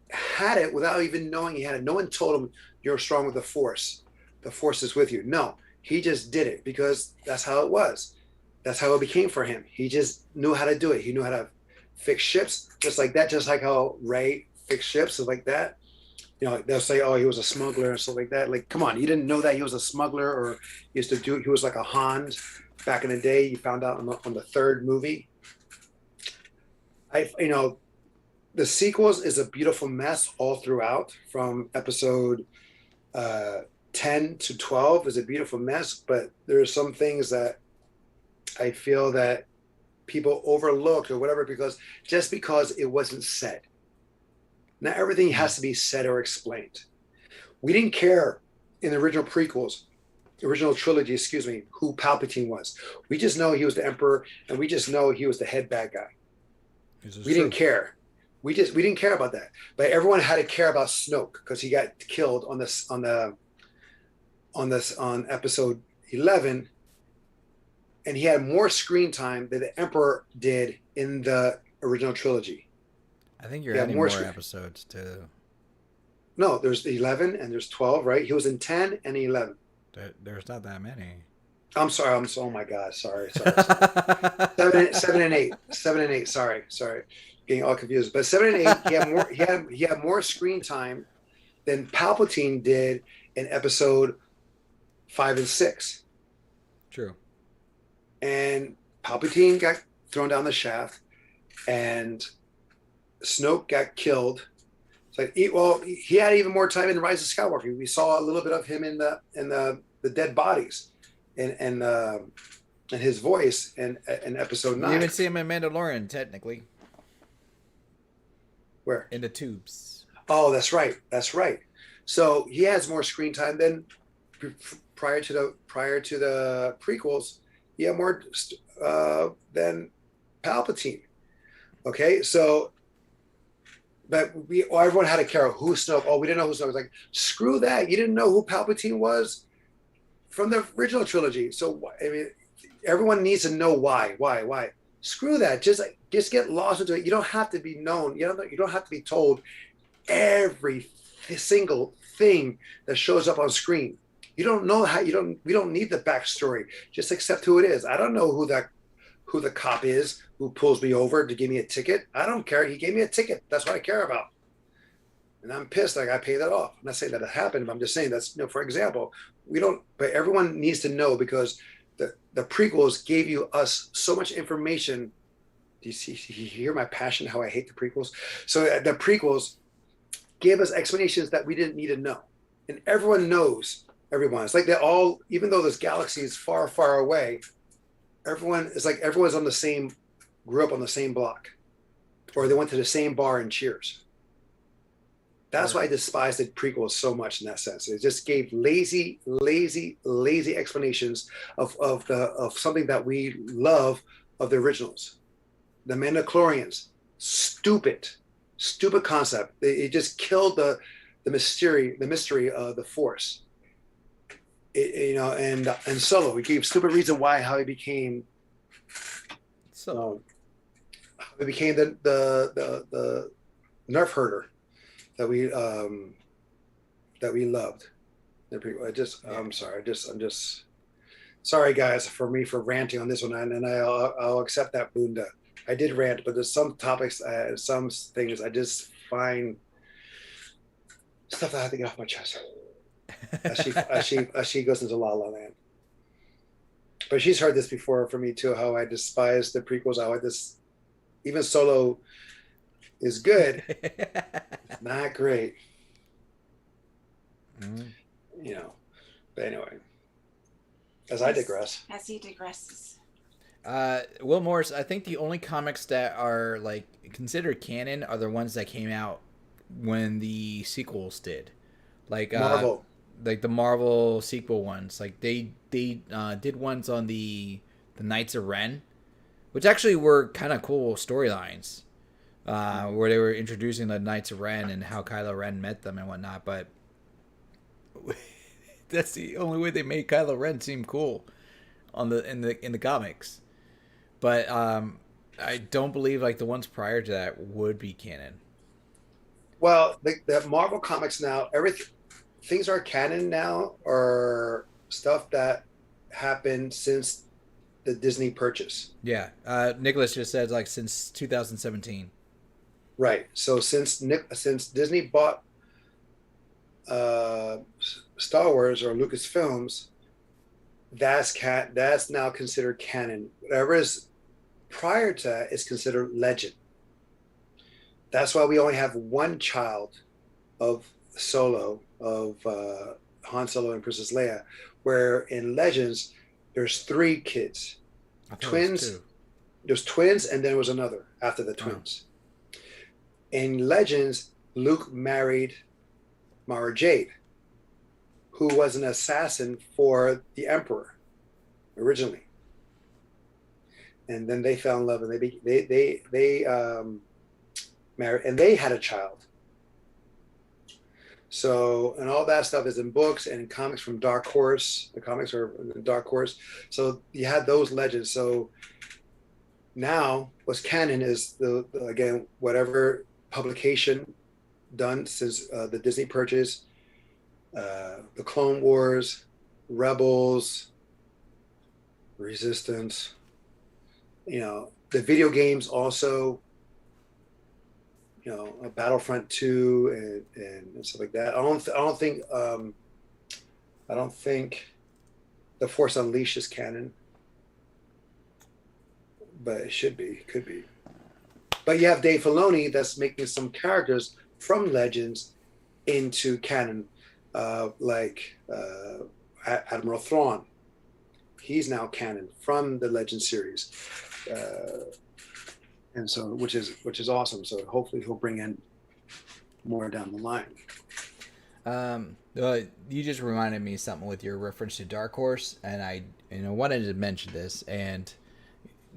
had it without even knowing he had it. No one told him you're strong with the Force. The Force is with you. No, he just did it because that's how it was. That's how it became for him. He just knew how to do it. He knew how to fix ships just like that, just like how Rey fixed ships, stuff like that. They'll say, oh, he was a smuggler and stuff like that. Like, come on, you didn't know that he was a smuggler, or he was like a Hans back in the day. You found out on the third movie. The sequels is a beautiful mess all throughout, from episode uh, 10 to 12 is a beautiful mess, but there are some things that I feel that people overlooked or whatever because it wasn't said. Not everything has to be said or explained. We didn't care in the original prequels, original trilogy, excuse me, who Palpatine was. We just know he was the Emperor, and we just know he was the head bad guy. We didn't care. We didn't care about that. But everyone had to care about Snoke because he got killed on episode 11, and he had more screen time than the Emperor did in the original trilogy. I think you're adding more episodes to. No, there's 11 and there's 12, right? He was in 10 and 11. There's not that many. I'm sorry. Oh my God. Sorry. 7 and 8. Sorry. Getting all confused. But 7 and 8, he had more screen time than Palpatine did in episode 5 and 6. True. And Palpatine got thrown down the shaft, and Snoke got killed. He had even more time in Rise of Skywalker. We saw a little bit of him in the dead bodies, and his voice in episode 9. You even see him in Mandalorian, technically. Where? In the tubes. Oh, that's right. So he has more screen time than prior to the prequels. He had more than Palpatine. Okay, so. But everyone had to care who Snoke. Oh, we didn't know who Snoke was. Like, screw that. You didn't know who Palpatine was from the original trilogy. So, I mean, everyone needs to know why. Screw that. Just get lost into it. You don't have to be known. You don't have to be told every single thing that shows up on screen. You don't know how. We don't need the backstory. Just accept who it is. I don't know who the cop is who pulls me over to give me a ticket. I don't care. He gave me a ticket. That's what I care about. And I'm pissed. Like, I pay that off. I'm not saying that it happened, but I'm just saying that's, for example, but everyone needs to know, because the prequels gave us so much information. Do you hear my passion, how I hate the prequels? So the prequels gave us explanations that we didn't need to know. And everyone knows everyone. It's like even though this galaxy is far, far away, everyone's grew up on the same block, or they went to the same bar in Cheers. That's why I despise the prequels so much in that sense. It just gave lazy explanations of something that we love of the originals. The Mandalorians, stupid concept. It just killed the mystery of the Force. And Solo, we gave stupid reason how he became. So it became the nerf herder that we loved. I'm sorry guys for ranting on this one, and I'll accept that, Bunda. I did rant, but there's some topics, some things I just find stuff that I have to get off my chest as she goes into La La Land. But she's heard this before from me too, how I despise the prequels, even Solo is good. It's not great. Mm-hmm. But anyway, I digress. As he digresses. Will Morris, I think the only comics that are considered canon are the ones that came out when the sequels did. Marvel. The Marvel sequel ones. They did ones on the Knights of Ren, which actually were kind of cool storylines, where they were introducing the Knights of Ren and how Kylo Ren met them and whatnot. But that's the only way they made Kylo Ren seem cool in the comics. But I don't believe the ones prior to that would be canon. Well, the Marvel comics now, things are canon now, or stuff that happened since the Disney purchase. Yeah. Nicholas just said since 2017. Right. So since Disney bought Star Wars or Lucasfilms, that's now considered canon. Whatever is prior to that is considered legend. That's why we only have one child of Solo, of Han Solo and Princess Leia, where in Legends there's three kids, I thought it was twins. two. There's twins, and then there was another after the Oh. twins. In Legends, Luke married Mara Jade, who was an assassin for the Emperor originally, and then they fell in love, and they married, and they had a child. So, and all that stuff is in books and in comics from Dark Horse. The comics are Dark Horse. So you had those legends. So now what's canon is again, whatever publication done since the Disney purchase, the Clone Wars, Rebels, Resistance, the video games also, Battlefront 2 and stuff like that. I don't think The Force Unleashed is canon, but it should be, could be. But you have Dave Filoni that's making some characters from Legends into canon, like Admiral Thrawn. He's now canon from the Legend series. And so, which is awesome. So hopefully he'll bring in more down the line. You just reminded me something with your reference to Dark Horse, and I wanted to mention this, and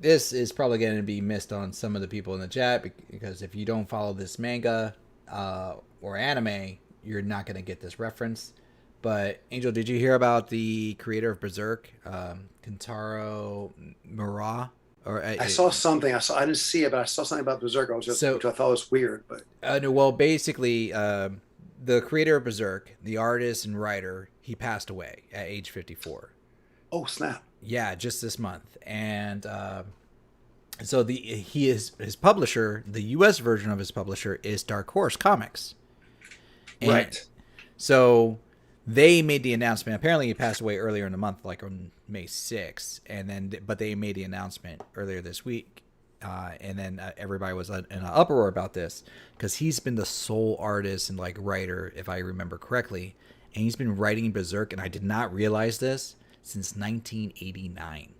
this is probably going to be missed on some of the people in the chat because if you don't follow this manga or anime, you're not going to get this reference. But Angel, did you hear about the creator of Berserk, Kentaro Miura? I saw something. I didn't see it, but I saw something about Berserk. Which I thought was weird. But no, well, basically, the creator of Berserk, the artist and writer, he passed away at age 54. Oh snap! Yeah, just this month, and so his publisher, the U.S. version of his publisher, is Dark Horse Comics. And right. So they made the announcement. Apparently, he passed away earlier in the month, like on May 6th, but they made the announcement earlier this week, and then everybody was in an uproar about this because he's been the sole artist and like writer, if I remember correctly, and he's been writing Berserk, and I did not realize this since 1989.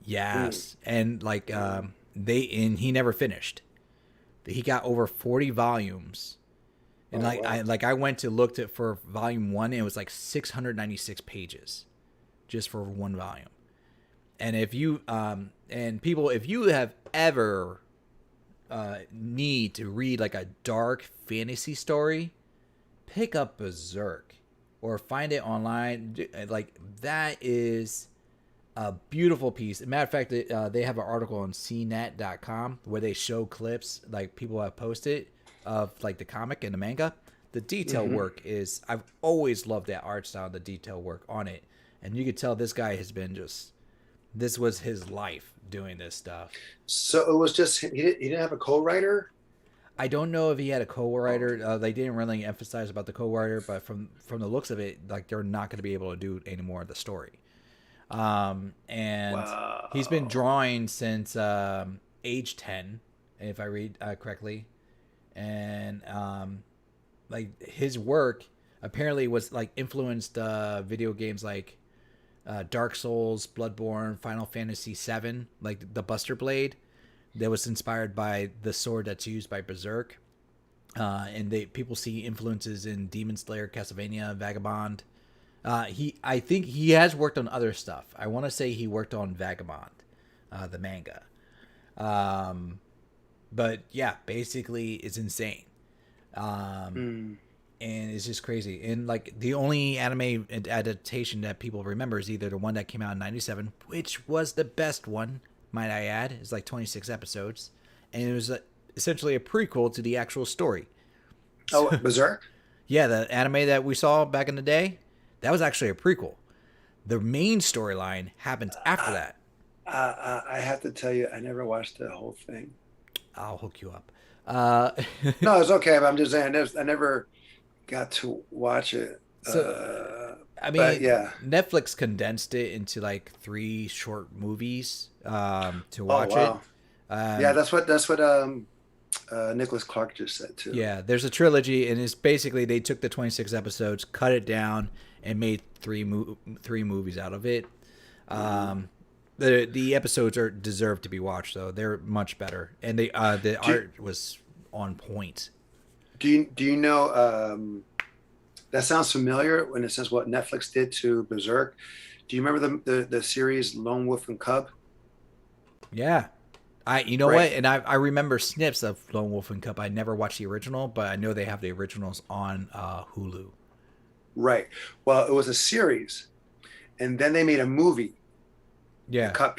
Yes, and like he never finished. He got over 40 volumes. And I went to look for volume 1, and it was like 696 pages just for one volume. And if you if you have ever need to read like a dark fantasy story, pick up Berserk or find it online. Like that is a beautiful piece. As a matter of fact, they have an article on cnet.com where they show clips like people have posted of like the comic and the manga. The detail work is, I've always loved that art style, the detail work on it. And you could tell this guy has been this was his life doing this stuff. So it was just, he didn't have a co-writer? I don't know if he had a co-writer. They didn't really emphasize about the co-writer, but from the looks of it, like they're not going to be able to do any more of the story. And Wow. He's been drawing since age 10, if I read correctly. And like his work apparently was like influenced video games like Dark Souls, Bloodborne, Final Fantasy VII, like the Buster Blade that was inspired by the sword that's used by Berserk. And people see influences in Demon Slayer, Castlevania, Vagabond. I think he has worked on other stuff. I want to say he worked on Vagabond, the manga. But yeah, basically it's insane. And it's just crazy. And like the only anime adaptation that people remember is either the one that came out in 97, which was the best one, might I add. It's like 26 episodes. And it was essentially a prequel to the actual story. Oh, Berserk? Yeah, the anime that we saw back in the day, that was actually a prequel. The main storyline happens after that. I have to tell you, I never watched the whole thing. I'll hook you up. No, it's okay. But I'm just saying, I never got to watch it. So, I mean, yeah. Netflix condensed it into like 3 short movies to watch it. Yeah, that's what Nicholas Clark just said too. Yeah, there's a trilogy, and it's basically they took the 26 episodes, cut it down, and made three movies out of it. The episodes deserve to be watched though; they're much better, and the art was on point. Do you know? That sounds familiar when it says what Netflix did to Berserk. Do you remember the series Lone Wolf and Cub? Yeah. You know what? And I remember snips of Lone Wolf and Cub. I never watched the original, but I know they have the originals on Hulu. Right. Well, it was a series, and then they made a movie. Yeah. They cut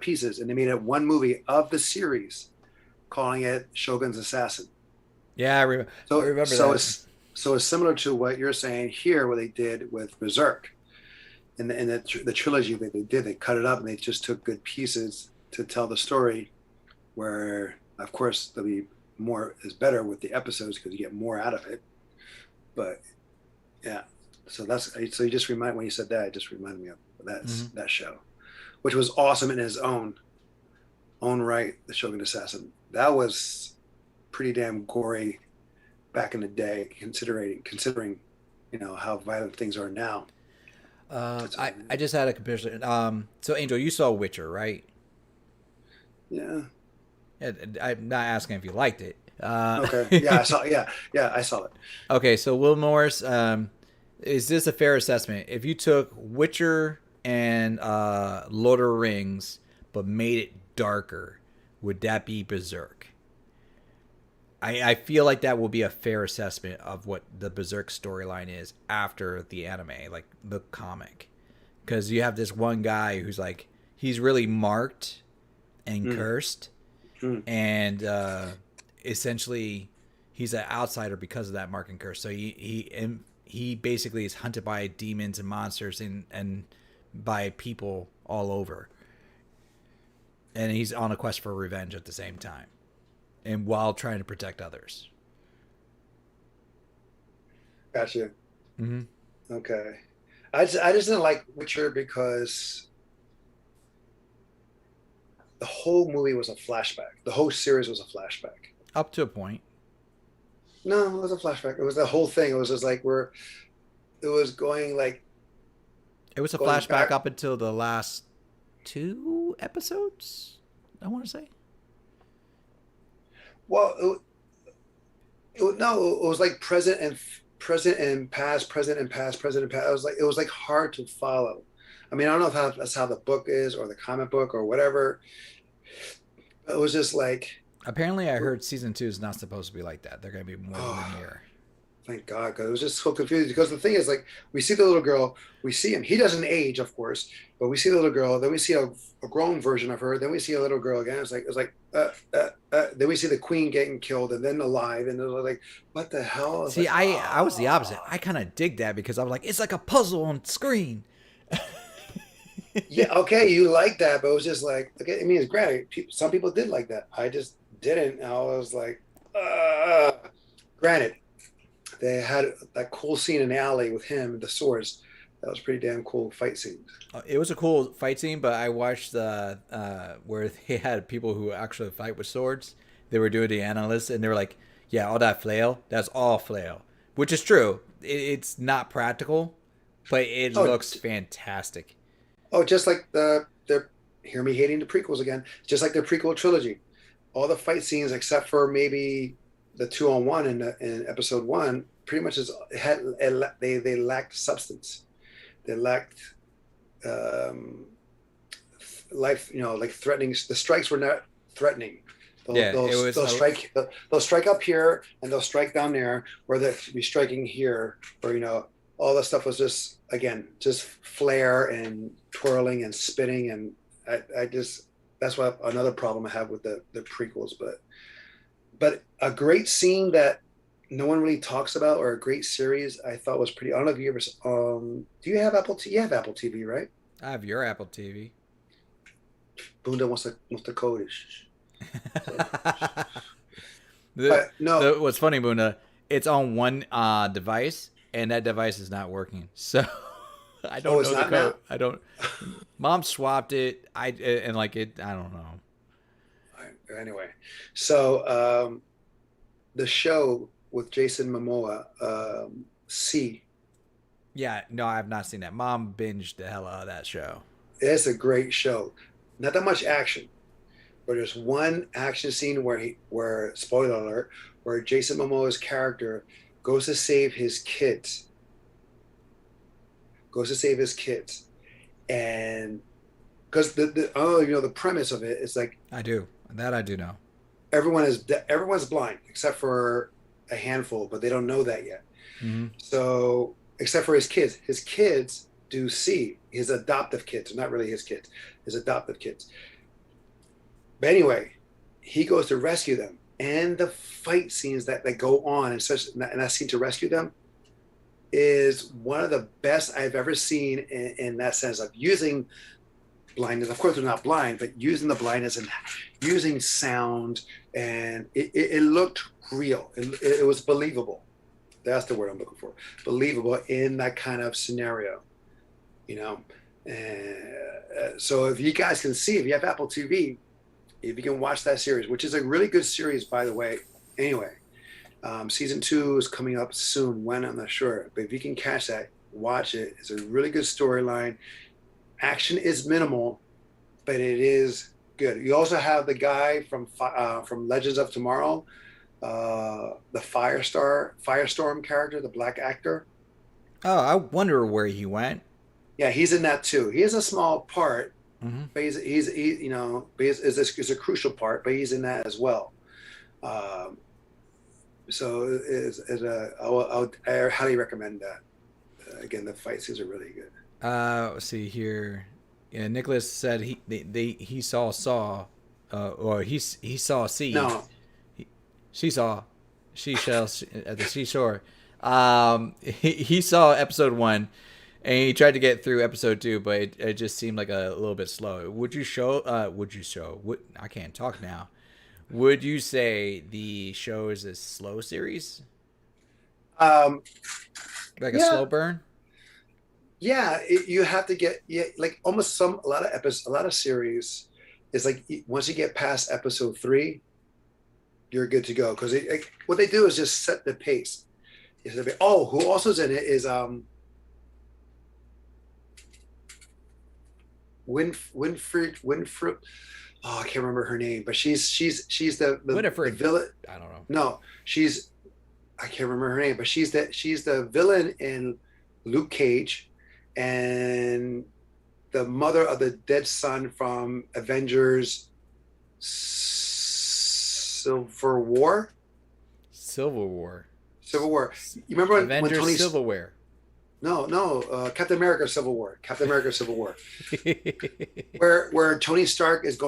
pieces, and they made it one movie of the series, calling it Shogun's Assassin. Yeah, I remember that. So it's similar to what you're saying here, what they did with Berserk, in the trilogy that they did. They cut it up, and they just took good pieces to tell the story. Where, of course, there'll be more is better with the episodes because you get more out of it. But yeah, so you just when you said that, it just reminded me of that show, which was awesome in his own right. The Shogun Assassin, that was pretty damn gory back in the day, considering how violent things are now. I just had a comparison. So Angel, you saw Witcher, right? Yeah. I'm not asking if you liked it. Okay. Yeah, I saw. Yeah, I saw it. Okay, so Will Morris, is this a fair assessment? If you took Witcher and Lord of the Rings but made it darker, would that be Berserk? I feel like that will be a fair assessment of what the Berserk storyline is after the anime, like the comic, because you have this one guy who's like he's really marked and cursed. And essentially, he's an outsider because of that mark and curse. So he basically is hunted by demons and monsters and by people all over. And he's on a quest for revenge at the same time, and while trying to protect others. Gotcha. Okay. I just didn't like Witcher because the whole movie was a flashback. The whole series was a flashback. Up to a point. No, it was a flashback. It was the whole thing. It was just like it was going like. It was a flashback back up until the last 2 episodes, I want to say. Well, it was like present and past, present and past, present and past. It was like hard to follow. I mean, I don't know if that's how the book is or the comic book or whatever. It was just like. Apparently, I heard season 2 is not supposed to be like that. They're going to be more linear. Thank God, because it was just so confusing. Because the thing is, like, we see the little girl, we see him. He doesn't age, of course, but we see the little girl. Then we see a grown version of her. Then we see a little girl again. It's like. Then we see the queen getting killed, and then alive, and they're like, "What the hell?" See, I was the opposite. I kind of dig that because I was like, it's like a puzzle on screen. Yeah, okay, you like that, but it was just like, okay, I mean, it's great. Some people did like that. I just didn't. I was like, granted, they had that cool scene in the alley with him and the swords. That was pretty damn cool fight scene. It was a cool fight scene, but I watched the where they had people who actually fight with swords. They were doing the analysts, and they were like, "Yeah, all that flail, that's all flail," which is true. It's not practical, but it looks fantastic. Oh, just like hear me hating the prequels again. Just like their prequel trilogy, all the fight scenes except for maybe the 2-on-1 in episode 1, pretty much they lacked substance. They lacked life. Like threatening. The strikes were not threatening. They'll strike up here and they'll strike down there, or they'll be striking here, or all that stuff was just flare and twirling and spinning, and I just that's why another problem I have with the prequels. But a great scene that no one really talks about, or a great series I thought was pretty. I don't know if you ever. Do you have Apple TV? You have Apple TV, right? I have your Apple TV. Bunda wants the code. What's funny, Bunda? It's on one device, and that device is not working. So I don't know the code. Now? I don't. Mom swapped it. I don't know. Anyway, so the show with Jason Momoa, C. Yeah, no, I have not seen that. Mom binged the hell out of that show. It's a great show. Not that much action, but there's one action scene where spoiler alert, where Jason Momoa's character goes to save his kids. Goes to save his kids, and because the premise of it is like I do know. Everyone's blind except for a handful, but they don't know that yet. Mm-hmm. So except for his kids do see, his adoptive kids, not really his kids, his adoptive kids. But anyway, he goes to rescue them, and the fight scenes that go on, and that scene to rescue them, is one of the best I've ever seen in that sense of using blindness. Of course, they're not blind, but using the blindness and using sound, and it looked real. It was believable. That's the word I'm looking for. Believable in that kind of scenario, you know. So if you guys can see, if you have Apple TV, if you can watch that series, which is a really good series, by the way. Anyway, season 2 is coming up soon. When, I'm not sure, but if you can catch that, watch it. It's a really good storyline. Action is minimal, but it is good. You also have the guy from Legends of Tomorrow, the Firestorm character, the black actor. Oh, I wonder where he went. Yeah, he's in that too. He has a small part, mm-hmm. but it's a crucial part, but he's in that as well. So I highly recommend that. Again, the fight scenes are really good. Let's see here. Yeah, Nicholas said he saw he saw C. No, she saw she shall at the seashore. He saw episode 1, and he tried to get through episode 2, but it just seemed like a little bit slow. Would you show? I can't talk now. Would you say the show is a slow series? Like a slow burn? Yeah, you have to get like almost a lot of series is like once you get past episode 3, you're good to go, because what they do is just set the pace. Oh, who also is in it is Winfred. Oh, I can't remember her name, but she's the villain. I don't know. No, I can't remember her name, but she's the villain in Luke Cage, and the mother of the dead son from Avengers Civil War. You remember when Tony Silverware? No, Captain America Civil War. where Tony Stark is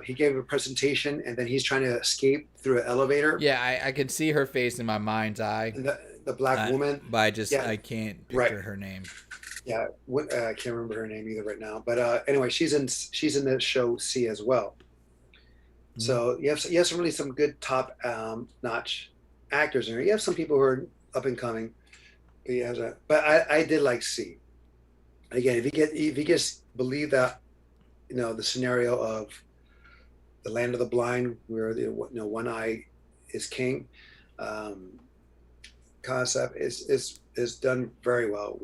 he gave a presentation, and then he's trying to escape through an elevator. Yeah, I can see her face in my mind's eye. And the black woman. But I can't picture her name. Yeah, I can't remember her name either right now. But anyway, she's in the show C as well. Mm-hmm. So you have some good top notch actors in there. You have some people who are up and coming. But I did like C. Again, if you just believe that, the scenario of the land of the blind, where one eye is king, concept is done very well.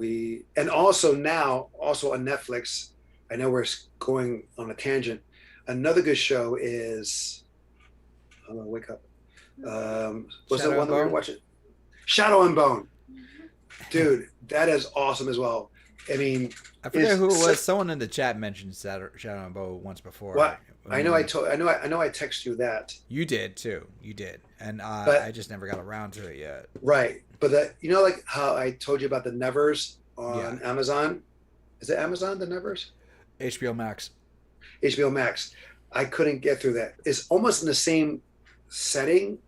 And also on Netflix, I know we're going on a tangent. Another good show is, I'm gonna wake up. What's the one that we were watching? Shadow and Bone. Dude, that is awesome as well. I mean, I forget who it was. Someone in the chat mentioned Shadow and Bone once before. What? I know I texted you that. You did too. You did, and I just never got around to it yet. Right, but like how I told you about the Nevers on Amazon. Is it Amazon, the Nevers? HBO Max. HBO Max. I couldn't get through that. It's almost in the same setting,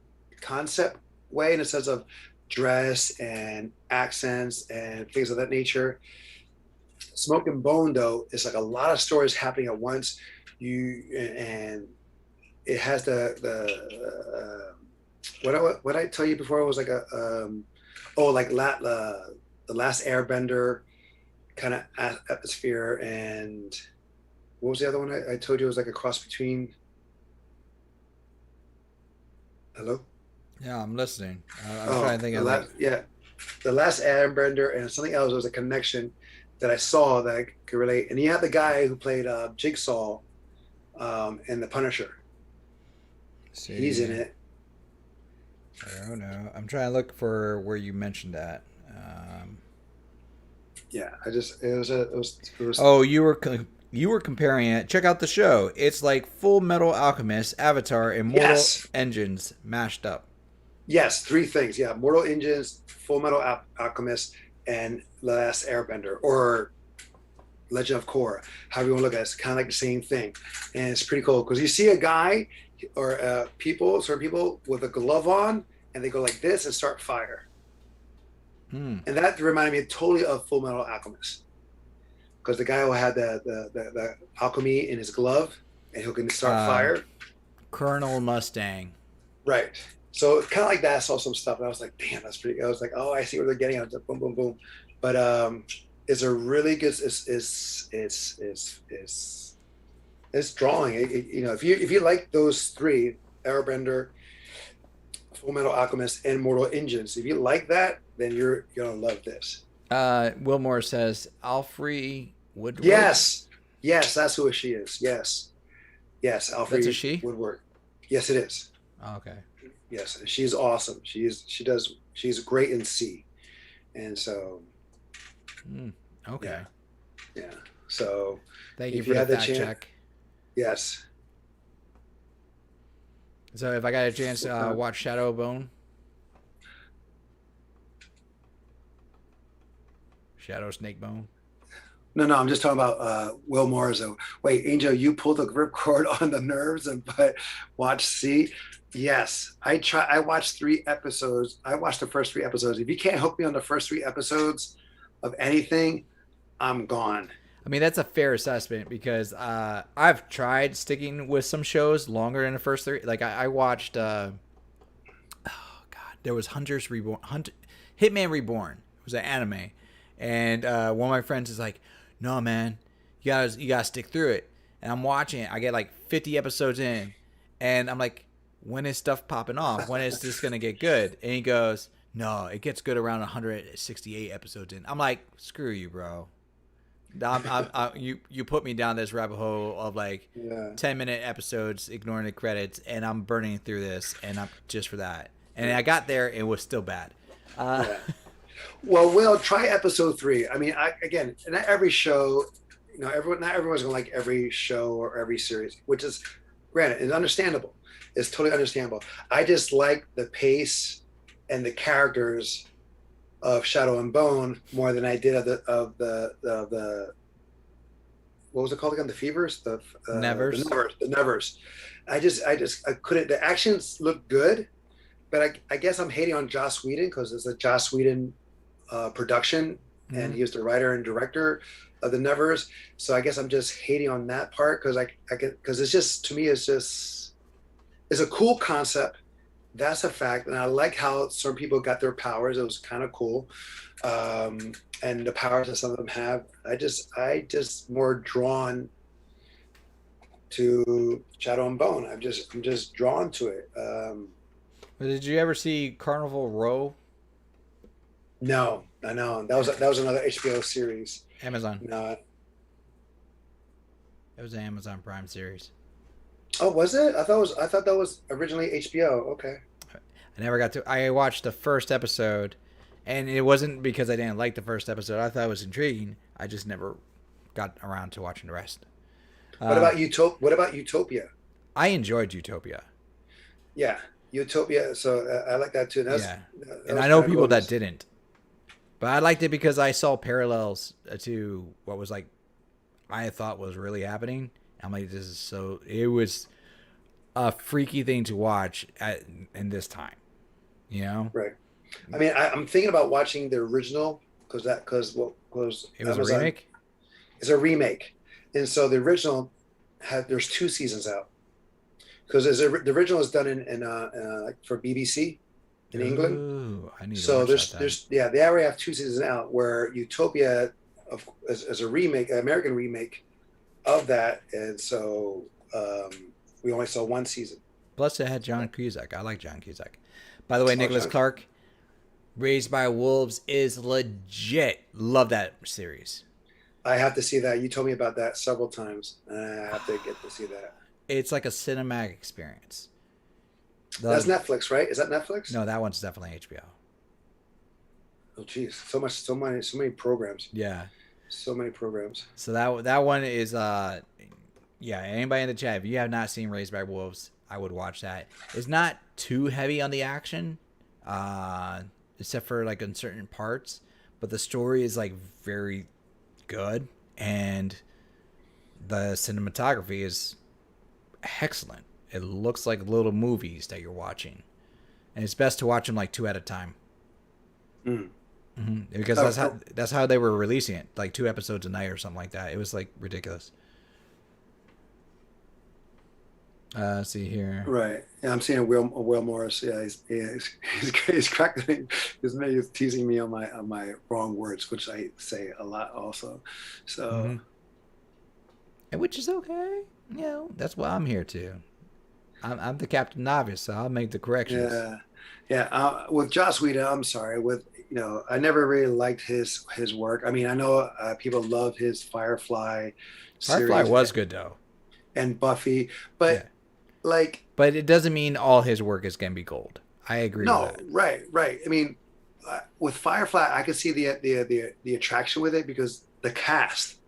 concept way, in a sense of dress and accents and things of that nature. Smoke and Bone, though, is like a lot of stories happening at once. And it has what I tell you before, it was like the Last Airbender kind of atmosphere. And what was the other one I told you? It was like a cross between Hello. Yeah, I'm listening. I'm trying Oh, to think of like. the last Airbender and something else was a connection that I saw that I could relate. And you had the guy who played Jigsaw in The Punisher. He's in See, it. I don't know. I'm trying to look for where you mentioned that. Yeah, I just it was. Oh, you were comparing it. Check out the show. It's like Full Metal Alchemist, Avatar, and Mortal Yes, Engines mashed up. yes, three things. Yeah, Mortal Engines, Full Metal Alchemist, and The Last Airbender, or Legend of Korra. However you want to look at it, it's kind of like the same thing, and it's pretty cool because you see a guy or certain people with a glove on, and they go like this and start fire, Hmm. and that reminded me totally of Full Metal Alchemist because the guy who had the alchemy in his glove, and he can start Uh, fire. Colonel Mustang. Right. So kind of like that. I saw some stuff, and I was like, "Damn, that's pretty." I was like, "Oh, I see where they're getting at." Boom, boom, boom. But it's a really good. It's drawing. If you like those three, Airbender, Full Metal Alchemist, and Mortal Engines, if you like that, then you're gonna love this. Wilmore says Alfre Woodward. Yes, yes, that's who she is. Yes, yes, That's a Alfred she. Woodward. Yes, it is. Oh, okay. Yes, she's awesome. She's great in C, and so Hmm. Okay. yeah, yeah. So Thank you if for you the had the fact chance, check. yes. So if I got a chance to watch Shadow Bone, Shadow Snake Bone. No, no, I'm just talking about Will Morrison. Wait, Angel, you pulled the ripcord on the nerves and but watch C. Yes, I try. I watched 3 episodes. I watched the first 3 episodes. If you can't hook me on the first 3 episodes of anything, I'm gone. I mean, that's a fair assessment because I've tried sticking with some shows longer than the first three. Like I watched, oh god, there was Hunters Reborn, Hitman Reborn. It was an anime, and one of my friends is like, "No, man, you gotta stick through it." And I'm watching it. I get like 50 episodes in, and I'm like, "When is stuff popping off? When is this gonna get good?" And he goes, "No, it gets good around 168 episodes in." I'm like, "Screw you, bro." You put me down this rabbit hole of like Yeah, 10-minute episodes, ignoring the credits, and I'm burning through this, and I'm just for that. And I got there, and it was still bad. Uh, yeah. Well, we'll try episode 3. I mean, again, not every show, not everyone's gonna like every show or every series, which is granted, it's understandable. It's totally understandable. I just like the pace and the characters of Shadow and Bone more than I did of the what was it called again? The Fevers, Nevers. the Nevers. I couldn't. The actions look good, but I guess I'm hating on Joss Whedon because it's a Joss Whedon production, and Mm-hmm. he was the writer and director of the Nevers. So I guess I'm just hating on that part because because it's just to me it's a cool concept. That's a fact, and I like how some people got their powers. It was kind of cool, and the powers that some of them have. I just more drawn to Shadow and Bone. I'm just drawn to it. But did you ever see Carnival Row? No, I know that was another HBO series. Amazon. No, It was an Amazon Prime series. oh, was it? I thought that was originally HBO. Okay. I never got to. I watched the first episode, and it wasn't because I didn't like the first episode. I thought it was intriguing. I just never got around to watching the rest. What Uh, about Utopia? What about Utopia? I enjoyed Utopia. Yeah, Utopia. So I like that too. Yeah, That and was I know kind of people cool. that didn't, but I liked it because I saw parallels to what was like I thought was really happening. I'm like, this is so. It was a freaky thing to watch in this time. You know, Right. I mean, I'm thinking about watching the original because it was a Amazon remake. is a remake, and so the original there's 2 seasons out because the original is done in like for BBC in England. Ooh, I need to So watch that then. they already have 2 seasons out where Utopia as a remake, an American remake of that, and so we only saw one season. Plus, it had John Cusack. I like John Cusack. By the way, Nicholas John. Clark, Raised by Wolves is legit. Love that series. I have to see that. You told me about that several times. I have to get to see that. It's like a cinematic experience. That's Netflix, right? Is that Netflix? No, that one's definitely HBO. Oh, geez, so many programs. Yeah, so many programs. So that one is yeah. Anybody in the chat, if you have not seen Raised by Wolves, I would watch that. It's not too heavy on the action, except for like in certain parts, but the story is like very good, and the cinematography is excellent. It looks like little movies that you're watching, and it's best to watch them like 2 at a time. Because that's how they were releasing it, like 2 episodes a night or something like that. It was like ridiculous. See here. Right. Yeah, I'm seeing Will Morris. Yeah, he's cracking. He's teasing me on my wrong words, which I say a lot also. So, and which is okay. You know, that's why I'm here too. I'm the Captain Novice, so I'll make the corrections. Yeah. With Joss Whedon, I'm sorry. I never really liked his work. I mean, I know people love his Firefly series. Firefly was good though, and Buffy, but but it doesn't mean all his work is gonna be gold. I agree. No, with that. Right. I mean, with Firefly, I could see the attraction with it because that cast,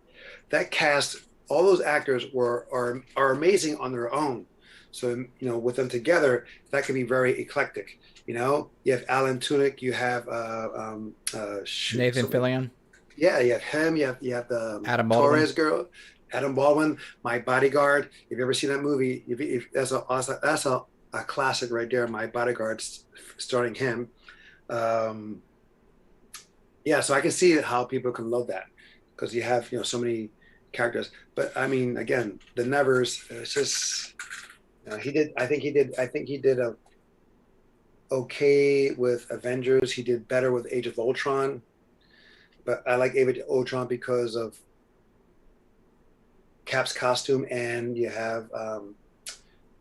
all those actors are amazing on their own. So with them together, that can be very eclectic. You have Alan Tudyk, you have Nathan Fillion. Yeah, you have him. You have the Adam Baldwin. Torres girl, Adam Baldwin, My Bodyguard. If you ever seen that movie, that's a classic right there. My Bodyguard, starring him. Yeah, so I can see how people can love that because you have so many characters. But I mean, again, the Nevers. It's just. He did. I think he did okay with Avengers. He did better with Age of Ultron, but I like Age of Ultron because of Cap's costume, and you have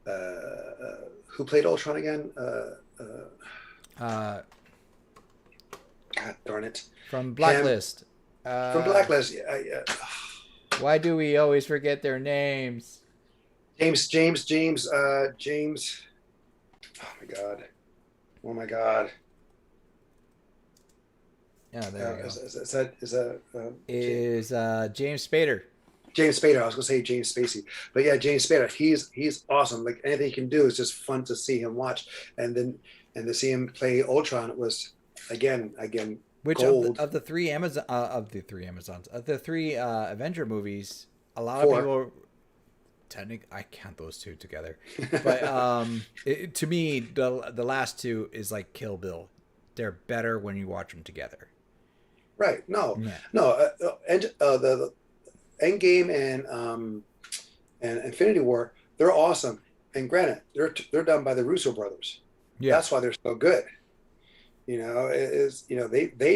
who played Ultron again? God darn it! From Blacklist. From Blacklist. Why do we always forget their names? James. Oh my God. Yeah, there we go. Is James Spader. James Spader. I was gonna say James Spacey, but yeah, James Spader. He's awesome. Like anything he can do is just fun to see him watch, and to see him play Ultron was again. Which gold. of the three Avenger movies, a lot of people. I count those two together, but to me, the last two is like Kill Bill. They're better when you watch them together. Right? No. The Endgame and Infinity War, they're awesome. And granted, they're done by the Russo brothers. Yeah. That's why they're so good. They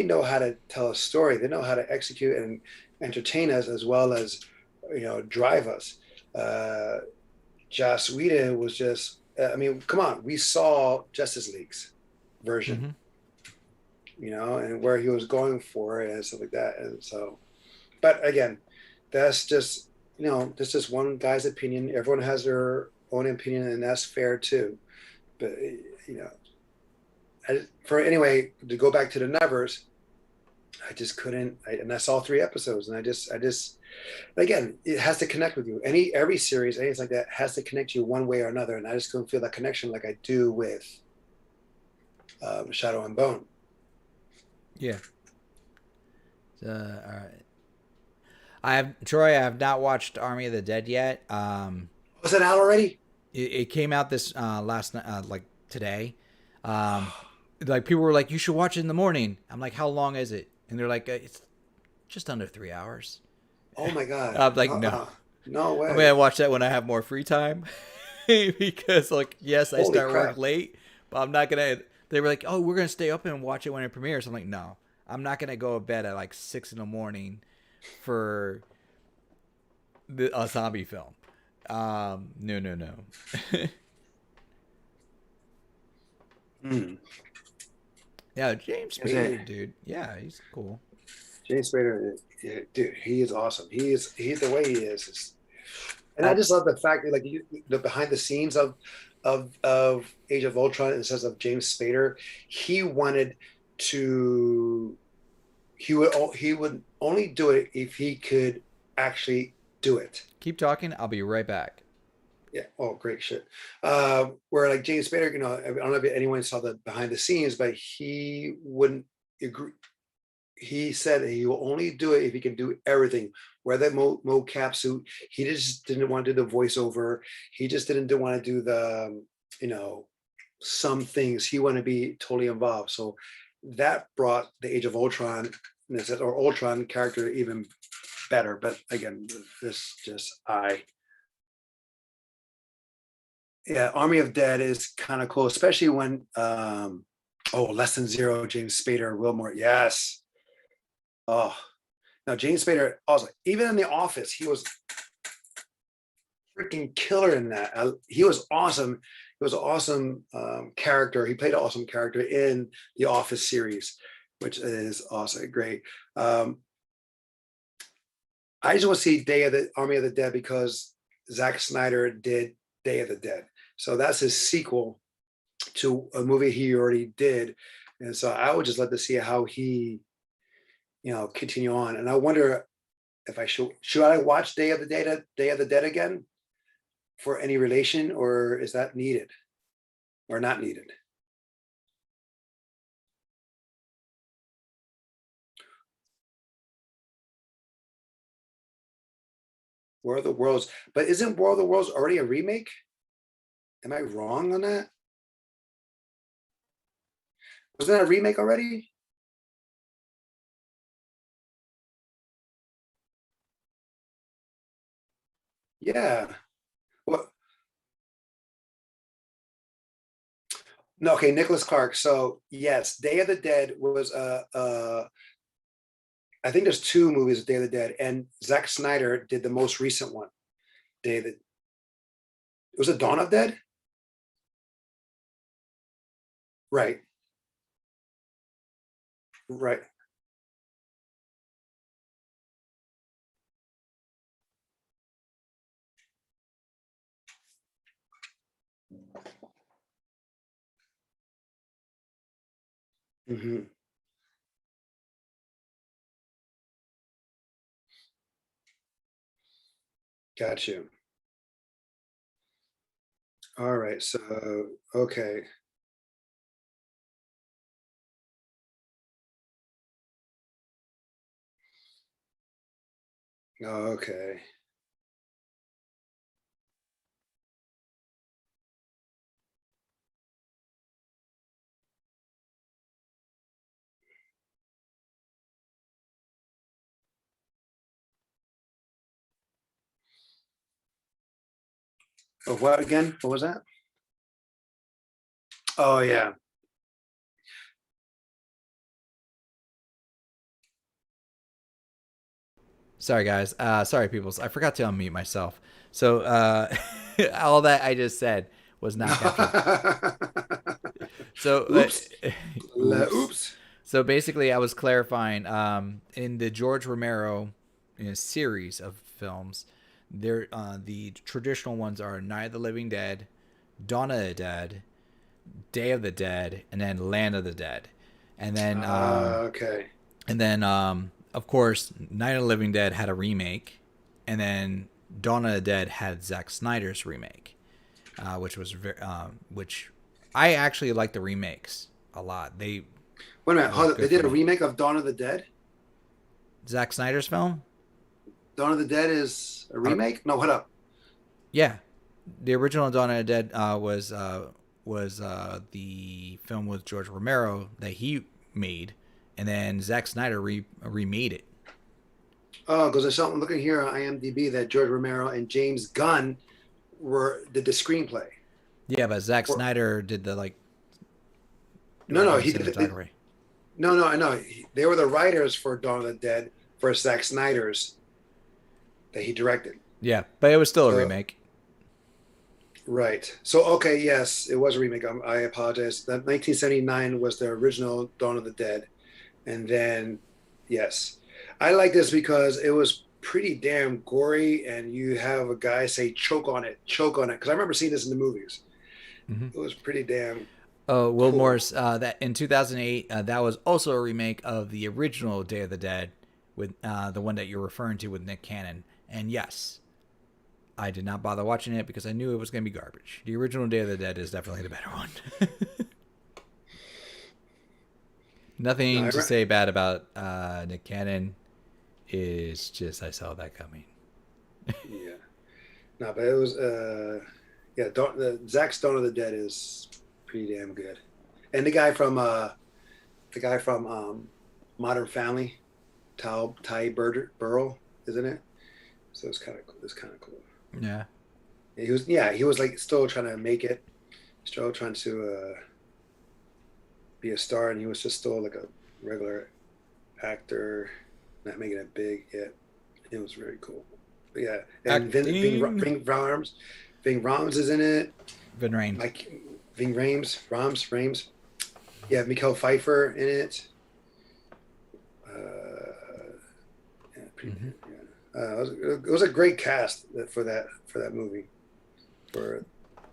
know how to tell a story. They know how to execute and entertain us as well as drive us. Joss Whedon was just come on, we saw Justice League's version, and where he was going for it and stuff like that. And so, but again, that's just one guy's opinion. Everyone has their own opinion, and that's fair too. But anyway, to go back to the Nevers, I just couldn't. And I saw 3 episodes, and I just. Again, it has to connect with you. Every series, anything like that, has to connect you one way or another, and I just couldn't feel that connection like I do with Shadow and Bone. Yeah. All right. I have not watched Army of the Dead yet. Was it out already? It came out this last night, like today. Like people were like, "You should watch it in the morning." I'm like, "How long is it?" And they're like, "It's just under 3 hours." Oh my God. I'm like, no way. I'm gonna watch that when I have more free time because yes, I start work late, but I'm not gonna. They were like, "Oh, we're gonna stay up and watch it when it premieres." I'm like, no, I'm not gonna go to bed at like 6 a.m. for a zombie film. No. Mm. Yeah, James Spader, dude. Yeah, he's cool. James Spader, dude, he is awesome. He's the way he is. And I Oh, just love the fact that like the behind the scenes of Age of Ultron, it says of James Spader, he wanted to he would only do it if he could actually do it. keep talking. I'll be right back. Yeah. Oh, great shit. Where like James Spader, I don't know if anyone saw the behind the scenes, but he wouldn't agree. He said he will only do it if he can do everything. Wear that mocap suit. He just didn't want to do the voiceover. He just didn't want to do the, some things. He wanted to be totally involved. So that brought the Age of Ultron or Ultron character even better. But again, this just yeah, Army of Dead is kind of cool, especially when Less Than Zero, James Spader, Wilmore. Yes. Oh, now James Spader also, even in The Office, he was freaking killer in that. He was awesome. He was an awesome character. He played an awesome character in the Office series, which is also great. I just want to see Day of the Army of the Dead because Zack Snyder did Day of the Dead. So that's his sequel to a movie he already did. And so I would just love to see how he, continue on. And I wonder if I should I watch Day of the Dead again for any relation, or is that needed or not needed? War of the Worlds, but isn't War of the Worlds already a remake? Am I wrong on that? Wasn't that a remake already? Yeah. Well, no, okay, Nicholas Clark. So yes, Day of the Dead was I think there's two movies of Day of the Dead, and Zack Snyder did the most recent one. Day of the Was it Dawn of Dead? Right. Right. Mm-hmm. Got you. All right. So okay. Okay. Oh, what again? What was that? Oh yeah. Sorry, guys. Sorry, peoples. I forgot to unmute myself. So all that I just said was not captured. So, Oops. oops. Oops. So basically, I was clarifying in the George Romero series of films, there the traditional ones are Night of the Living Dead, Dawn of the Dead, Day of the Dead, and then Land of the Dead, and then okay. and then of course Night of the Living Dead had a remake, and then Dawn of the Dead had Zack Snyder's remake, which was which I actually like the remakes a lot. They Wait a minute. Hold They did a remake of Dawn of the Dead. Zack Snyder's film. Dawn of the Dead is a remake. No, what up? Yeah, the original Dawn of the Dead was the film with George Romero that he made, and then Zack Snyder remade it. Oh, because there's something looking here on IMDb that George Romero and James Gunn did the screenplay. Yeah, but Zack Snyder did the like. No, he did. No, I know. They were the writers for Dawn of the Dead for Zack Snyder's that he directed. Yeah, but it was still a remake. Right. So, okay, yes, it was a remake. I apologize. That 1979 was the original Dawn of the Dead. And then, yes, I like this because it was pretty damn gory, and you have a guy say choke on it, choke on it. Because I remember seeing this in the movies. Mm-hmm. It was pretty damn Will cool. Morris, that in 2008, that was also a remake of the original Day of the Dead, with the one that you're referring to with Nick Cannon. And yes, I did not bother watching it because I knew it was going to be garbage. The original Day of the Dead is definitely the better one. No, Nothing to say bad about Nick Cannon. Is just I saw that coming. yeah. No, but it was yeah, Zach's Dawn of the Dead is pretty damn good. And the guy from Modern Family, Burrell, isn't it? So it's kind of cool. Yeah. He was like still trying to make it, still trying to be a star, and he was just still like a regular actor, not making it big yet. It was very cool. But yeah, and Ving Rhames is in it. Vin Rames. Like Ving Rhames. Yeah, Michael Pfeiffer in it. Yeah, pretty. Mm-hmm. Yeah. It was a great cast for that movie, for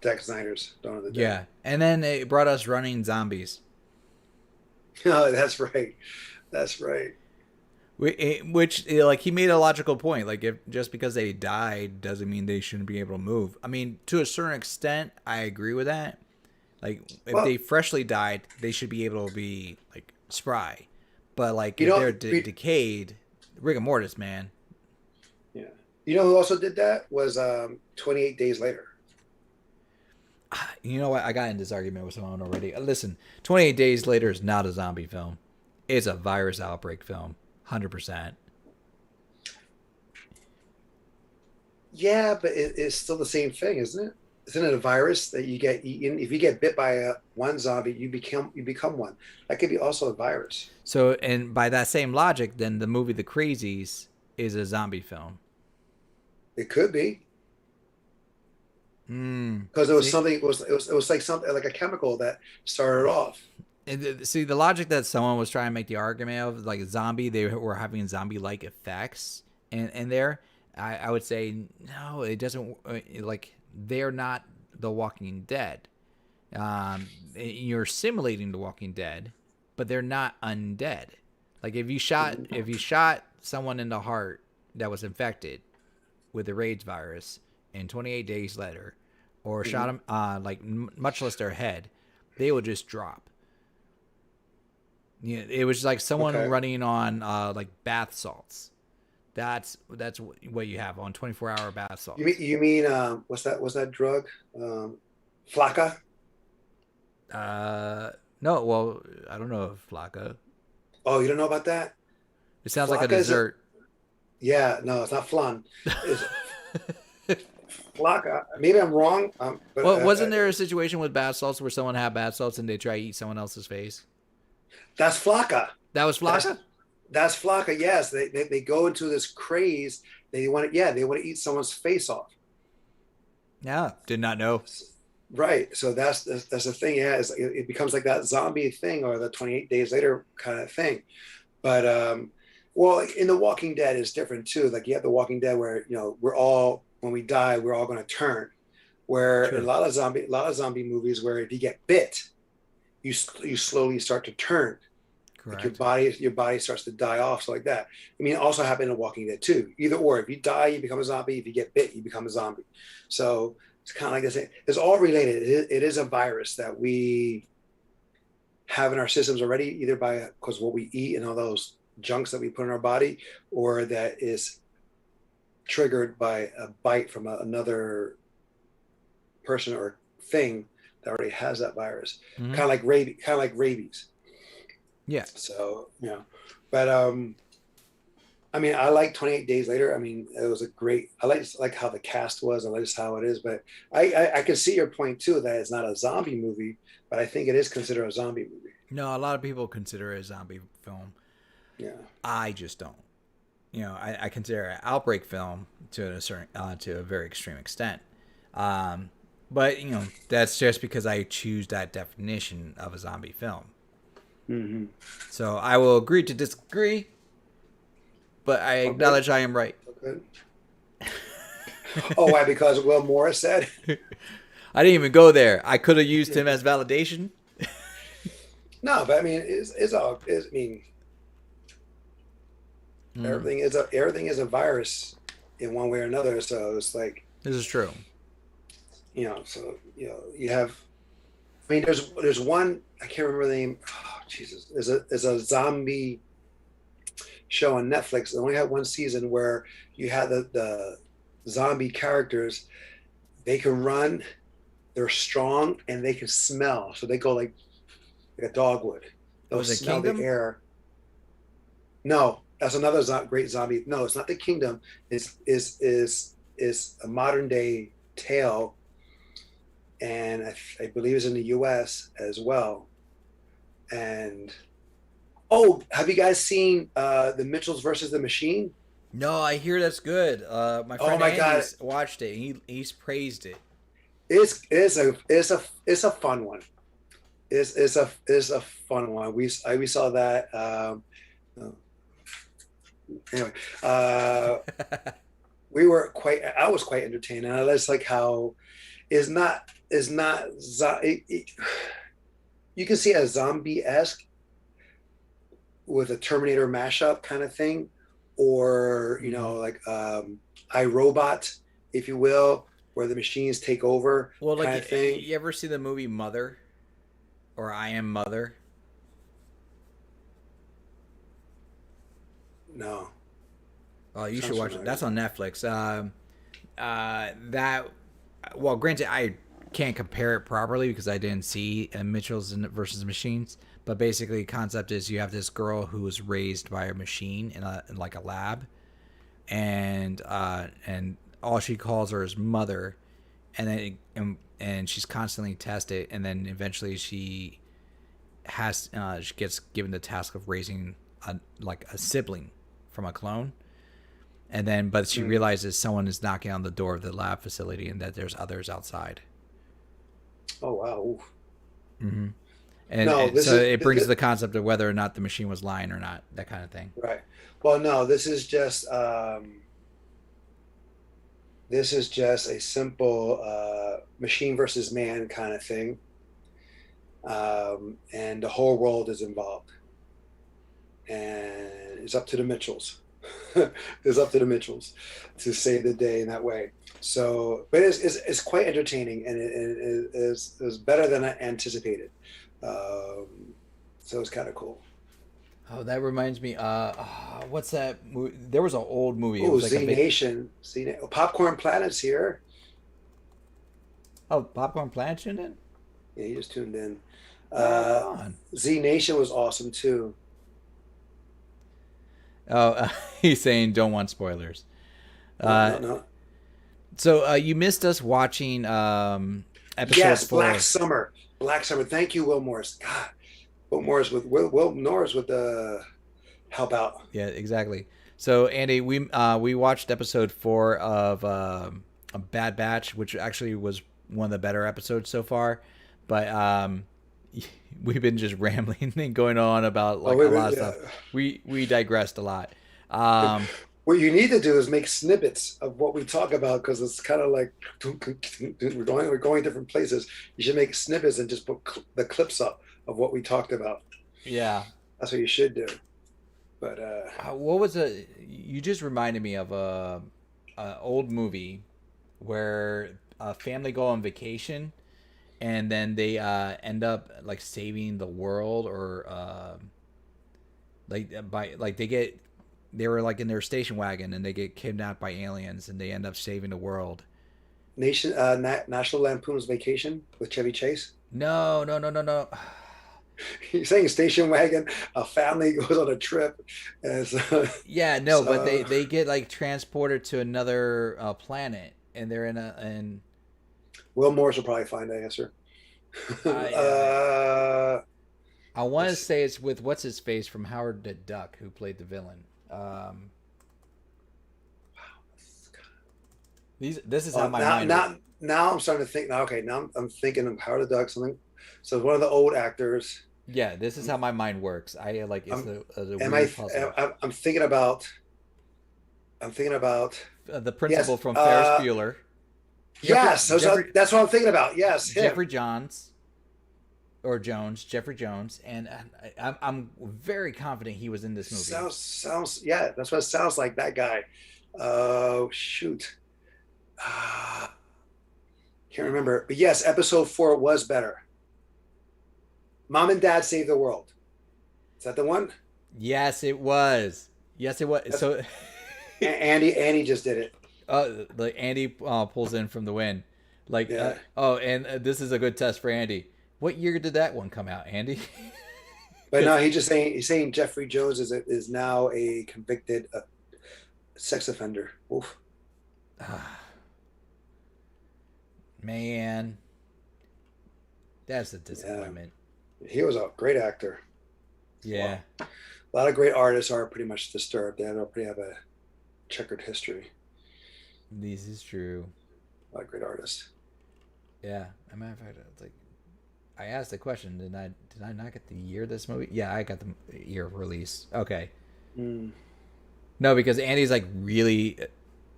Zack Snyder's Dawn of the Dead. Yeah, and then it brought us Running Zombies. Oh, that's right. That's right. Which, like, he made a logical point. Like, if just because they died doesn't mean they shouldn't be able to move. I mean, to a certain extent, I agree with that. Like, if they freshly died, they should be able to be, like, spry. But, like, if they're decayed, rigor mortis, man. Yeah. You know who also did that was 28 Days Later. You know what? I got in this argument with someone already. Listen, 28 Days Later is not a zombie film. It's a virus outbreak film. 100%. Yeah, but it's still the same thing, isn't it? Isn't it a virus that you get eaten? If you get bit by one zombie, you become one. That could be also a virus. So, and by that same logic, then the movie The Crazies is a zombie film. It could be. Because it was something. It was like something like a chemical that started off. See, the logic that someone was trying to make the argument of, like, zombie, they were having zombie-like effects, and there, I would say no, it doesn't. Like, they're not The Walking Dead. You're simulating The Walking Dead, but they're not undead. Like, if you shot someone in the heart that was infected with the AIDS virus, and 28 days later, or shot them like much less their head, they would just drop. Yeah, it was like someone running on like bath salts. That's what you have on 24-hour bath salts. You mean what's that drug? Flakka? No, well, I don't know if Flakka. Oh, you don't know about that? It sounds like a dessert. Yeah, no, it's not flan. It's Flakka. Maybe I'm wrong. But well, wasn't there a situation with bath salts where someone had bath salts and they try to eat someone else's face? That's Flakka. That was Flakka? That's Flakka, yes. They go into this craze. They want to eat someone's face off. Yeah, did not know. Right. So that's the thing. Yeah, it becomes like that zombie thing or the 28 Days Later kind of thing. But well, in The Walking Dead is different too. Like you have The Walking Dead where, when we die, we're all going to turn. Where in a lot of zombie movies where if you get bit, you slowly start to turn. Correct. Like your body starts to die off, so like that. I mean, it also happened in Walking Dead too. Either or, if you die, you become a zombie. If you get bit, you become a zombie. So it's kind of like this. It's all related. It is a virus that we have in our systems already, either because what we eat and all those junks that we put in our body, or that is triggered by a bite from another person or thing that already has that virus. Mm-hmm. Kind of like rabies. Yeah. So, but I mean, I like 28 Days Later. I mean, it was I like how the cast was. I like just how it is, but I can see your point too, that it's not a zombie movie, but I think it is considered a zombie movie. No, a lot of people consider it a zombie film. Yeah. I just don't. I consider it an outbreak film to a very extreme extent. But that's just because I choose that definition of a zombie film. Mm-hmm. So I will agree to disagree, but I acknowledge I am right. Okay. Oh, why? Because Will Morris said. I didn't even go there. I could have used him as validation. No, but I mean, everything is a virus in one way or another. So it's like, this is true. So you have. I mean, there's one, I can't remember the name. Oh, Jesus, there's a zombie show on Netflix. They only had one season where you had the zombie characters. They can run, they're strong, and they can smell. So they go like a dog would. They'll smell Kingdom? The air. No, that's another great zombie. No, it's not the Kingdom. Is a modern day tale, and I believe it's in the U.S. as well. And have you guys seen the Mitchells versus the Machine? No, I hear that's good. My friend Andy's watched it. He's praised it. It's a fun one. It's a fun one. We saw that. Anyway, I was quite entertained, and I just like how you can see a zombie-esque with a Terminator mashup kind of thing, or like iRobot, if you will, where the machines take over. Well, like kind of thing. You ever see the movie Mother, or I Am Mother? No. Oh, you should watch it. That's on Netflix. Well, granted, I can't compare it properly because I didn't see Mitchell's versus Machines. But basically, the concept is you have this girl who was raised by a machine in like a lab, and all she calls her is mother, and then she's constantly tested, and then eventually she gets given the task of raising a sibling from a clone, and then but she realizes someone is knocking on the door of the lab facility and that there's others outside. Oh wow! Mm-hmm. And so it brings the concept of whether or not the machine was lying or not, that kind of thing. Right. Well, no, this is just a simple machine versus man kind of thing, and the whole world is involved, and it's up to the Mitchells. It's up to the Mitchells to save the day in that way. So, but it's quite entertaining, and it is better than I anticipated. So it's kind of cool. Oh, that reminds me. What's that movie? There was an old movie. Oh, Z Nation. Popcorn Planet's here. Oh, Popcorn Planet tuned in? Yeah, he just tuned in. Z Nation was awesome too. Oh, he's saying don't want spoilers. No. So you missed us watching episode 4. Black Summer. Thank you, Will Morris. God, Will Morris with the help out. Yeah, exactly. So Andy, we watched episode 4 of a Bad Batch, which actually was one of the better episodes so far. But we've been just rambling and going on about a lot of stuff. We digressed a lot. What you need to do is make snippets of what we talk about, because it's kind of like we're going different places. You should make snippets and just put the clips up of what we talked about. Yeah, that's what you should do. But what was you just reminded me of a old movie where a family go on vacation and then they end up like saving the world, or they were like in their station wagon and they get kidnapped by aliens and they end up saving the world. National Lampoon's Vacation with Chevy Chase? No. You're saying station wagon, a family goes on a trip. But they get like transported to another planet, and they're in Will Morris will probably find the answer. I want to say it's with what's his face from Howard the Duck, who played the villain. This is how my mind. now I'm starting to think. Now, okay, now I'm thinking of Howard the Duck. Something. So one of the old actors. Yeah, this is how my mind works. I like it's a Am weird puzzle. I'm thinking about. I'm thinking about. The principal Yes. from Ferris Bueller. Yes. That's what I'm thinking about. Yes. Him. Jeffrey Jones. Or Jones, Jeffrey Jones, and I'm very confident he was in this movie. Sounds yeah, that's what it sounds like. That guy. Oh shoot, can't remember. But yes, episode 4 was better. Mom and Dad Save the World. Is that the one? Yes, it was. Yes, it was. That's, so Andy just did it. Like Andy pulls in from the wind. Like yeah. And this is a good test for Andy. What year did that one come out, Andy? But no, he's saying Jeffrey Jones is now a convicted sex offender. Oof. Man, that's a disappointment. Yeah. He was a great actor. Yeah. Wow. A lot of great artists are pretty much disturbed. They already have a checkered history. This is true. A lot of great artists. Yeah. As a matter of fact, it's like, I asked the question, did I not get the year of this movie? Yeah, I got the year of release. Okay. No, because Andy's like really...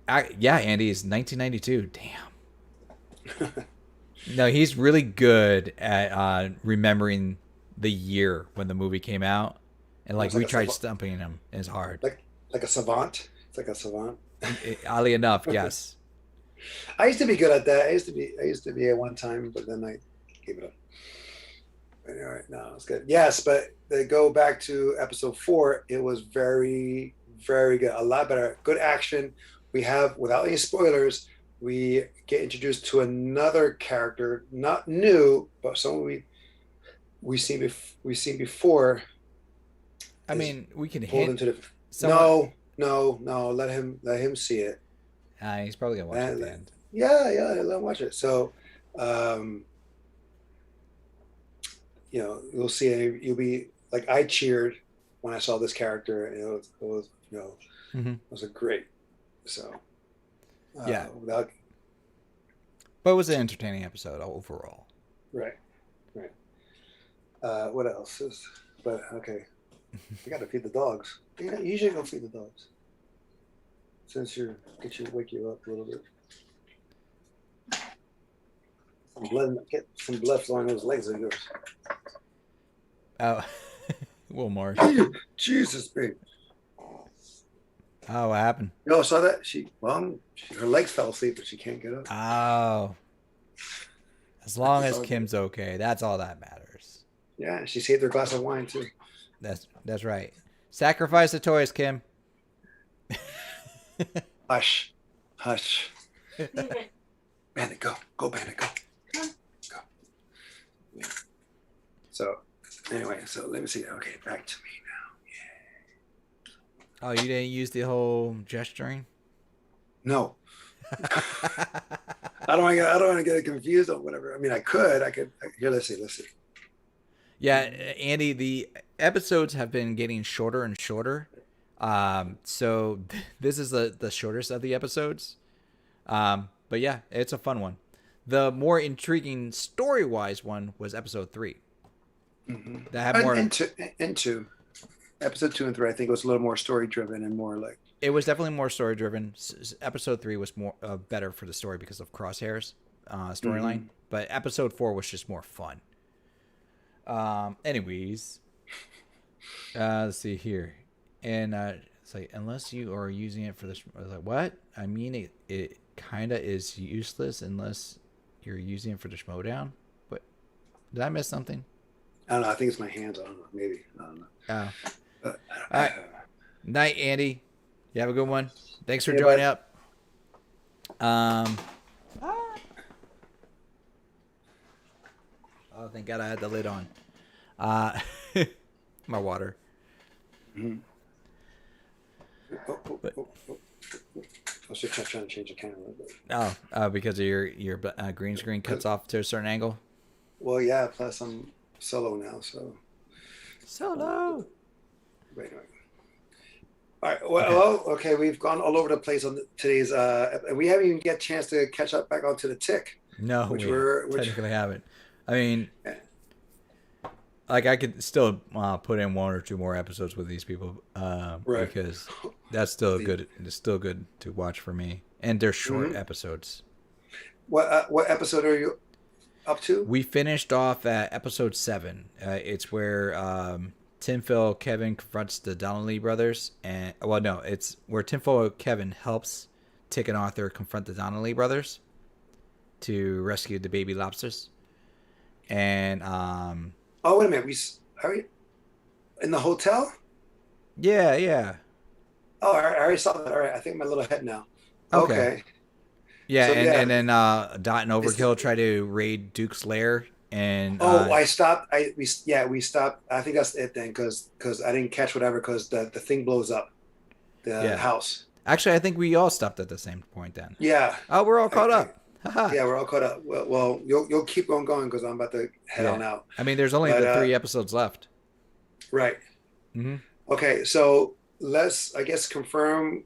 Andy is 1992. Damn. No, he's really good at remembering the year when the movie came out. And like we tried stumping him. It's hard. Like a savant. It's like a savant. Oddly enough, yes. I used to be good at that. I used to be at one time, but then I gave it up. All right, no, it's good. Yes, but they go back to episode 4. It was very, very good. A lot better. Good action. We have, without any spoilers, we get introduced to another character, not new, but someone we seen before. I mean, we can hint. Into the, no. Let him see it. He's probably gonna watch it at the end. Yeah, let him watch it. So. You'll see. You'll be like, I cheered when I saw this character, and it was it was a great. So yeah, but it was an entertaining episode overall. Right. What else is? But okay, I got to feed the dogs. Yeah, you usually go feed the dogs. Since wake you up a little bit. Get some blood flowing those legs of yours. Oh, well, more. Jesus, babe. Oh, what happened? No, I saw that. Her legs fell asleep, but she can't get up. Oh. As long as Kim's okay, that's all that matters. Yeah, she saved her glass of wine too. That's right. Sacrifice the toys, Kim. Hush. Bandit, go, Bandit, go. Yeah. So, anyway, let me see. Okay, back to me now. Yeah. Oh, you didn't use the whole gesturing? No. I don't want to get confused or whatever. I mean, I could. Here, let's see. Yeah, Andy, the episodes have been getting shorter and shorter. So this is the shortest of the episodes. But yeah, it's a fun one. The more intriguing story-wise one was episode 3. Mm-hmm. That had more into episode 2 and 3. I think it was a little more story-driven and more like. It was definitely more story-driven. Episode 3 was more better for the story because of Crosshair's storyline. Mm-hmm. But episode 4 was just more fun. Anyways, let's see here, and it's like, unless you are using it for this. I was like, what? I mean, it kind of is useless unless you're using it for the schmodown. But did I miss something? I don't know. I think it's my hands. I don't know. Maybe. I don't know. Oh. All right. Night, Andy. You have a good one. Thanks for joining up. Oh, thank God I had the lid on. My water. Mm-hmm. I was just trying to change the camera. Oh, because of your green screen cuts off to a certain angle? Well, yeah, plus I'm solo now, so. Solo! Wait. All right. Well, okay. We've gone all over the place on today's, and we haven't even get a chance to catch up back onto the Tick, No, which we which. technically haven't. I mean, Yeah. like I could still put in one or two more episodes with these people, Right. because that's still good. It's still good to watch for me, and they're short episodes. What episode are you up to? We finished off at episode 7. It's where Tinfoil Kevin confronts the Donnelly brothers, and well, no, it's where Tinfoil Kevin helps Tick and Arthur confront the Donnelly brothers to rescue the baby lobsters, and Oh, wait a minute. Are we in the hotel? yeah. Oh, I already saw that. All right. I think I'm a little ahead now. Okay. Okay. Yeah, So yeah. and then Dot and Overkill try to raid Duke's lair, and I stopped. We stopped. I think that's it then, because I didn't catch whatever, because the thing blows up the house. Actually, I think we all stopped at the same point then. Yeah. Oh, we're all caught up. Yeah, we're all caught up. Well, you'll keep on going, because I'm about to head on out. I mean, there's only the 3 episodes left. Right. Mm-hmm. Okay, so let's, I guess, confirm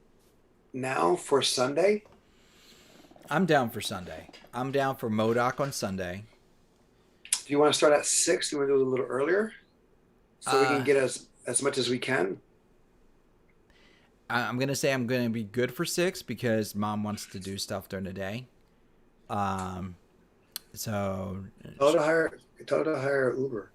now for Sunday. I'm down for Sunday. I'm down for MODOK on Sunday. Do you want to start at 6? Do you want to do it a little earlier, so we can get as much as we can? I'm gonna say I'm gonna be good for 6 because Mom wants to do stuff during the day. So Tell her to hire Uber.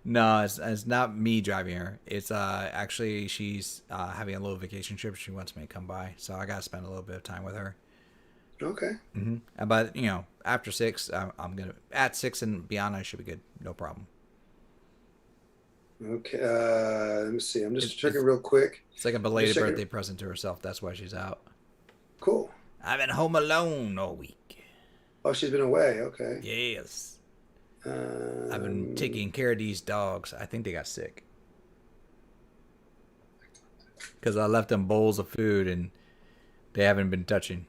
No, it's not me driving her. It's actually she's having a little vacation trip. She wants me to come by, so I gotta spend a little bit of time with her. Okay. Mm-hmm. But after 6, I'm gonna at 6 and beyond. I should be good, no problem. Okay. Let me see. I'm just checking real quick. It's like a belated birthday present to herself. That's why she's out. Cool. I've been home alone all week. Oh, she's been away. Okay. Yes. I've been taking care of these dogs. I think they got sick because I left them bowls of food and they haven't been touching.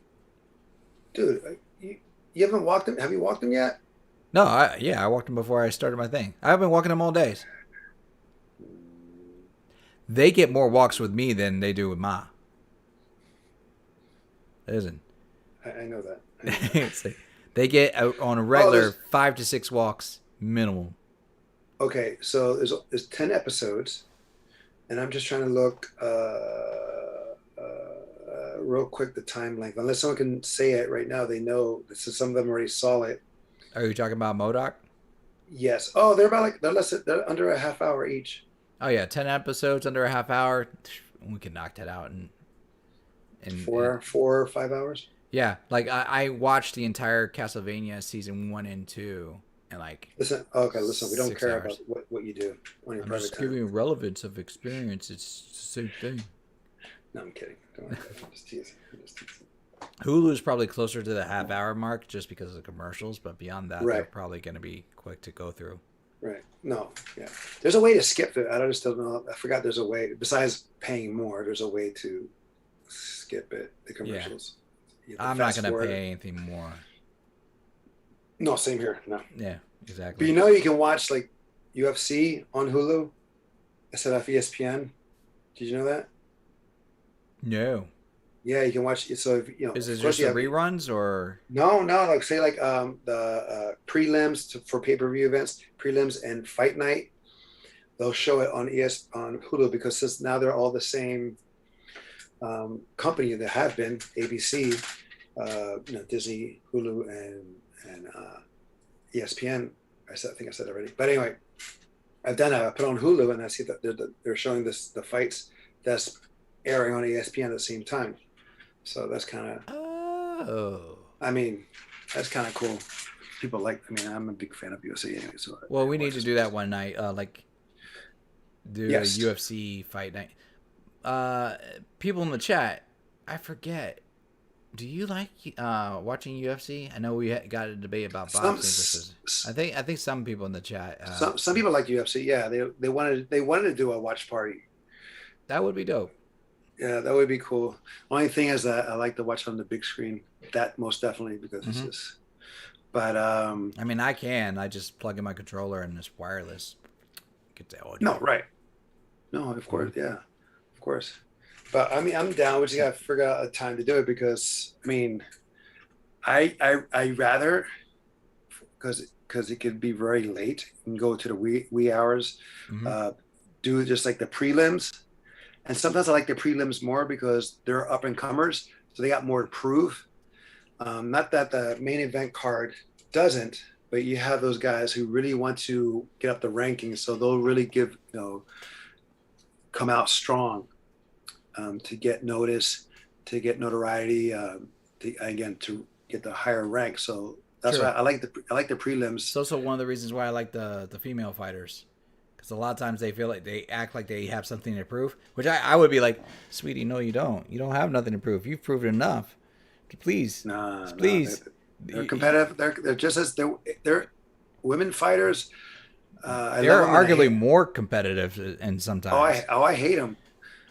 Dude, you haven't walked them? Have you walked them yet? No, I walked them before I started my thing. I've been walking them all days. They get more walks with me than they do with Ma. Listen. I know that. It's like, they get on a regular 5 to 6 walks minimum. Okay, so there's 10 episodes, and I'm just trying to look real quick the time length. Unless someone can say it right now, they know. Some of them already saw it. Are you talking about MODOK? Yes. Oh, they're under a half hour each. Oh yeah, 10 episodes under a half hour. We can knock that out in 4 or 5 hours. Yeah, like I watched the entire Castlevania season 1 and 2, and like. Listen, we don't care about what you do on your I'm private just time. giving relevance of experience. It's the same thing. No, I'm kidding. Don't worry. I'm just teasing. Hulu is probably closer to the half hour mark just because of the commercials, but beyond that, they're probably going to be quick to go through. Right. No. Yeah. There's a way to skip it. I just don't know. I forgot there's a way. Besides paying more, there's a way to skip it. The commercials. Yeah. I'm not going to pay anything more. No, same here. No. Yeah, exactly. But you can watch like UFC on Hulu instead of ESPN. Did you know that? No. Yeah, you can watch it. So is it just the reruns or no? Like say like the prelims for pay-per-view events, prelims and fight night. They'll show it on on Hulu because since now they're all the same company that have been ABC, Disney, Hulu, and ESPN. I think I said already. But anyway, I've done it. I put on Hulu and I see that they're showing the fights that's airing on ESPN at the same time. So that's kind of. Oh. I mean, that's kind of cool. People like. I mean, I'm a big fan of UFC anyway. So. Well, we need to do that one night. Do a UFC fight night. People in the chat, I forget. Do you like watching UFC? I know we got a debate about boxing versus. I think some people in the chat. Some people like UFC. Yeah, they wanted to do a watch party. That would be dope. Yeah, that would be cool. Only thing is that I like to watch on the big screen. That most definitely because it's just. But I mean, I just plug in my controller and it's wireless. Get the audio. No, right. No, of course, yeah. course. But I mean, I'm down. We just gotta figure out a time to do it because I mean, I rather because it could be very late and go to the wee hours. Mm-hmm. Do just like the prelims, and sometimes I like the prelims more because they're up and comers, so they got more to prove. Not that the main event card doesn't, but you have those guys who really want to get up the rankings, so they'll really give come out strong to get notice, to get notoriety, to get the higher rank. So that's why Sure. I like the prelims. It's also one of the reasons why I like the female fighters, because a lot of times they feel like they act like they have something to prove, which I would be like, sweetie, no, you don't. You don't have nothing to prove. You've proven enough. Please, Nah, please. they're competitive. They're just as they're women fighters. They're arguably more competitive, and sometimes. I hate them.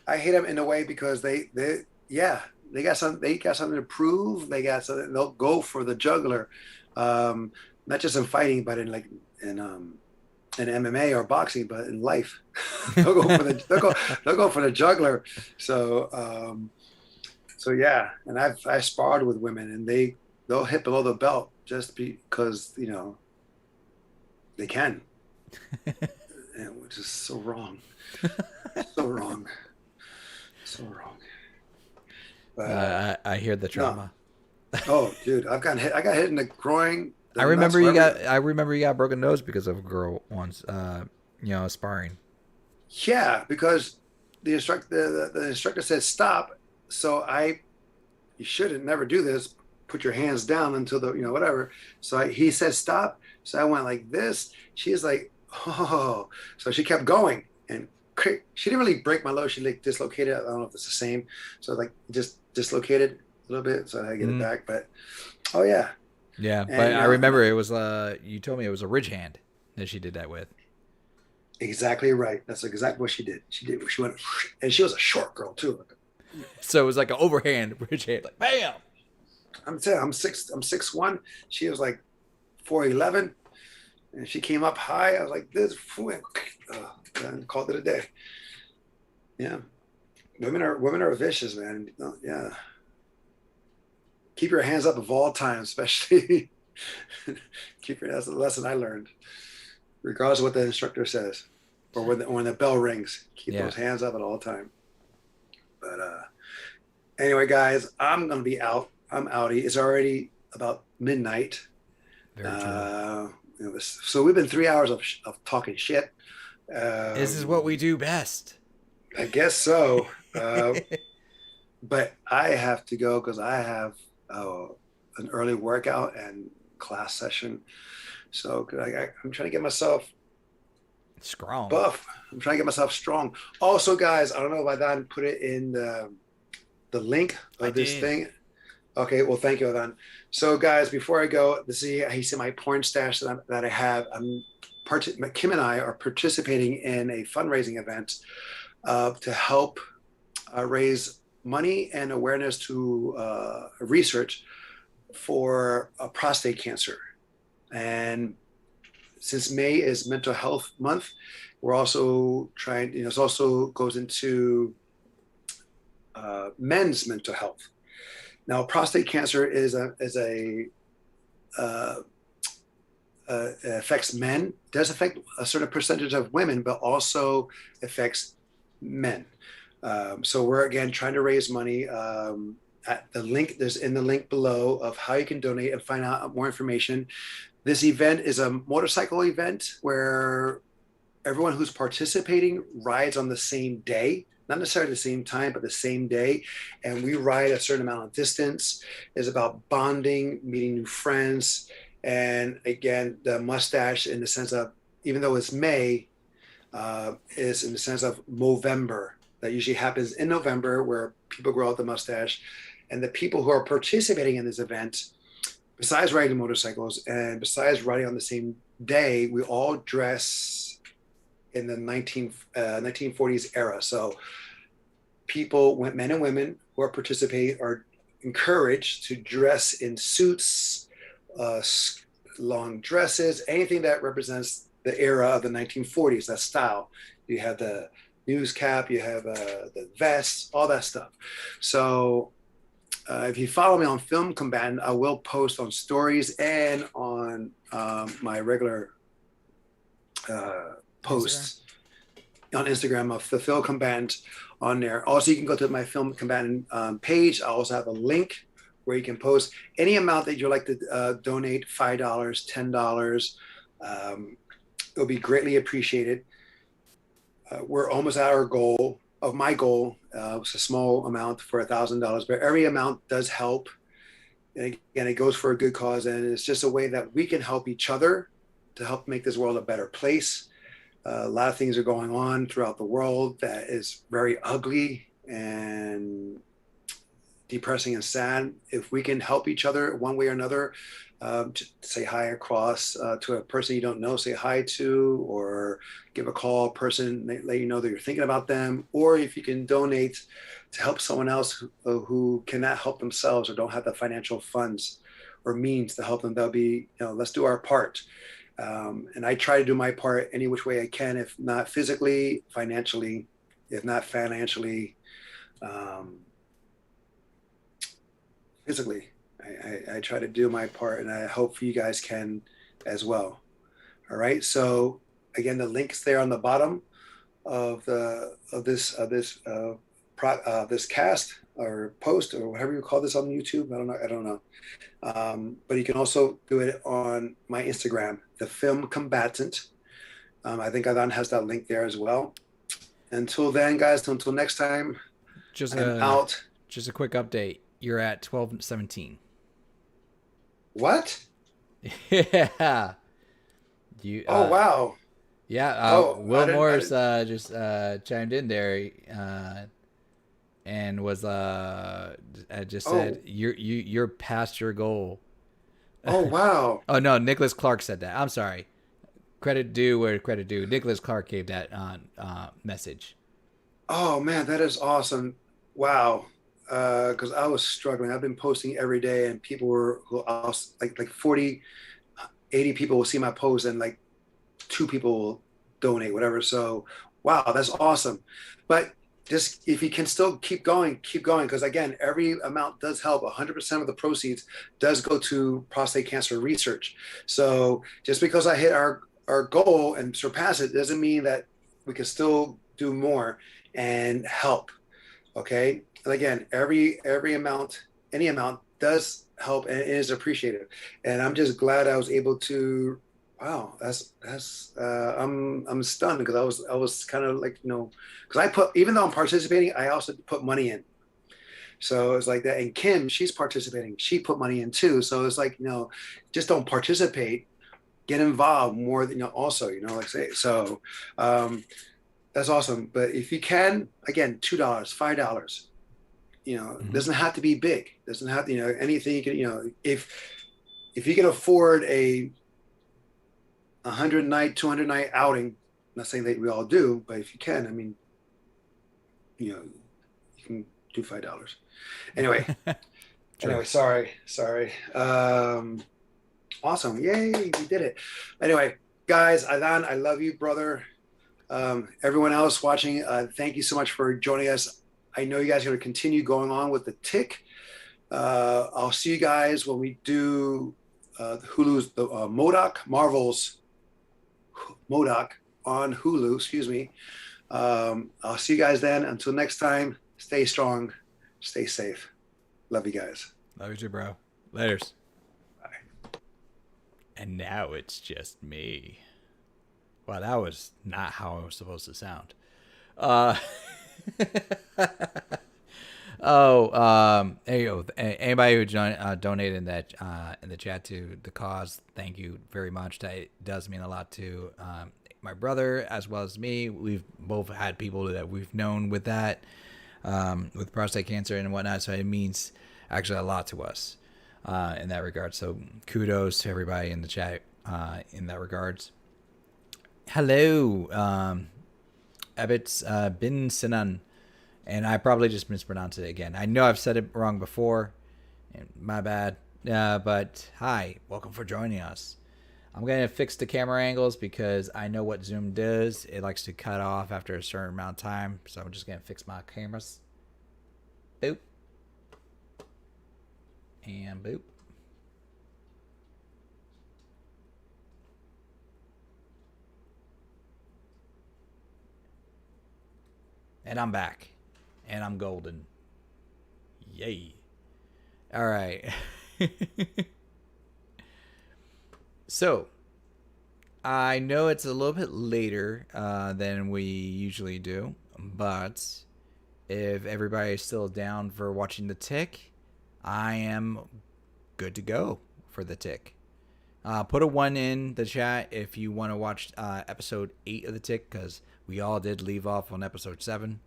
I hate them in a way because they got something to prove. They got something. They'll go for the juggler, not just in fighting, but in MMA or boxing, but in life, they'll go for the juggler. So yeah, and I sparred with women, and they'll hit below the belt just because they can, and which is so wrong, so wrong, so wrong. But, I hear the trauma. No. Oh, dude, I got hit in the groin. I remember you got a broken nose because of a girl once. Sparring. Yeah, because the instructor said stop. So you shouldn't never do this. Put your hands down until whatever. So he said stop. So I went like this. She is like, oh. So she kept going, and she didn't really break my leg. She like dislocated. I don't know if it's the same. So like just dislocated a little bit. So I had to get it back. But oh yeah. Yeah, and, but I remember it was you told me it was a ridge hand that she did that with. Exactly right. That's exactly what she did. She went, and she was a short girl too. So it was like an overhand ridge hand, like bam. I'm telling you, I'm 6'1". She was like 4'11", and she came up high. I was like this, and called it a day. Yeah, women are vicious, man. Yeah, keep your hands up of all times, especially. That's the lesson I learned. Regardless of what the instructor says, or when the bell rings, keep those hands up at all time. But anyway, guys, I'm gonna be out. I'm outie. It's already about midnight. So we've been 3 hours of talking shit. This is what we do best. I guess so. But I have to go because I have an early workout and class session. So I'm trying to get myself strong, buff. I'm trying to get myself strong. Also, guys, I don't know if I put it in the link of this thing. Okay, well, thank you, Adan. So, guys, before I go, this is he said my porn stash that I have. Kim and I are participating in a fundraising event to help raise money and awareness to research for prostate cancer. And since May is Mental Health Month, we're also trying. It also goes into men's mental health. Now, prostate cancer affects men. It does affect a certain percentage of women, but also affects men. So we're again trying to raise money. At the link, there's in the link below of how you can donate and find out more information. This event is a motorcycle event where everyone who's participating rides on the same day. Not necessarily the same time, but the same day. And we ride a certain amount of distance. It's about bonding, meeting new friends. And again, the mustache in the sense of, even though it's May, is in the sense of Movember. That usually happens in November where people grow out the mustache. And the people who are participating in this event, besides riding motorcycles and besides riding on the same day, we all dress in the 1940s era. So men and women who are participating are encouraged to dress in suits, long dresses, anything that represents the era of the 1940s, that style. You have the news cap, you have the vests, all that stuff. So if you follow me on Film Combatant, I will post on stories and on my regular posts on Instagram of the Film Combatant on there. Also, you can go to my Film Combatant page. I also have a link where you can post any amount that you'd like to donate, $5, $10. It'll be greatly appreciated. We're almost at our goal. Of my goal, it's a small amount for $1,000, but every amount does help. And again, it goes for a good cause, and it's just a way that we can help each other to help make this world a better place. A lot of things are going on throughout the world that is very ugly and depressing and sad. If we can help each other one way or another, say hi across to a person you don't know, say hi to, or give a call, person, let you know that you're thinking about them, or if you can donate to help someone else who cannot help themselves or don't have the financial funds or means to help them, that'll be, let's do our part. And I try to do my part any which way I can, if not physically, financially, if not financially, physically. I try to do my part, and I hope you guys can as well. All right. So again, the link's there on the bottom of this cast or post or whatever you call this on YouTube. I don't know. But you can also do it on my Instagram, the Film Combatant. I think Adan has that link there as well. Until then, guys, until next time, I'm out. Just a quick update. You're at 12:17. What? Yeah. Wow. Yeah. Will Morris just chimed in there and was just said you're past your goal. Oh wow. Oh no, Nicholas Clark said that. I'm sorry. Credit due where credit due. Nicholas Clark gave that message. Oh man, that is awesome. Wow. Because I was struggling. I've been posting every day, and people were like 40, 80 people will see my post, and like 2 people will donate, whatever. So, wow, that's awesome. But just if you can still keep going, because again, every amount does help. 100% of the proceeds does go to prostate cancer research. So just because I hit our goal and surpass it doesn't mean that we can still do more and help. Okay. And again, every amount, any amount does help and is appreciated. And I'm just glad I was able to. Wow, that's I'm stunned because I was kind of like, because even though I'm participating, I also put money in. So it's like that. And Kim, she's participating. She put money in too. So it's like, just don't participate, get involved more than, also, like say, so that's awesome. But if you can, again, $2, $5, it doesn't have to be big. It doesn't have to, anything you can, if you can afford a 100 night, 200 night outing, I'm not saying that we all do, but if you can, I mean, you can do $5. Anyway, sorry. Awesome. Yay, we did it. Anyway, guys, Adan, I love you, brother. Everyone else watching, thank you so much for joining us. I know you guys are going to continue going on with the tick. I'll see you guys when we do Hulu's Marvel's MODOK on Hulu, excuse me. I'll see you guys then. Until next time, stay strong, stay safe. Love you guys. Love you too, bro. Laters. Bye. And now it's just me. Wow, that was not how I was supposed to sound. Anybody who donated in that in the chat to the cause, thank you very much. That does mean a lot to my brother as well as me. We've both had people that we've known with that, with prostate cancer and whatnot. So it means actually a lot to us in that regard. So kudos to everybody in the chat in that regards. Hello, Abitz bin Sinan. And I probably just mispronounced it again. I know I've said it wrong before. My bad. But hi, welcome for joining us. I'm going to fix the camera angles because I know what Zoom does. It likes to cut off after a certain amount of time. So I'm just going to fix my cameras. Boop. And boop. And I'm back. And I'm golden. Yay. All right. So, I know it's a little bit later than we usually do, but if everybody's still down for watching The Tick, I am good to go for The Tick. Put a 1 in the chat if you want to watch episode 8 of The Tick, because we all did leave off on episode 7.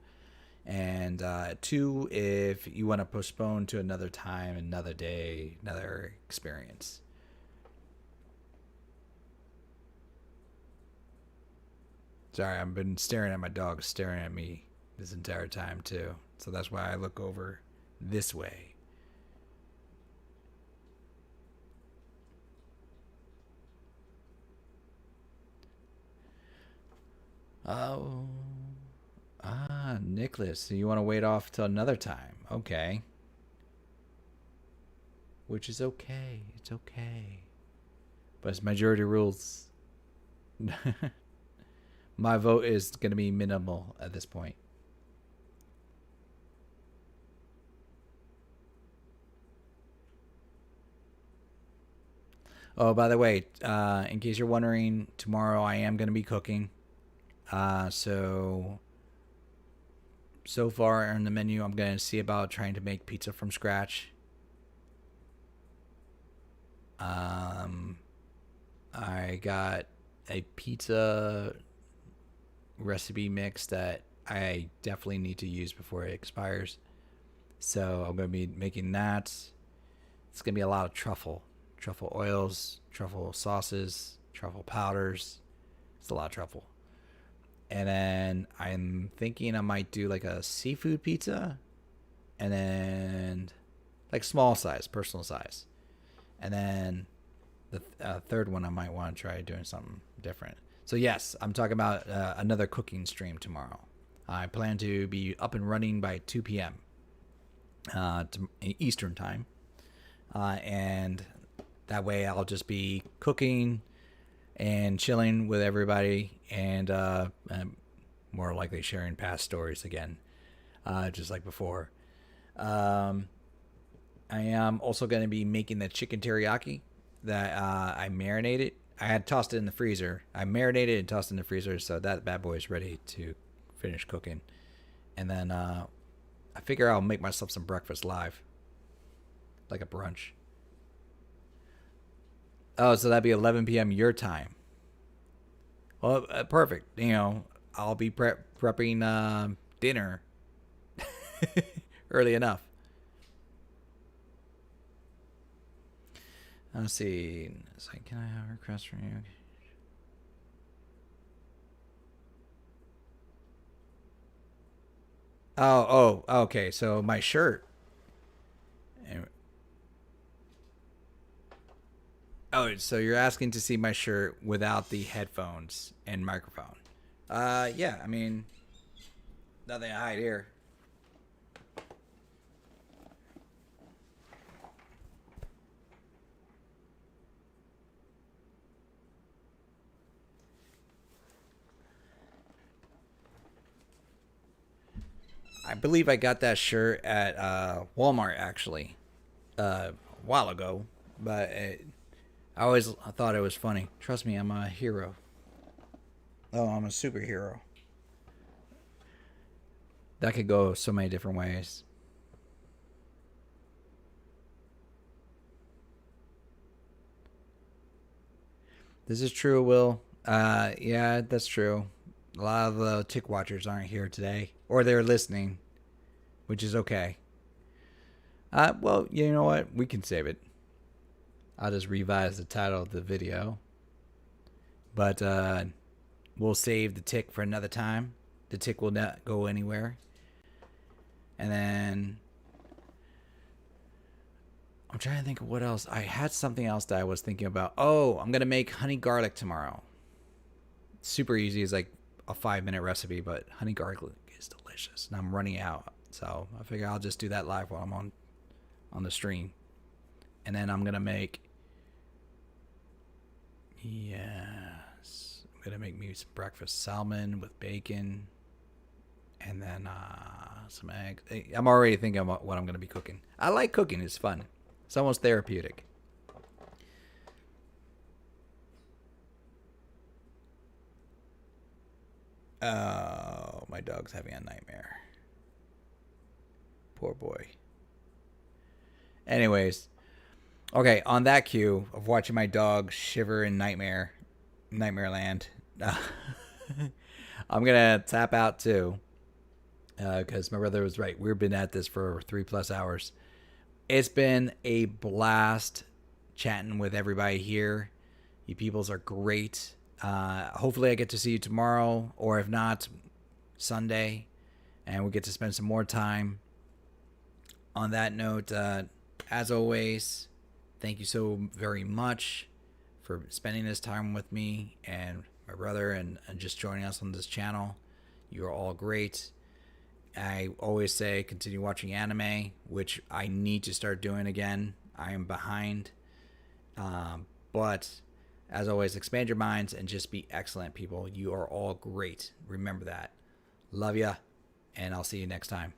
And 2 if you want to postpone to another time, another day, another experience. Sorry, I've been staring at my dog, staring at me this entire time too. So that's why I look over this way. Oh. Nicholas, so you want to wait off till another time. Okay. Which is okay. It's okay. But it's majority rules. My vote is going to be minimal at this point. Oh, by the way, in case you're wondering, tomorrow I am going to be cooking. So far on the menu, I'm going to see about trying to make pizza from scratch. I got a pizza recipe mix that I definitely need to use before it expires. So I'm going to be making that. It's going to be a lot of truffle oils, truffle sauces, truffle powders. It's a lot of truffle. And then I'm thinking I might do like a seafood pizza, and then like small size, personal size. And then the third one I might want to try doing something different. So yes, I'm talking about another cooking stream tomorrow. I plan to be up and running by 2 p.m. Eastern time. And that way I'll just be cooking and chilling with everybody, and more likely sharing past stories again, just like before. I am also going to be making the chicken teriyaki that I marinated. I had tossed it in the freezer. I marinated and tossed it in the freezer, so that bad boy is ready to finish cooking. And then I figure I'll make myself some breakfast live, like a brunch. Oh, so that'd be 11 p.m. your time. Well, perfect. You know, I'll be prepping dinner early enough. Let's see. It's like, can I have a request from you? Oh, okay. So my shirt. Oh, so you're asking to see my shirt without the headphones and microphone? Yeah. I mean, nothing to hide here. I believe I got that shirt at Walmart actually a while ago, but I always thought it was funny. Trust me, I'm a hero. Oh, I'm a superhero. That could go so many different ways. This is true, Will. Yeah, that's true. A lot of the Tick Watchers aren't here today, or they're listening, which is okay. Well, you know what? We can save it. I'll just revise the title of the video. But we'll save the Tick for another time. The Tick will not go anywhere. And then I'm trying to think of what else. I had something else that I was thinking about. Oh, I'm going to make honey garlic tomorrow. Super easy. It's like a 5-minute recipe, but honey garlic is delicious. And I'm running out. So I figure I'll just do that live while I'm on the stream. And then I'm going to make... Yes. I'm going to make me some breakfast salmon with bacon. And then some eggs. I'm already thinking about what I'm going to be cooking. I like cooking. It's fun. It's almost therapeutic. Oh, my dog's having a nightmare. Poor boy. Anyways. Okay, on that cue of watching my dog shiver in nightmare land, I'm going to tap out too. Because my brother was right. We've been at this for 3+ hours. It's been a blast chatting with everybody here. You peoples are great. Hopefully I get to see you tomorrow, or if not, Sunday, and we get to spend some more time. On that note, as always, thank you so very much for spending this time with me and my brother and just joining us on this channel. You are all great. I always say continue watching anime, which I need to start doing again. I am behind. But as always, expand your minds and just be excellent, people. You are all great. Remember that. Love ya, and I'll see you next time.